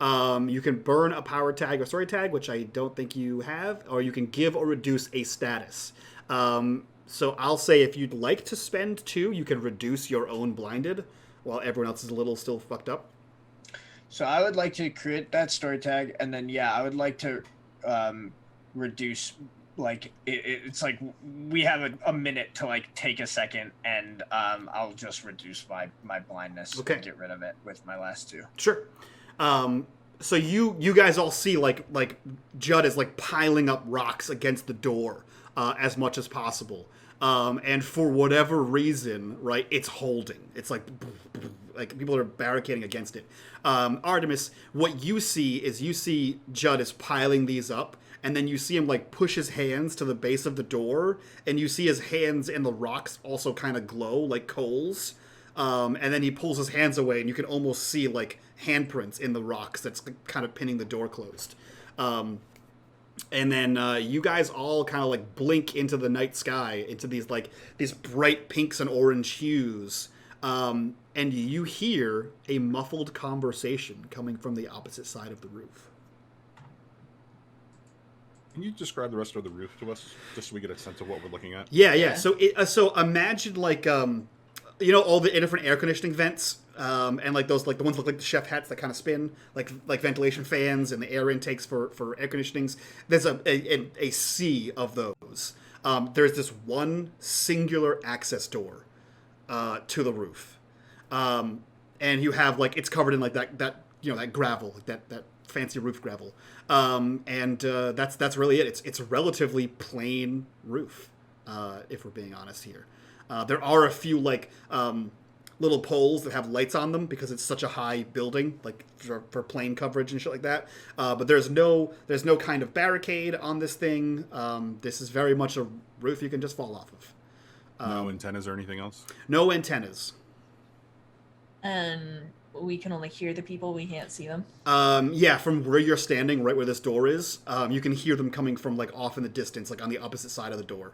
You can burn a power tag or story tag, which I don't think you have, or you can give or reduce a status. So I'll say if you'd like to spend 2, you can reduce your own blinded, while everyone else is a little still fucked up. So I would like to create that story tag, and then, yeah, I would like to reduce, like, it's like we have a minute to, like, take a second, and I'll just reduce my blindness and get rid of it with my last 2. Sure. So you guys all see like Judd is like piling up rocks against the door as much as possible, and for whatever reason, right, it's holding. It's like people are barricading against it. Artemis, what you see Judd is piling these up, and then you see him like push his hands to the base of the door, and you see his hands in the rocks also kind of glow like coals. And then he pulls his hands away, and you can almost see like handprints in the rocks that's kind of pinning the door closed. And then you guys all kind of like blink into the night sky, into these bright pinks and orange hues. And you hear a muffled conversation coming from the opposite side of the roof. Can you describe the rest of the roof to us, just so we get a sense of what we're looking at? Yeah. So imagine like all the different air conditioning vents, and like those, like the ones that look like the chef hats that kind of spin, like ventilation fans and the air intakes for air conditionings. There's a sea of those. There's this one singular access door to the roof, and you have like it's covered in like that gravel, like that fancy roof gravel, and that's really it. It's a relatively plain roof, if we're being honest here. There are a few like little poles that have lights on them because it's such a high building, like for plane coverage and shit like that. But there's no kind of barricade on this thing. This is very much a roof you can just fall off of. No antennas or anything else? No antennas. And we can only hear the people. We can't see them. Yeah, from where you're standing, right where this door is, you can hear them coming from like off in the distance, like on the opposite side of the door.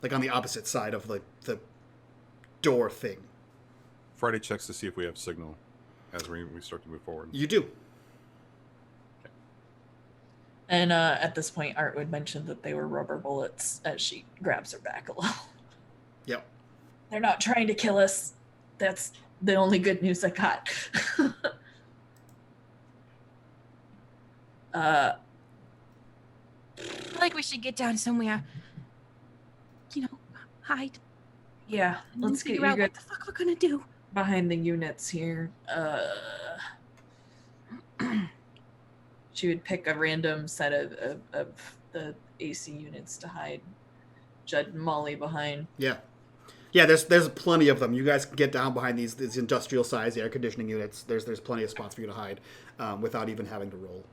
Like on the opposite side of like the door thing. Friday checks to see if we have signal as we start to move forward. You do. And at this point, Art would mention that they were rubber bullets as she grabs her back a little. Yep. They're not trying to kill us. That's the only good news I got. I feel like we should get down somewhere. You know, hide. Yeah, And let's get figure you out what the fuck we're gonna do. behind the units here. She would pick a random set of the AC units to hide Judd and Molly behind. Yeah. Yeah, there's plenty of them. You guys can get down behind these industrial size air conditioning units. There's plenty of spots for you to hide without even having to roll.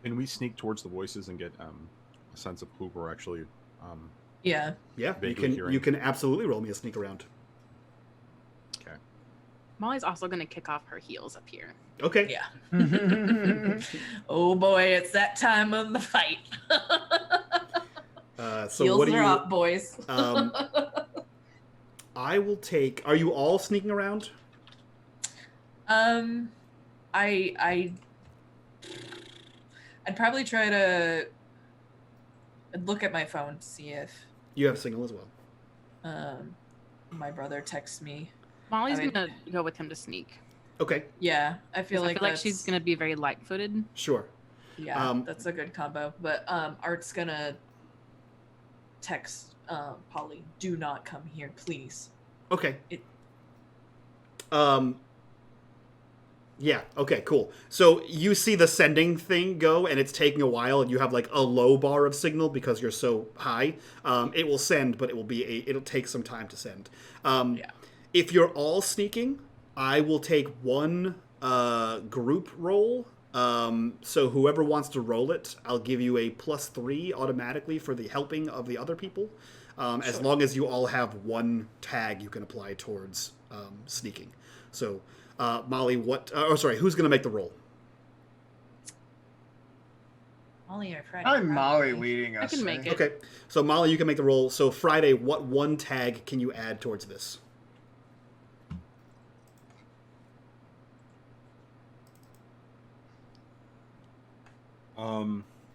Can we sneak towards the voices and get a sense of who we're actually Yeah. Yeah, vaguely hearing? you can absolutely roll me a sneak around. Okay. Molly's also going to kick off her heels up here. Okay. Yeah. Oh boy, it's that time of the fight. So Heels what do are you? up, boys. I will take. Are you all sneaking around? I'd probably try to. I'd look at my phone to see if You have signal as well. my brother texts me. Molly's I mean- going to go with him to sneak. Okay, Yeah, I feel like she's going to be very light-footed. sure. Yeah, that's a good combo. But Art's gonna text Polly, "Do not come here, please." Okay. It- Yeah, okay, cool. So you see the sending thing go, and it's taking a while, and you have like a low bar of signal because you're so high. It will send, but it'll take some time to send. Yeah. If you're all sneaking, I will take one group roll. So whoever wants to roll it, I'll give you a +3 automatically for the helping of the other people. As Sure. long as you all have one tag you can apply towards sneaking. So, Molly, who's going to make the roll? Molly or Friday? I'm Molly probably. leading us. can make there. it. Okay, so Molly, you can make the roll. So Friday, what one tag can you add towards this?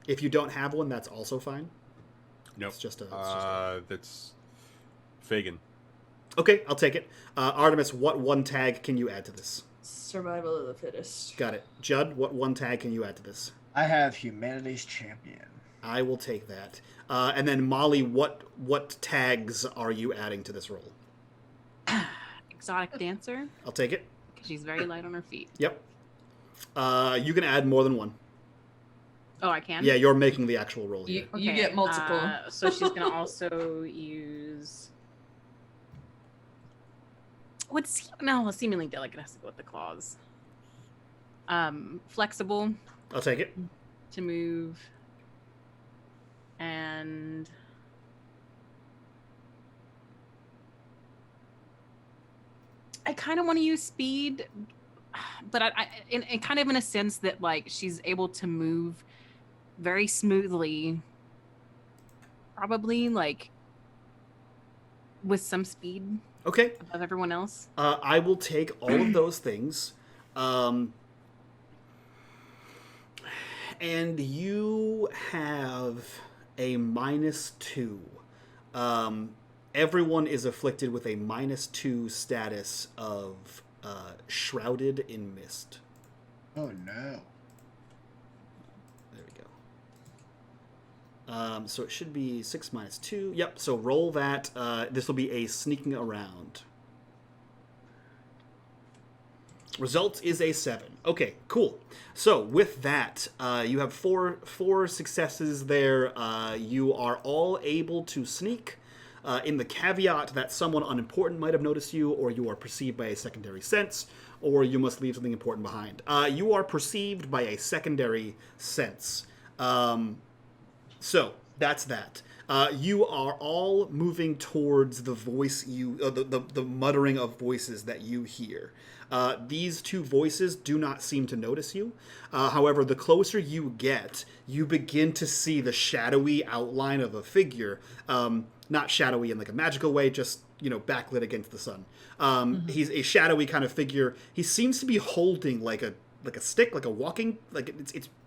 If you don't have one, that's also fine. Nope. It's just a. That's Fagin. Okay, I'll take it. Artemis, what one tag can you add to this? Survival of the fittest. Got it. Judd, what one tag can you add to this? I have humanity's champion. I will take that. And then Molly, what tags are you adding to this roll? Exotic dancer, I'll take it. because she's very light on her feet. Yep. You can add more than one. Oh, I can? Yeah, you're making the actual roll here. You get multiple. So she's going to also use... seemingly delicate has to go with the claws. Flexible I'll take it. to move. And... I kind of want to use speed, but in kind of in a sense that like she's able to move very smoothly, probably like with some speed Okay. above everyone else. I will take all of those things. And you have a -2. Everyone is afflicted with a -2 status of shrouded in mist. Oh no. There we go. So it should be 6 - 2. Yep, so roll that. This will be a sneaking around. Result is a 7. Okay, cool. So with that, you have four successes there. You are all able to sneak. In the caveat that someone unimportant might have noticed you, or you are perceived by a secondary sense, or you must leave something important behind. You are perceived by a secondary sense. So that's that. You are all moving towards the voice the muttering of voices that you hear. These two voices do not seem to notice you. However, the closer you get, you begin to see the shadowy outline of a figure. Not shadowy in like a magical way, just, backlit against the sun. He's a shadowy kind of figure. He seems to be holding like a stick, like a walking, like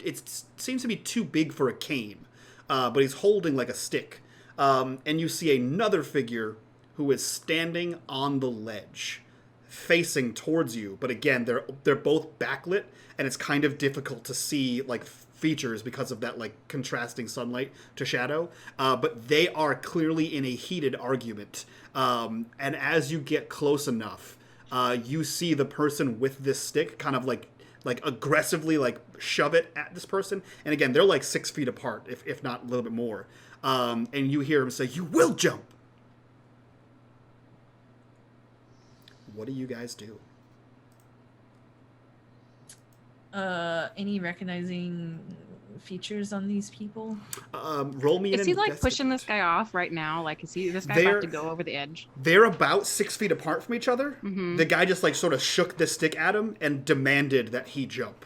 it seems to be too big for a cane. But he's holding like a stick. And you see another figure who is standing on the ledge, facing towards you. But again, they're both backlit, and it's kind of difficult to see like features because of that like contrasting sunlight to shadow. But they are clearly in a heated argument. And as you get close enough, you see the person with this stick kind of like aggressively like shove it at this person. And again, they're like 6 feet apart, if not a little bit more. And you hear him say, "You will jump." What do you guys do? Any recognizing features on these people? Roll me an Is he like pushing investigate. this guy off right now? Like, is this guy about to go over the edge? They're about 6 feet apart from each other. Mhm. The guy just like sort of shook the stick at him and demanded that he jump.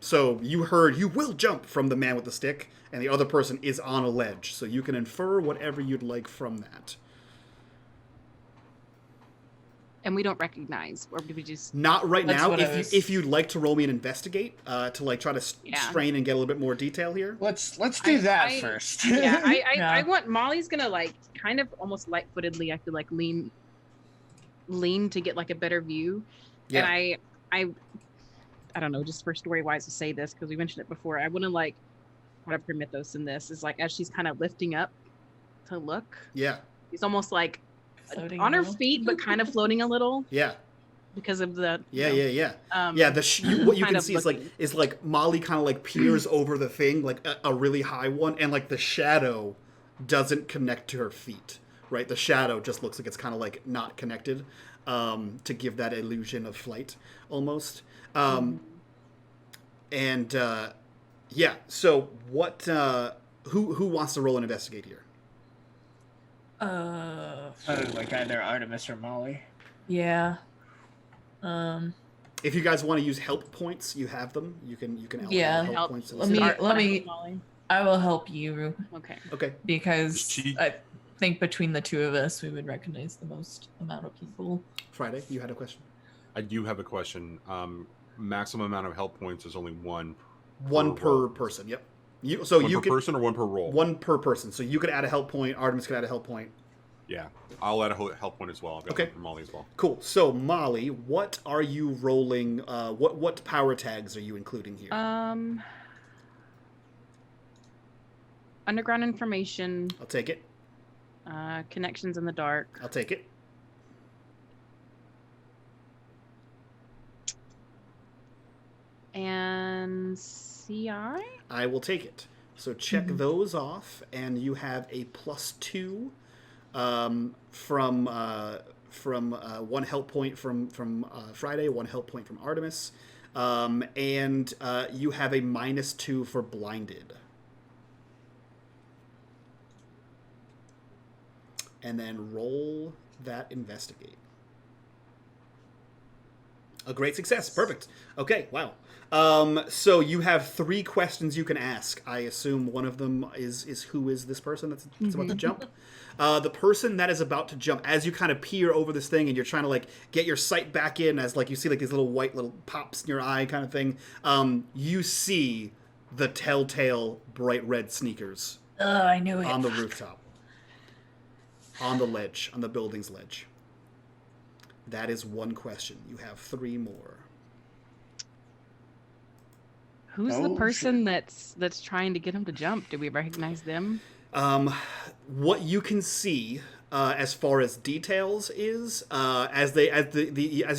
So you heard, "You will jump," from the man with the stick, and the other person is on a ledge. So you can infer whatever you'd like from that. And we don't recognize, or do we just? Not right That's now. what I was- If you'd like to roll me an investigate to like try to strain and get a little bit more detail here. Let's do that I- first. Yeah, I Yeah. want Molly's gonna like kind of almost light-footedly. I feel like lean to get like a better view. Yeah. And I don't know, just for story wise to say this because we mentioned it before. I want to like whatever mythos in this is like as she's kind of lifting up to look. Yeah. He's almost like Floating on a her little? feet, but kind of floating a little Yeah. because of the Yeah. you know, Yeah. Yeah. What you kind can of see is looking. like Molly kind of like peers over the thing, like a really high one, and like the shadow doesn't connect to her feet. Right, the shadow just looks like it's kind of like not connected, to give that illusion of flight almost. And yeah, so what? Who wants to roll and investigate here? Like either Artemis or Molly. Yeah. If you guys want to use help points, you have them. You can allocate Yeah. help Help. points. Let me- Art- let me- Molly. I will help you Okay. Okay. because She- I think between the two of us, we would recognize the most amount of people. Friday, you had a question. I do have a question. Maximum amount of help points is only one. One per roll. person. Yep. One You per can person or one per roll? one per person. So you could add a help point. Artemis could add a help point. Yeah, I'll add a help point as well. I'll get Okay. one for Molly as well. Cool. So Molly, what are you rolling? What power tags are you including here? Underground information, I'll take it. connections in the dark, I'll take it. and CI. I will take it. So check those off, and you have a +2 from one help point from Friday, one help point from Artemis, and you have a -2 for blinded. And then roll that investigate. A great success. Perfect. Okay, wow. So you have 3 questions you can ask. I assume one of them is who is this person that's about to jump? The person that is about to jump, as you kind of peer over this thing and you're trying to like get your sight back in, as like you see like these little white little pops in your eye kind of thing, you see the telltale bright red sneakers Oh, I knew it. on the rooftop. On the ledge, on the building's ledge. That is one question. You have 3 more. Who's Oh, the shit. person that's trying to get him to jump? Do we recognize them? What you can see, as far as details is. As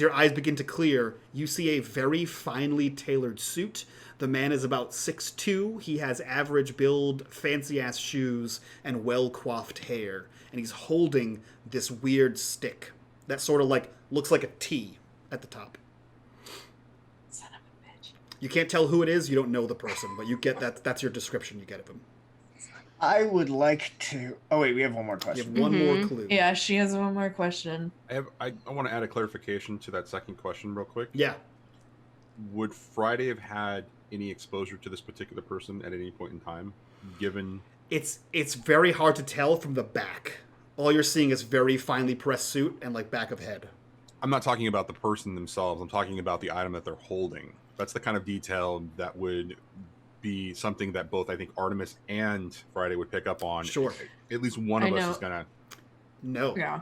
your eyes begin to clear, you see a very finely tailored suit. The man is about 6'2". He has average build, fancy ass shoes, and well coiffed hair. And he's holding this weird stick that sort of like looks like a T at the top. Son of a bitch. You can't tell who it is. You don't know the person, but you get that. That's your description you get of him. I would like to. Oh wait, we have one more You question. have one more clue. Yeah, she has one more question. I want to add a clarification to that second question real quick. Yeah. Would Friday have had any exposure to this particular person at any point in time, given... It's very hard to tell from the back. All you're seeing is very finely pressed suit and like back of head. I'm not talking about the person themselves. I'm talking about the item that they're holding. That's the kind of detail that would be something that both I think Artemis and Friday would pick up on. Sure. At least one of I us know. is gonna No. Yeah.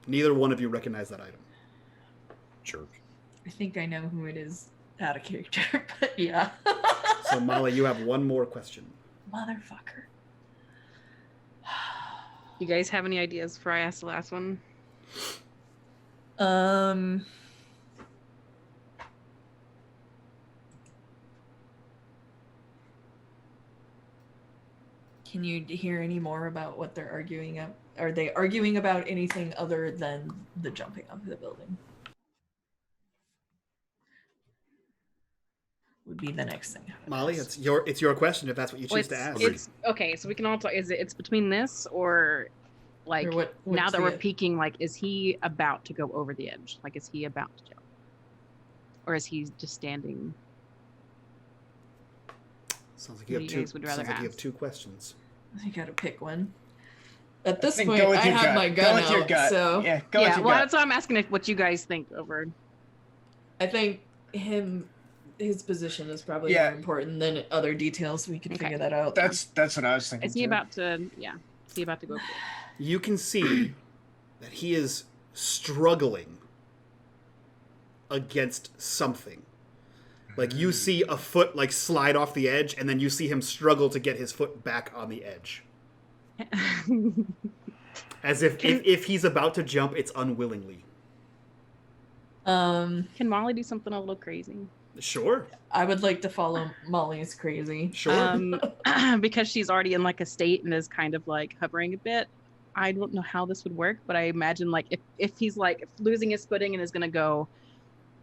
Neither one of you recognize that item. jerk. I think I know who it is out of character, but yeah. So Molly, you have one more question. Motherfucker. You guys have any ideas before I ask the last one? Can you hear any more about what they're arguing about? Are they arguing about anything other than the jumping off the building? Would be the next thing. I would Molly, ask. it's your question if that's what you choose to ask. It's okay. So we can all talk. It's between this or like Or what- now what's that we're the- peeking? Like, is he about to go over the edge? Like, is he about to jump, or is he just standing? Sounds like you What have do two. you guys would rather Sounds like you have ask? 2 questions. I gotta pick one. At this think point, go with I your have gut. my Go gun with your out, gut. so Yeah, go with Yeah. your Well, gut. that's why I'm asking if what you guys think over. I think his position is probably Yeah. more important than other details. We can Okay. figure that out. That's what I was thinking. Is he too. about to? Yeah. Is he about to go? For it? You can see that he is struggling against something. Like you see a foot like slide off the edge, and then you see him struggle to get his foot back on the edge. As if he's about to jump, it's unwillingly. Can Can Molly do something a little crazy? Sure. I would like to follow Molly's crazy. Sure. Because she's already in like a state and is kind of like hovering a bit. I don't know how this would work, but I imagine like if he's like losing his footing and is gonna go,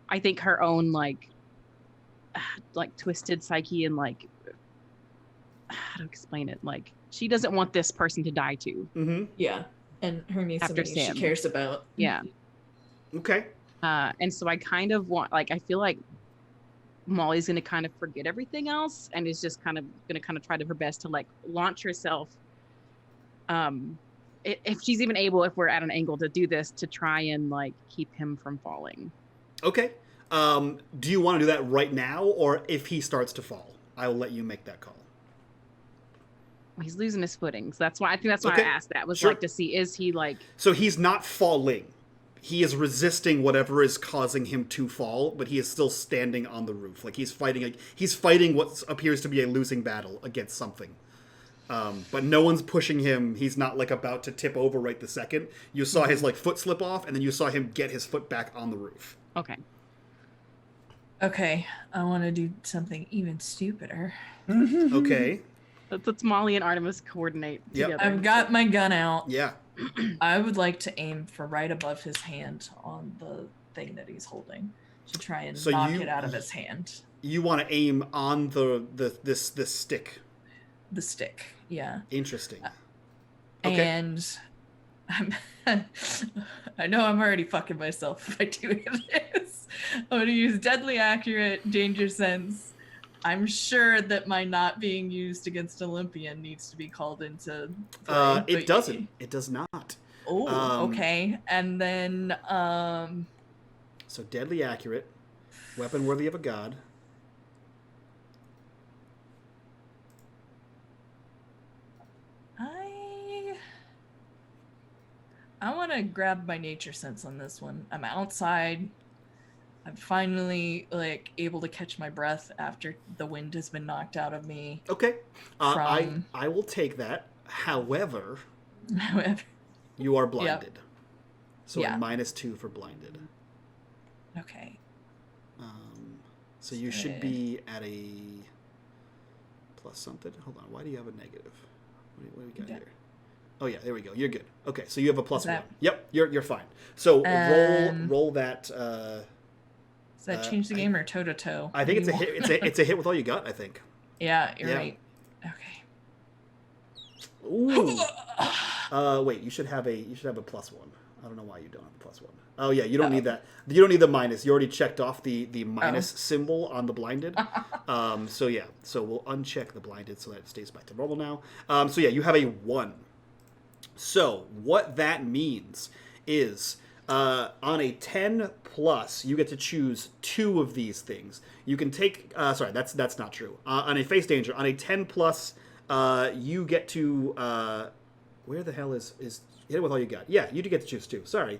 I think her own like twisted psyche and like how to explain it, like she doesn't want this person to die too. Mm-hmm. Yeah, and her needs After somebody Sam. she cares about. Yeah. Okay. And so I kind of want, like, I feel like Molly's going to kind of forget everything else and is just kind of going to kind of try to her best to like launch herself. If she's even able, if we're at an angle to do this, to try and like keep him from falling. Okay. Do you want to do that right now, or if he starts to fall? I will let you make that call. He's losing his footing. So that's why I think that's why Okay. I asked that, was Sure. like to see, is he like, So he's not falling. He is resisting whatever is causing him to fall, but he is still standing on the roof. Like he's fighting what appears to be a losing battle against something. But no one's pushing him. He's not like about to tip over right the second. You saw his like foot slip off, and then you saw him get his foot back on the roof. okay. Okay, I want to do something even stupider. Okay. Let's Molly and Artemis coordinate Yep. together. I've got my gun out. Yeah. I would like to aim for right above his hand on the thing that he's holding to try and So knock you- it out of his hand. You want to aim on this stick. The stick, yeah. Interesting. Okay. And I know I'm already fucking myself if I do this. I'm gonna use deadly accurate, danger sense. I'm sure that my not being used against Olympian needs to be called into play, It but- doesn't. It does not. Oh, okay. And then So deadly accurate, weapon worthy of a god. I want to grab my nature sense on this one. I'm outside. I'm finally like able to catch my breath after the wind has been knocked out of me. Okay. From- I will take that. However, However, You are blinded. So Yeah. a -2 for blinded. Okay. So you should be at a plus something. Hold on. Why do you have a negative? What do we got here? Oh yeah, there we go. You're good. Okay, so you have a +1. Yep, you're fine. So roll that. Does that change the game or toe to toe? I think it's a hit. It's a hit with all you got. I think. Yeah, you're right. Okay. Ooh. Wait. You should have a +1. I don't know why you don't have a +1. Oh yeah, you don't need that. You don't need the minus. You already checked off the minus symbol on the blinded. So yeah. So we'll uncheck the blinded so that it stays back to normal now. So yeah, you have a 1. So what that means is on a 10 plus, you get to choose 2 of these things. You can take. Sorry, that's not true. On a face danger, on a 10 plus, you get to. Where the hell is hit it with all you got? Yeah, you do get to choose 2. Sorry.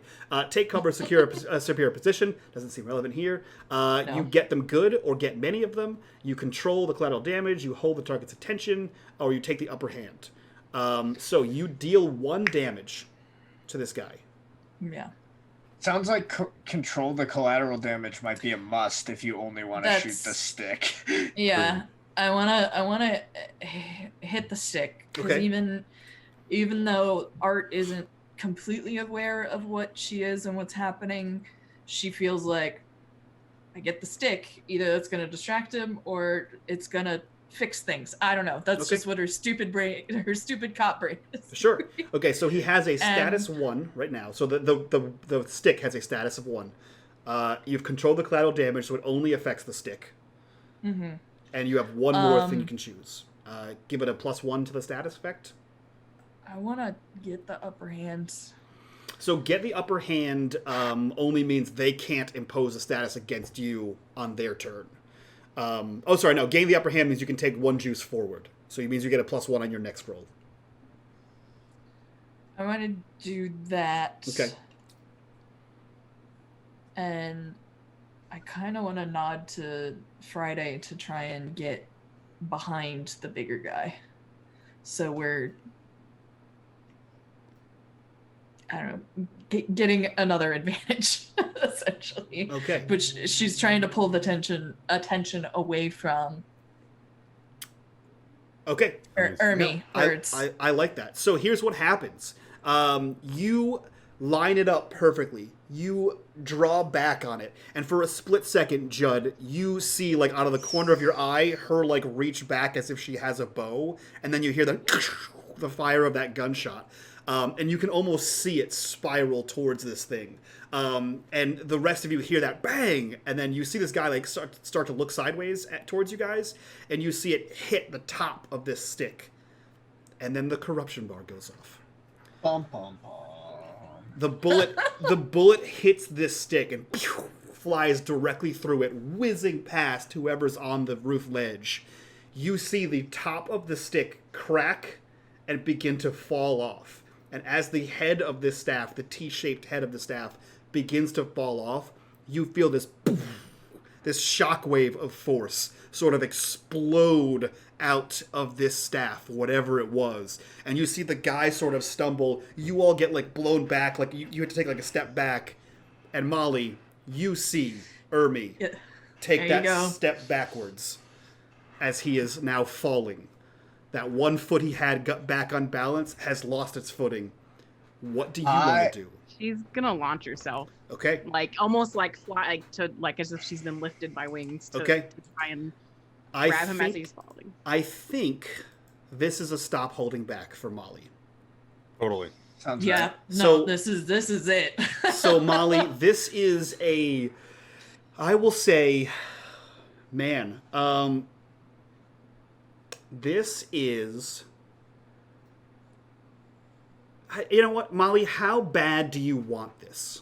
Take cover, secure a superior position. Doesn't seem relevant here. No. You get them good or get many of them. You control the collateral damage. You hold the target's attention, or you take the upper hand. So you deal 1 damage to this guy. Yeah. Sounds like control the collateral damage might be a must if you only want to shoot the stick. Yeah, I wanna hit the stick because even though Art isn't completely aware of what she is and what's happening, she feels like I get the stick. Either it's gonna distract him or it's gonna fix things. I don't know. That's just what her stupid cop brain is. Sure. Okay, so he has a status 1 right now. So the stick has a status of 1. You've controlled the collateral damage, so it only affects the stick. Mm-hmm. And you have 1 more thing you can choose. Give it a +1 to the status effect. I want to get the upper hand. So get the upper hand only means they can't impose a status against you on their turn. Gain the upper hand means you can take 1 juice forward. So it means you get a +1 on your next roll. I want to do that. Okay. And I kind of want to nod to Friday to try and get behind the bigger guy. So we're, I don't know, getting another advantage, essentially. Okay. But she's trying to pull the attention away from Ermi. I like that. So here's what happens. You line it up perfectly. You draw back on it. And for a split second, Judd, you see, like, out of the corner of your eye, her, like, reach back as if she has a bow. And then you hear the fire of that gunshot. And you can almost see it spiral towards this thing. And the rest of you hear that bang, and then you see this guy like start to look sideways towards you guys, and you see it hit the top of this stick. And then the corruption bar goes off. Bum, bum, bum. The bullet hits this stick and flies directly through it, whizzing past whoever's on the roof ledge. You see the top of the stick crack and begin to fall off. And as the head of this staff, the T-shaped head of the staff, begins to fall off, you feel this shockwave of force sort of explode out of this staff, whatever it was. And you see the guy sort of stumble. You all get like blown back, like you had to take like a step back. And Molly, you see Ermi take that step backwards as he is now falling. That 1 foot he had got back on balance has lost its footing. What do you want to do? She's gonna launch herself. Okay. Like almost like fly like as if she's been lifted by wings to try and grab him as he's falling. I think this is a stop holding back for Molly. Totally. Sounds right. No, so, this is it. So Molly, this is I will say, man, this is, you know what, Molly, how bad do you want this?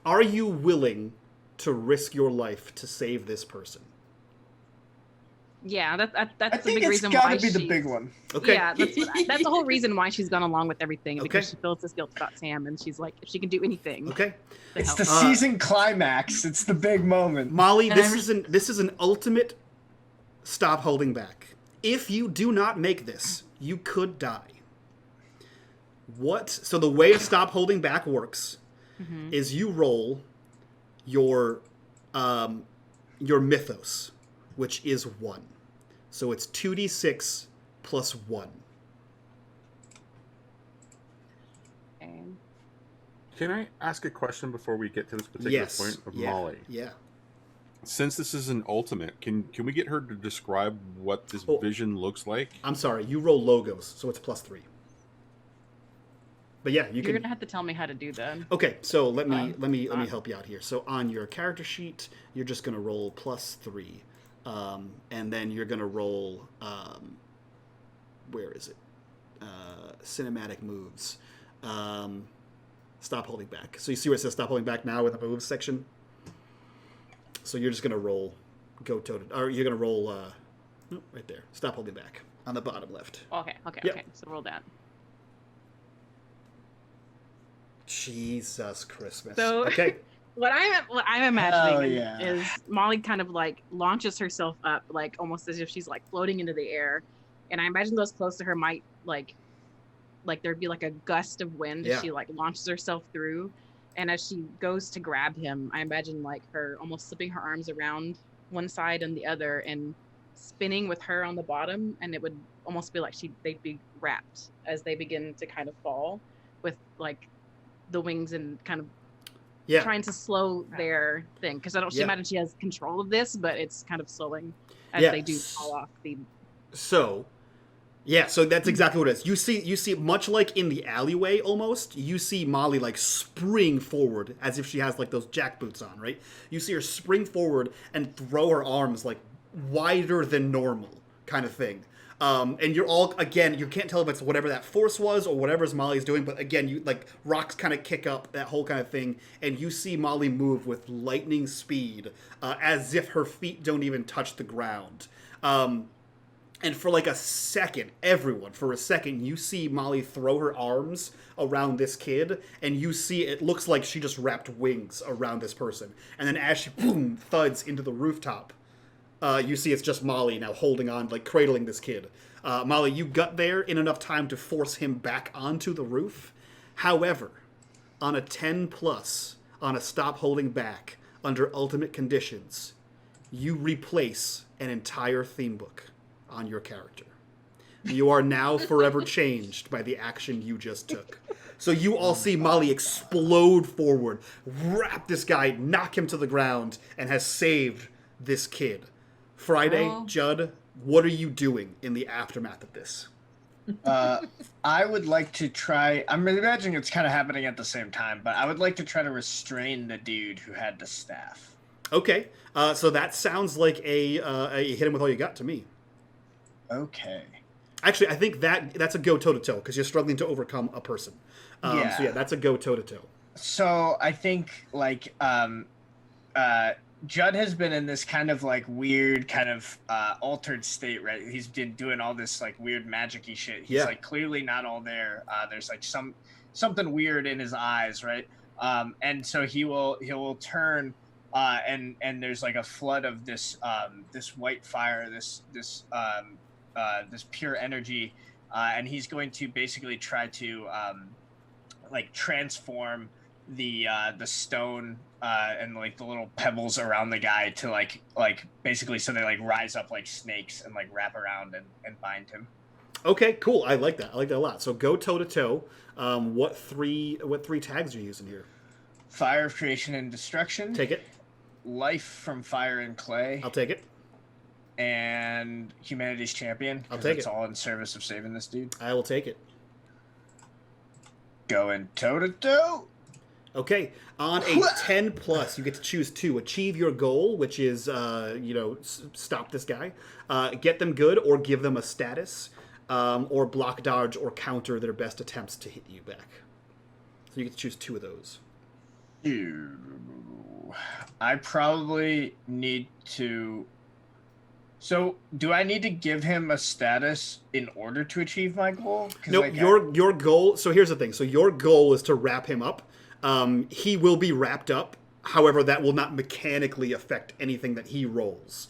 Are you willing to risk your life to save this person? Yeah, that's the big reason why it's gotta be the big one. Okay. Yeah, that's the whole reason why she's gone along with everything, because she feels this guilt about Sam, and she's like, if she can do anything. Okay. It's the season climax. It's the big moment. Molly, this is an ultimate stop holding back. If you do not make this, you could die. So the way a stop holding back works Mhm. is you roll your mythos, which is 1. So it's 2d6 plus 1. Okay. Can I ask a question before we get to this particular Yes. point of Yeah. Molly? Yeah. Since this is an ultimate, can we get her to describe what this Oh. vision looks like? I'm sorry. You roll logos, so it's plus 3. But yeah, you You're can. gonna have to tell me how to do that. Okay, so let me Fine. help you out here. So on your character sheet, you're just gonna roll plus 3, and then you're gonna roll. Where is it? Cinematic moves. Stop holding back. So you see where it says stop holding back now with the moves section. So you're just gonna roll, or you're gonna roll right there. Stop holding back on the bottom left. Okay. Yep. Okay. So roll that. Jesus Christmas. So- Okay. What I'm imagining yeah. is Molly kind of like launches herself up, like almost as if she's like floating into the air, and I imagine those close to her might like there'd be like a gust of wind Yeah. as she like launches herself through, and as she goes to grab him, I imagine like her almost slipping her arms around one side and the other and spinning with her on the bottom, and it would almost be like they'd be wrapped as they begin to kind of fall with like the wings and kind of Yeah. trying to slow their thing, because I don't Yeah. imagine she has control of this, but it's kind of slowing as Yeah. they do fall off the. So, yeah, so that's exactly what it is. You see, much like in the alleyway, almost. You see Molly like spring forward as if she has like those jackboots on, right? You see her spring forward and throw her arms like wider than normal, kind of thing. And you're all, again, you can't tell if it's whatever that force was or whatever's Molly's doing, but again, you like rocks kind of kick up, that whole kind of thing, and you see Molly move with lightning speed, as if her feet don't even touch the ground. And for like a second, you see Molly throw her arms around this kid, and you see it looks like she just wrapped wings around this person. And then as she boom, thuds into the rooftop, you see it's just Molly now holding on, like cradling this kid. Molly, you got there in enough time to force him back onto the roof. However, on a 10 plus, on a stop holding back, under ultimate conditions, you replace an entire theme book on your character. You are now forever changed by the action you just took. So you all see Molly explode forward, wrap this guy, knock him to the ground, and has saved this kid. Friday, Oh. Judd, what are you doing in the aftermath of this? I would like to try. I'm imagining it's kind of happening at the same time, but I would like to try to restrain the dude who had the staff. Okay, so that sounds like a hit him with all you got to me. Okay. Actually, I think that's a go toe-to-toe, because you're struggling to overcome a person. Yeah. So yeah, that's a go toe-to-toe. So I think like Judd has been in this kind of like weird kind of altered state, right? He's been doing all this like weird magic-y shit. He's Yeah. like clearly not all there. There's like something weird in his eyes, right? And so he will turn and there's like a flood of this this white fire, this pure energy, and he's going to basically try to like transform the stone and like the little pebbles around the guy to like basically so they like rise up like snakes and like wrap around and bind him. Okay, cool. I like that. I like that a lot. So go toe-to-toe. What three tags are you using here? Fire of creation and destruction. Take it. Life from fire and clay. I'll take it. And humanity's champion. I'll 'cause take it's it. all in service of saving this dude. I will take it. Going toe to toe. Okay, on a 10 plus, you get to choose 2. Achieve your goal, which is, stop this guy. Get them good or give them a status. Or block, dodge, or counter their best attempts to hit you back. So you get to choose 2 of those. I probably need to. So, do I need to give him a status in order to achieve my goal? 'Cause, No, like, your goal. So here's the thing. So your goal is to wrap him up. He will be wrapped up. However, that will not mechanically affect anything that he rolls.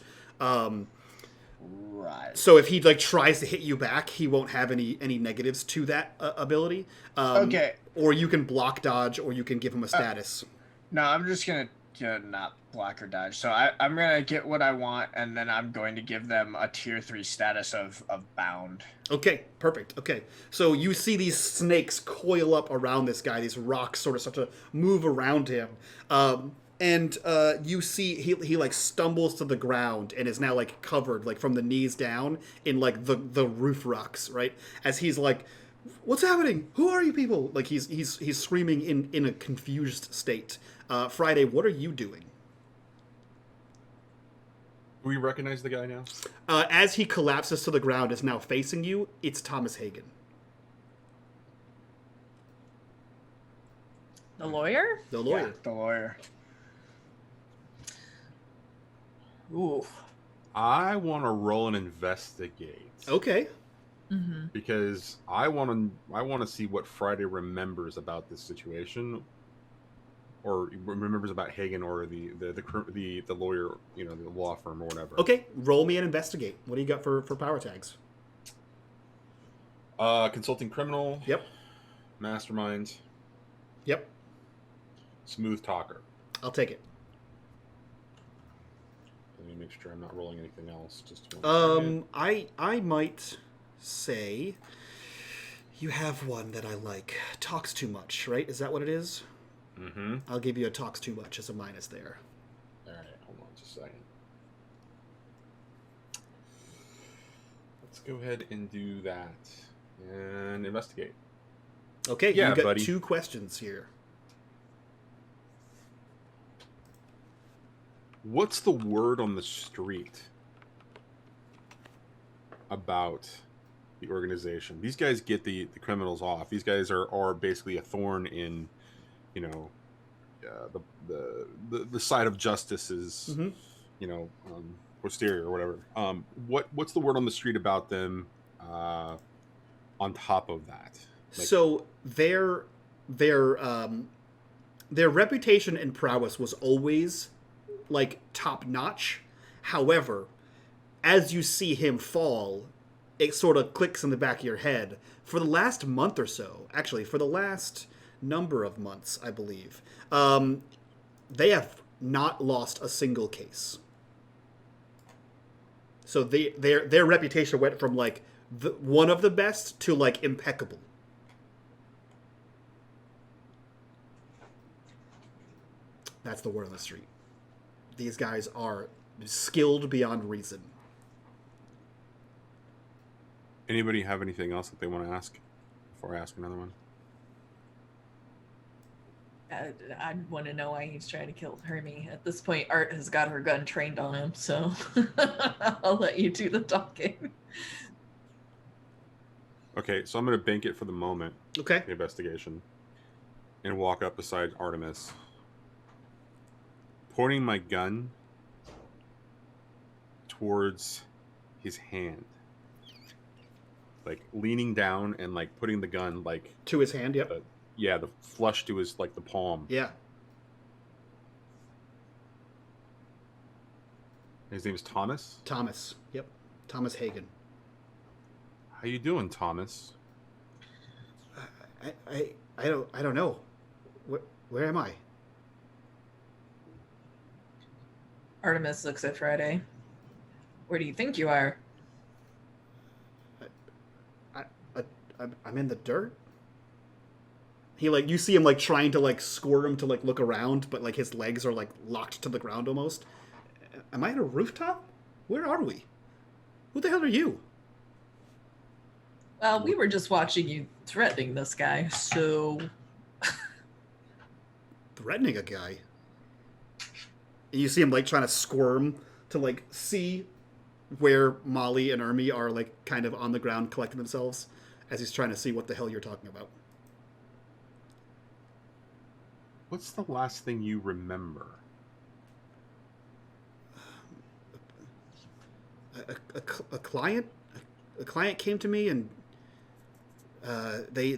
Right. So if he like tries to hit you back, he won't have any negatives to that ability. Okay. Or you can block dodge, or you can give him a status. No, I'm just gonna not block or dodge. So I'm gonna get what I want, and then I'm going to give them a tier 3 status of bound. Okay, perfect. Okay, so you see these snakes coil up around this guy. These rocks sort of start to move around him. And you see he like stumbles to the ground and is now like covered like from the knees down in like the roof rocks, right? As he's like, "What's happening? Who are you people?" Like he's screaming in a confused state. Friday, what are you doing? Do we recognize the guy now? As he collapses to the ground, is now facing you. It's Thomas Hagen. The lawyer? The lawyer. Yeah, the lawyer. Ooh. I want to roll and investigate. Okay. Mm-hmm. Because I want to see what Friday remembers about this situation, or remembers about Hagen, or the lawyer, the law firm or whatever. Okay. Roll me and investigate. What do you got for power tags? Consulting criminal. Yep. Mastermind. Yep. Smooth talker. I'll take it. Let me make sure I'm not rolling anything else. Just one second. I might say you have one that I like. Talks too much, right? Is that what it is? Mm-hmm. I'll give you a talks too much as a minus there. All right, hold on just a second. Let's go ahead and do that and investigate. Okay, Yeah, you've got buddy. 2 questions here. What's the word on the street about the organization? These guys get the criminals off. These guys are basically a thorn in, the side of justice's, Mm-hmm. posterior or whatever. What's the word on the street about them? On top of that, So their reputation and prowess was always like top notch. However, as you see him fall, it sort of clicks in the back of your head. For the last month or so, actually, for the last number of months, I believe, they have not lost a single case. So their reputation went from like one of the best to like impeccable. That's the word on the street. These guys are skilled beyond reason. Anybody have anything else that they want to ask before I ask another one? I want to know why he's trying to kill Hermie. At this point, Art has got her gun trained on him, so I'll let you do the talking. Okay, so I'm going to bank it for the moment, Okay. the investigation, and walk up beside Artemis, pointing my gun towards his hand, like leaning down and like putting the gun like To his hand, yep. the flush to his like the palm. Yeah. His name is Thomas. Thomas. Yep. Thomas Hagen. How you doing, Thomas? I don't know. Where am I? Artemis looks at Friday. Where do you think you are? I'm in the dirt. He like, you see him like trying to like squirm to like look around, but like his legs are like locked to the ground almost. Am I on a rooftop? Where are we? Who the hell are you? Well, we were just watching you threatening this guy, so... Threatening a guy? And you see him like trying to squirm to like see where Molly and Ermi are like kind of on the ground collecting themselves as he's trying to see what the hell you're talking about. What's the last thing you remember? A client came to me and they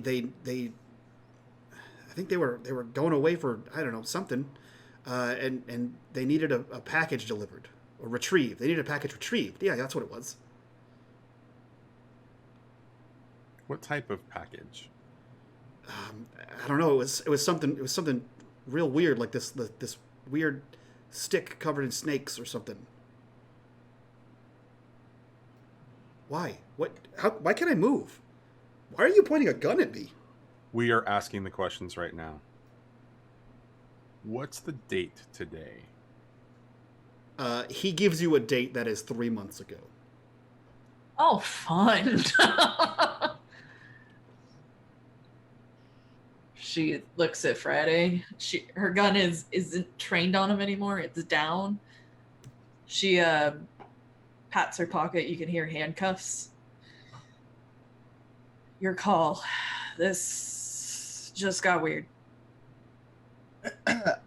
I think they were going away for, I don't know, something, and they needed a package delivered. Or retrieved. They needed a package retrieved. Yeah, that's what it was. What type of package? I don't know. It was something real weird, like this weird stick covered in snakes or something. Why? What? How? Why can't I move? Why are you pointing a gun at me? We are asking the questions right now. What's the date today? He gives you a date that is 3 months ago. Oh, fun. She looks at Friday. Her gun isn't trained on him anymore. It's down. She pats her pocket. You can hear handcuffs. Your call. This just got weird.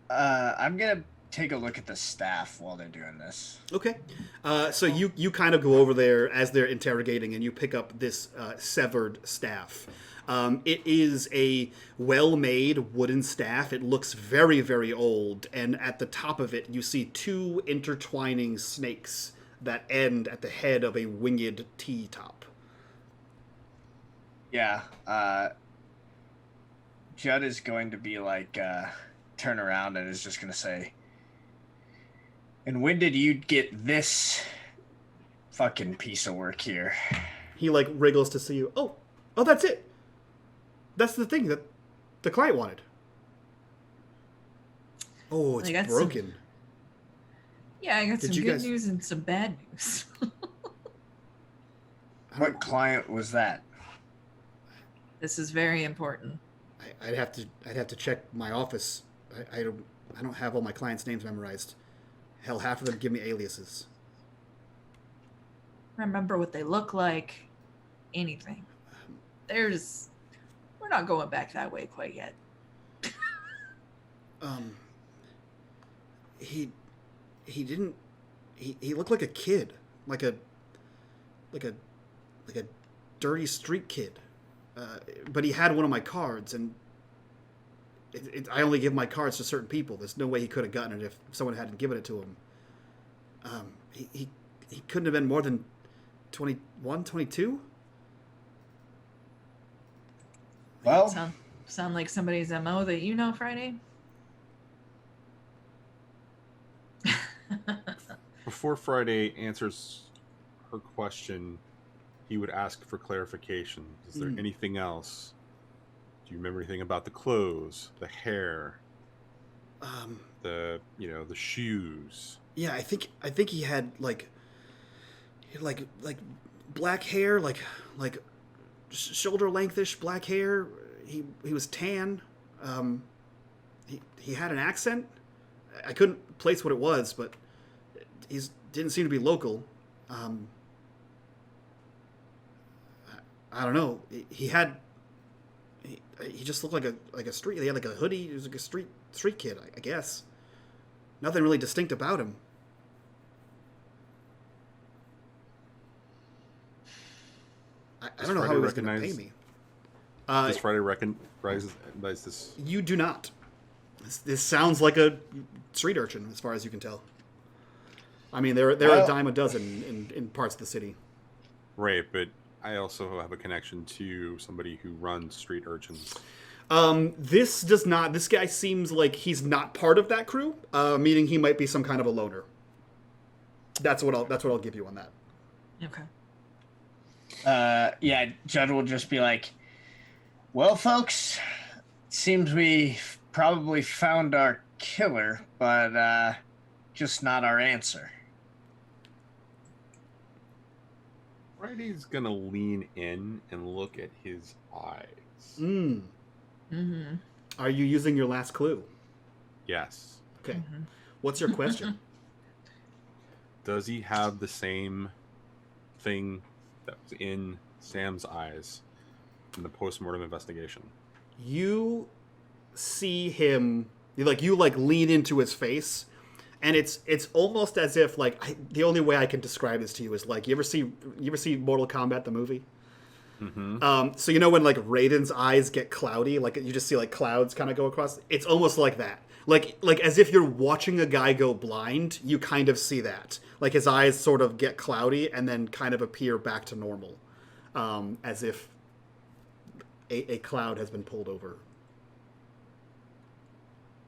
I'm gonna take a look at the staff while they're doing this. Okay. So you kind of go over there as they're interrogating, and you pick up this severed staff. It is a well-made wooden staff. It looks very, very old, and at the top of it, you see 2 intertwining snakes that end at the head of a winged T-top. Yeah. Judd is going to be like, turn around and is just going to say, and when did you get this fucking piece of work here? He like wriggles to see you. Oh, that's it. That's the thing that the client wanted. Oh, it's broken. Yeah, I got Did some you good guys- news and some bad news. What client was that? This is very important. I'd have to check my office. I don't have all my clients' names memorized. Hell, half of them give me aliases. Remember what they look like. Anything. We're not going back that way quite yet. He looked like a kid, like a dirty street kid. But he had one of my cards, and I only give my cards to certain people. There's no way he could have gotten it if someone hadn't given it to him. He couldn't have been more than 21, 22? Well, Sound like somebody's MO that you know, Friday? Before Friday answers her question, he would ask for clarification. Is there anything else? Do you remember anything about the clothes, the hair, the shoes? Yeah, I think he had like black hair, like shoulder lengthish black hair. He was tan. He had an accent. I couldn't place what it was, but he didn't seem to be local. I don't know. He just looked like a street. He had like a hoodie. He was like a street kid, I guess. Nothing really distinct about him. I don't know how he was going to pay me. Does Friday recognize this? You do not. This sounds like a street urchin, as far as you can tell. I mean, they're a dime a dozen in parts of the city. Right, but I also have a connection to somebody who runs street urchins. This does not. This guy seems like he's not part of that crew, meaning he might be some kind of a loner. That's what I'll give you on that. Okay. Yeah, Judd will just be like, well, folks, seems we probably found our killer, but just not our answer. Friday's gonna lean in and look at his eyes. Mm-hmm. Are you using your last clue? Yes. Okay. What's your question? Does he have the same thing that was in Sam's eyes in the post-mortem investigation? You see him, you lean into his face, and it's almost as if the only way I can describe this to you is like you ever see Mortal Kombat the movie? So you know when like Raiden's eyes get cloudy, like you just see like clouds kind of go across. It's almost like that. Like as if you're watching a guy go blind, you kind of see that. Like his eyes sort of get cloudy and then kind of appear back to normal, as if a cloud has been pulled over.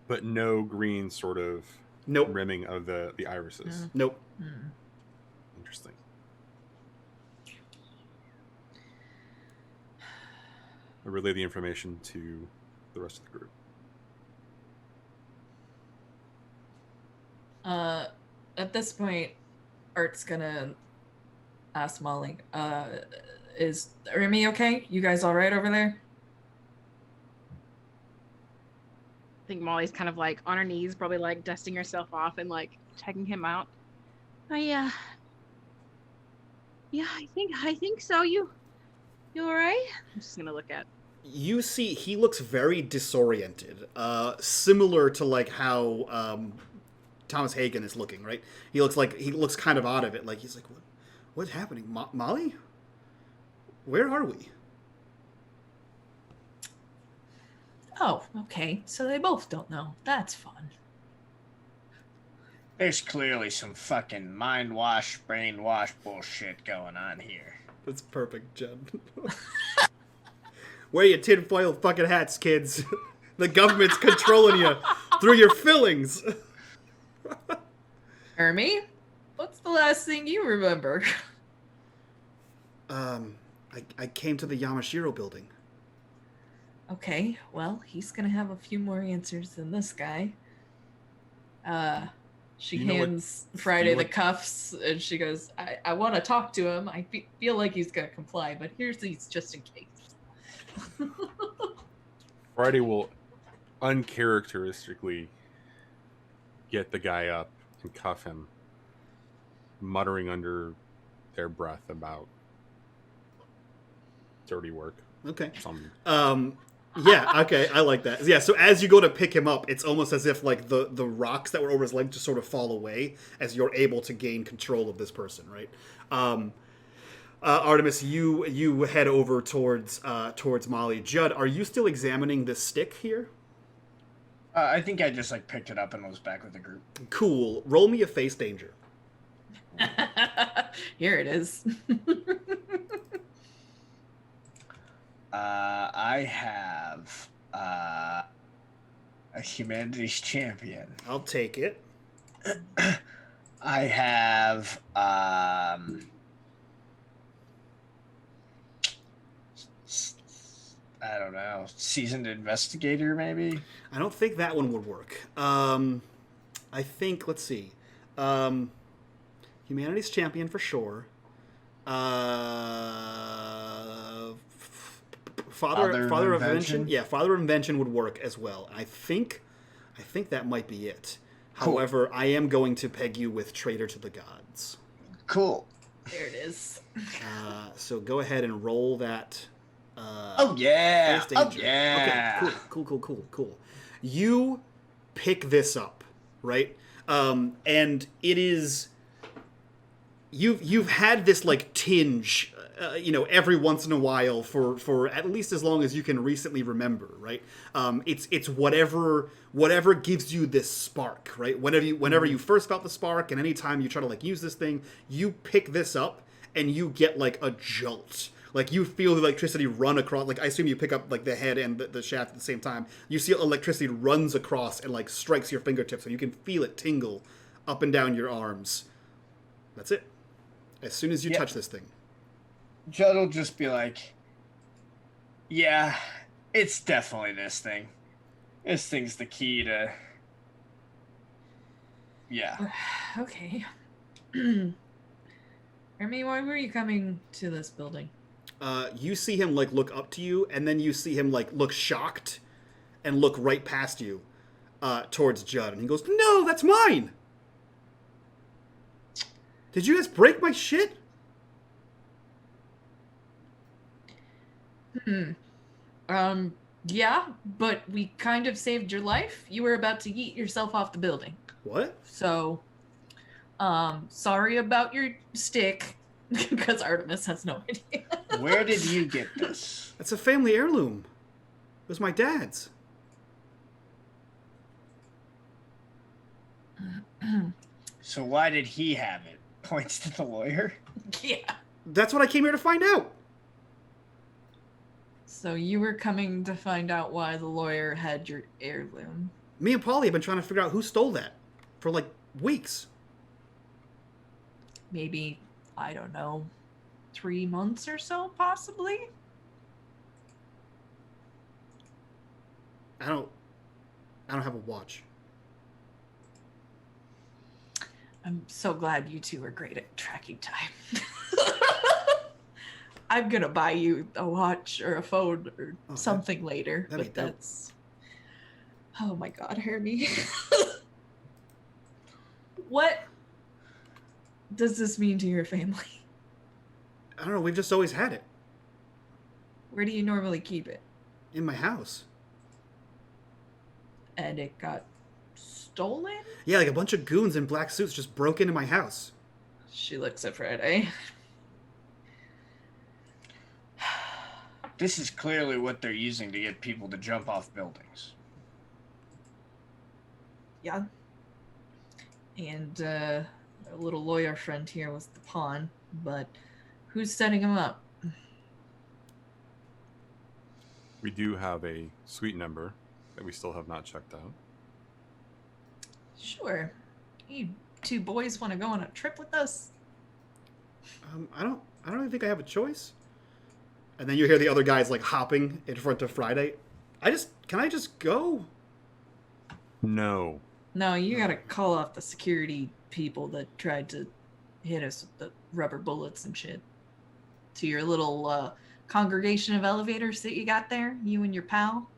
But no green sort of Nope. rimming of the irises. Nope. Interesting. I relay the information to the rest of the group. At this point, Art's gonna ask Molly, is Remy okay? You guys all right over there? I think Molly's kind of like on her knees, probably like dusting herself off and like checking him out. Yeah, I think so. You all right? I'm just gonna look at. You see, he looks very disoriented, similar to like how Thomas Hagen is looking. Right? He looks kind of out of it. Like he's like, what's happening, Molly? Where are we? Oh, okay. So they both don't know. That's fun. There's clearly some fucking mind wash, brain wash bullshit going on here. That's perfect, Jen. Wear your tinfoil fucking hats, kids. The government's controlling you through your fillings. Remy, what's the last thing you remember? I came to the Yamashiro Building. Okay, well, he's gonna have a few more answers than this guy. She You know hands Friday you know the what- cuffs, and she goes, I want to talk to him. I feel like he's gonna comply, but here's these just in case. Friday will uncharacteristically get the guy up and cuff him, muttering under their breath about dirty work. Okay. Some Yeah, okay, I like that. Yeah, so as you go to pick him up, it's almost as if like the rocks that were over his leg just sort of fall away as you're able to gain control of this person, right? Artemis, you head over towards Molly. Judd, are you still examining this stick here? I think I just like picked it up and was back with the group. Cool. Roll me a face danger. Here it is. I have a humanities champion. I'll take it. I have I don't know, seasoned investigator maybe. I don't think that one would work. I think, let's see. Humanities champion for sure. Father of Invention? Yeah, Father of Invention would work as well. I think that might be it. Cool. However, I am going to peg you with Traitor to the Gods. Cool. There it is. So go ahead and roll that. Oh yeah. Face Oh danger. yeah. Okay, cool. You pick this up, right? And it is you've had this like tinge, every once in a while for at least as long as you can recently remember, right? It's whatever gives you this spark, right? Whenever you first felt the spark, and anytime you try to like use this thing, you pick this up and you get like a jolt. Like, you feel the electricity run across, like, I assume you pick up, like, the head and the shaft at the same time. You see electricity runs across and, like, strikes your fingertips, and you can feel it tingle up and down your arms. That's it. As soon as you touch this thing. Judd will just be like, yeah, it's definitely this thing. This thing's the key to... Yeah. Okay. Remy, why were you coming to this building? You see him, like, look up to you, and then you see him, like, look shocked and look right past you towards Judd. And he goes, "No, that's mine! Did you guys break my shit?" Yeah, but we kind of saved your life. You were about to yeet yourself off the building. What? So, sorry about your stick. Because Artemis has no idea. Where did you get this? It's a family heirloom. It was my dad's. So why did he have it? Points to the lawyer. Yeah. That's what I came here to find out. So you were coming to find out why the lawyer had your heirloom. Me and Polly have been trying to figure out who stole that for like weeks. Maybe, I don't know, 3 months or so, possibly? I don't have a watch. I'm so glad you two are great at tracking time. I'm gonna buy you a watch or a phone or something later, that'd but be dope. that's... Oh my god, Hermie. What does this mean to your family? I don't know, we've just always had it. Where do you normally keep it? In my house. And it got stolen? Yeah, like a bunch of goons in black suits just broke into my house. She looks at Friday. This is clearly what they're using to get people to jump off buildings. Yeah. And our little lawyer friend here was the pawn, but who's setting him up? We do have a suite number that we still have not checked out. Sure. You two boys want to go on a trip with us? I don't really think I have a choice. And then you hear the other guys like hopping in front of Friday. Can I just go? No. No, you gotta call off the security people that tried to hit us with the rubber bullets and shit. To your little congregation of elevators that you got there, you and your pal.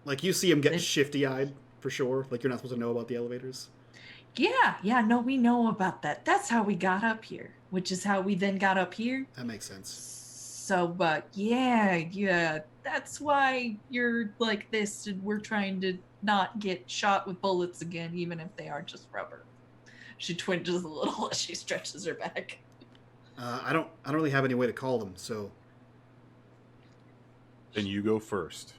Like you see him get It- shifty-eyed for sure. Like you're not supposed to know about the elevators. Yeah, no, we know about that. That's how we got up here, which is how we then got up here. That makes sense. So, yeah, that's why you're like this, and we're trying to not get shot with bullets again, even if they are just rubber. She twinges a little as she stretches her back. I don't really have any way to call them, so Then you go first.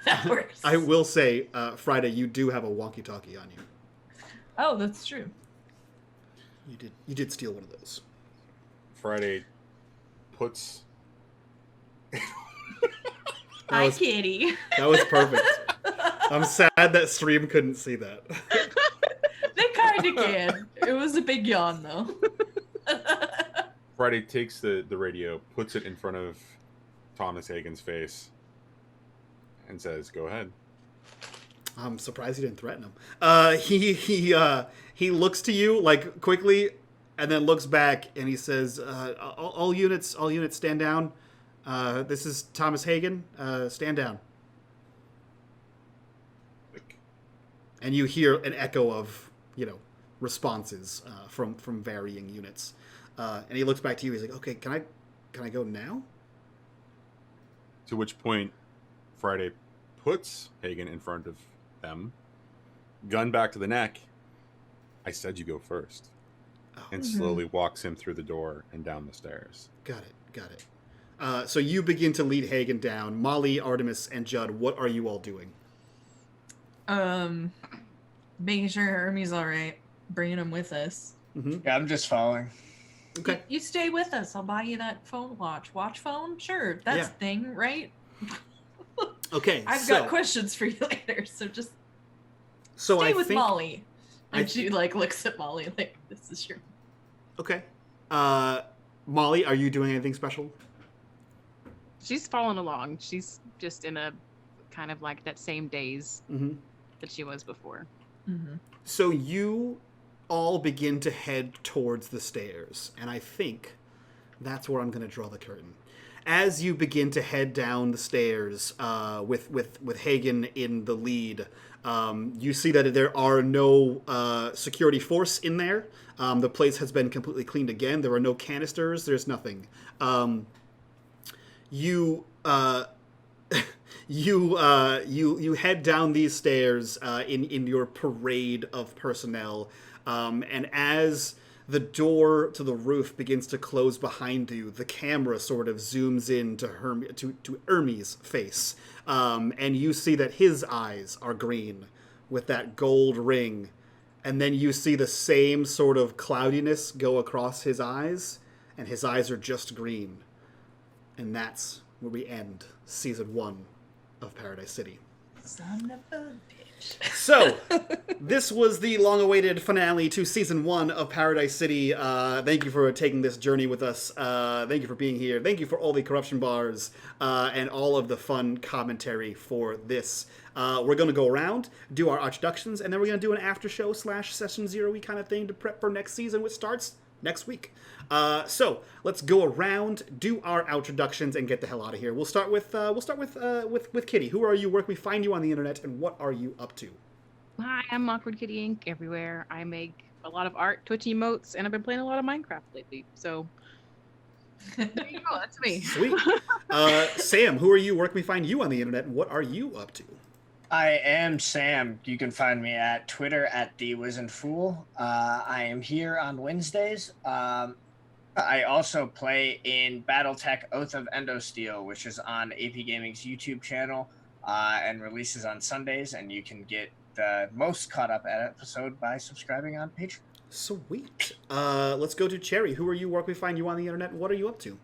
That works. I will say, Friday, you do have a walkie-talkie on you. Oh, that's true. You did steal one of those. Friday puts. Hi, was- kitty. That was perfect. I'm sad that stream couldn't see that. They kind of can. It was a big yawn, though. Friday takes the radio, puts it in front of Thomas Hagen's face, and says, "Go ahead." I'm surprised you didn't threaten him. He looks to you like quickly, and then looks back, and he says, "All units, stand down. This is Thomas Hagen. Stand down." And you hear an echo of, responses from varying units. And he looks back to you. He's like, "Okay, can I go now?" To which point, Friday puts Hagen in front of them, gun back to the neck. "I said you go first," Oh, and slowly walks him through the door and down the stairs. got it. So you begin to lead Hagen down. Molly, Artemis, and Judd, what are you all doing? Making sure Hermie's all right. Bringing him with us. Mm-hmm. Yeah, I'm just following. Okay. You stay with us. I'll buy you that phone watch. Watch phone? Sure. That's Yeah. a thing, right? Okay. I've got questions for you later, so just So stay I with think, Molly. And I- she looks at Molly like, this is your... Okay. Molly, are you doing anything special? She's following along. She's just in a kind of like that same daze Mm-hmm. that she was before. Mm-hmm. So you all begin to head towards the stairs, and I think that's where I'm going to draw the curtain. As you begin to head down the stairs, with Hagen in the lead, you see that there are no security force in there. The place has been completely cleaned again. There are no canisters. There's nothing. You head down these stairs in your parade of personnel, and as the door to the roof begins to close behind you. The camera sort of zooms in to Hermes' face, and you see that his eyes are green with that gold ring, and then you see the same sort of cloudiness go across his eyes, and his eyes are just green. And that's where we end Season 1 of Paradise City. Son of a bitch. So, this was the long-awaited finale to Season 1 of Paradise City. Thank you for taking this journey with us. Thank you for being here. Thank you for all the corruption bars and all of the fun commentary for this. We're going to go around, do our introductions, and then we're going to do an after-show / Session 0-y kind of thing to prep for next season, which starts next week. So let's go around, do our introductions, and get the hell out of here. We'll start with Kitty. Who are you? Where can we find you on the internet, and what are you up to? Hi, I'm Awkward Kitty Inc. everywhere. I make a lot of art, Twitch emotes, and I've been playing a lot of Minecraft lately. So there you go. That's me. Sweet. Sam, who are you? Where can we find you on the internet, and what are you up to? I am Sam. You can find me at Twitter at TheWizenFool. I am here on Wednesdays. I also play in BattleTech Oath of Endosteel, which is on AP Gaming's YouTube channel and releases on Sundays. And you can get the most caught up episode by subscribing on Patreon. Sweet. Let's go to Cherry. Who are you? Where can we find you on the internet, and what are you up to?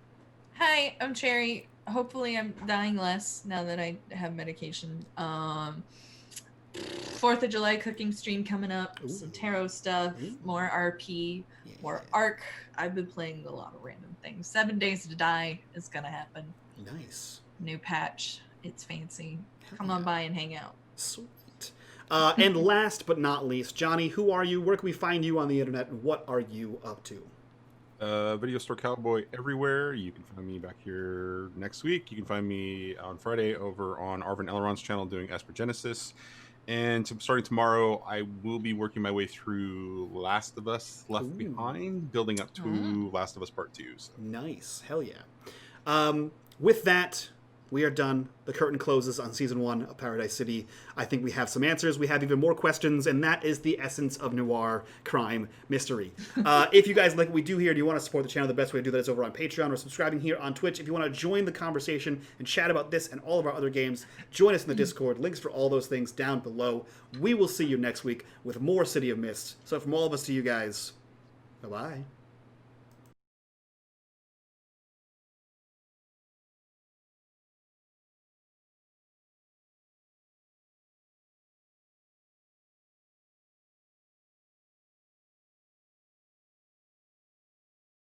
Hi, I'm Cherry. Hopefully I'm dying less now that I have medication. 4th of July cooking stream coming up, some tarot stuff, more RP, more ARC. I've been playing a lot of random things. 7 Days to Die is gonna happen. Nice. New patch. It's fancy. Come on by and hang out. Sweet. And last but not least, Johnny, who are you? Where can we find you on the internet, and what are you up to? Video Store Cowboy everywhere. You can find me back here next week. You can find me on Friday over on Arvin Elron's channel doing Esper Genesis. And starting tomorrow, I will be working my way through Last of Us Left Behind, building up to Last of Us Part 2. So. Nice. Hell yeah. With that, we are done. The curtain closes on Season 1 of Paradise City. I think we have some answers. We have even more questions, and that is the essence of noir crime mystery. If you guys like what we do here and you want to support the channel, the best way to do that is over on Patreon or subscribing here on Twitch. If you want to join the conversation and chat about this and all of our other games, join us in the Discord. Links for all those things down below. We will see you next week with more City of Mist. So from all of us to you guys, bye-bye.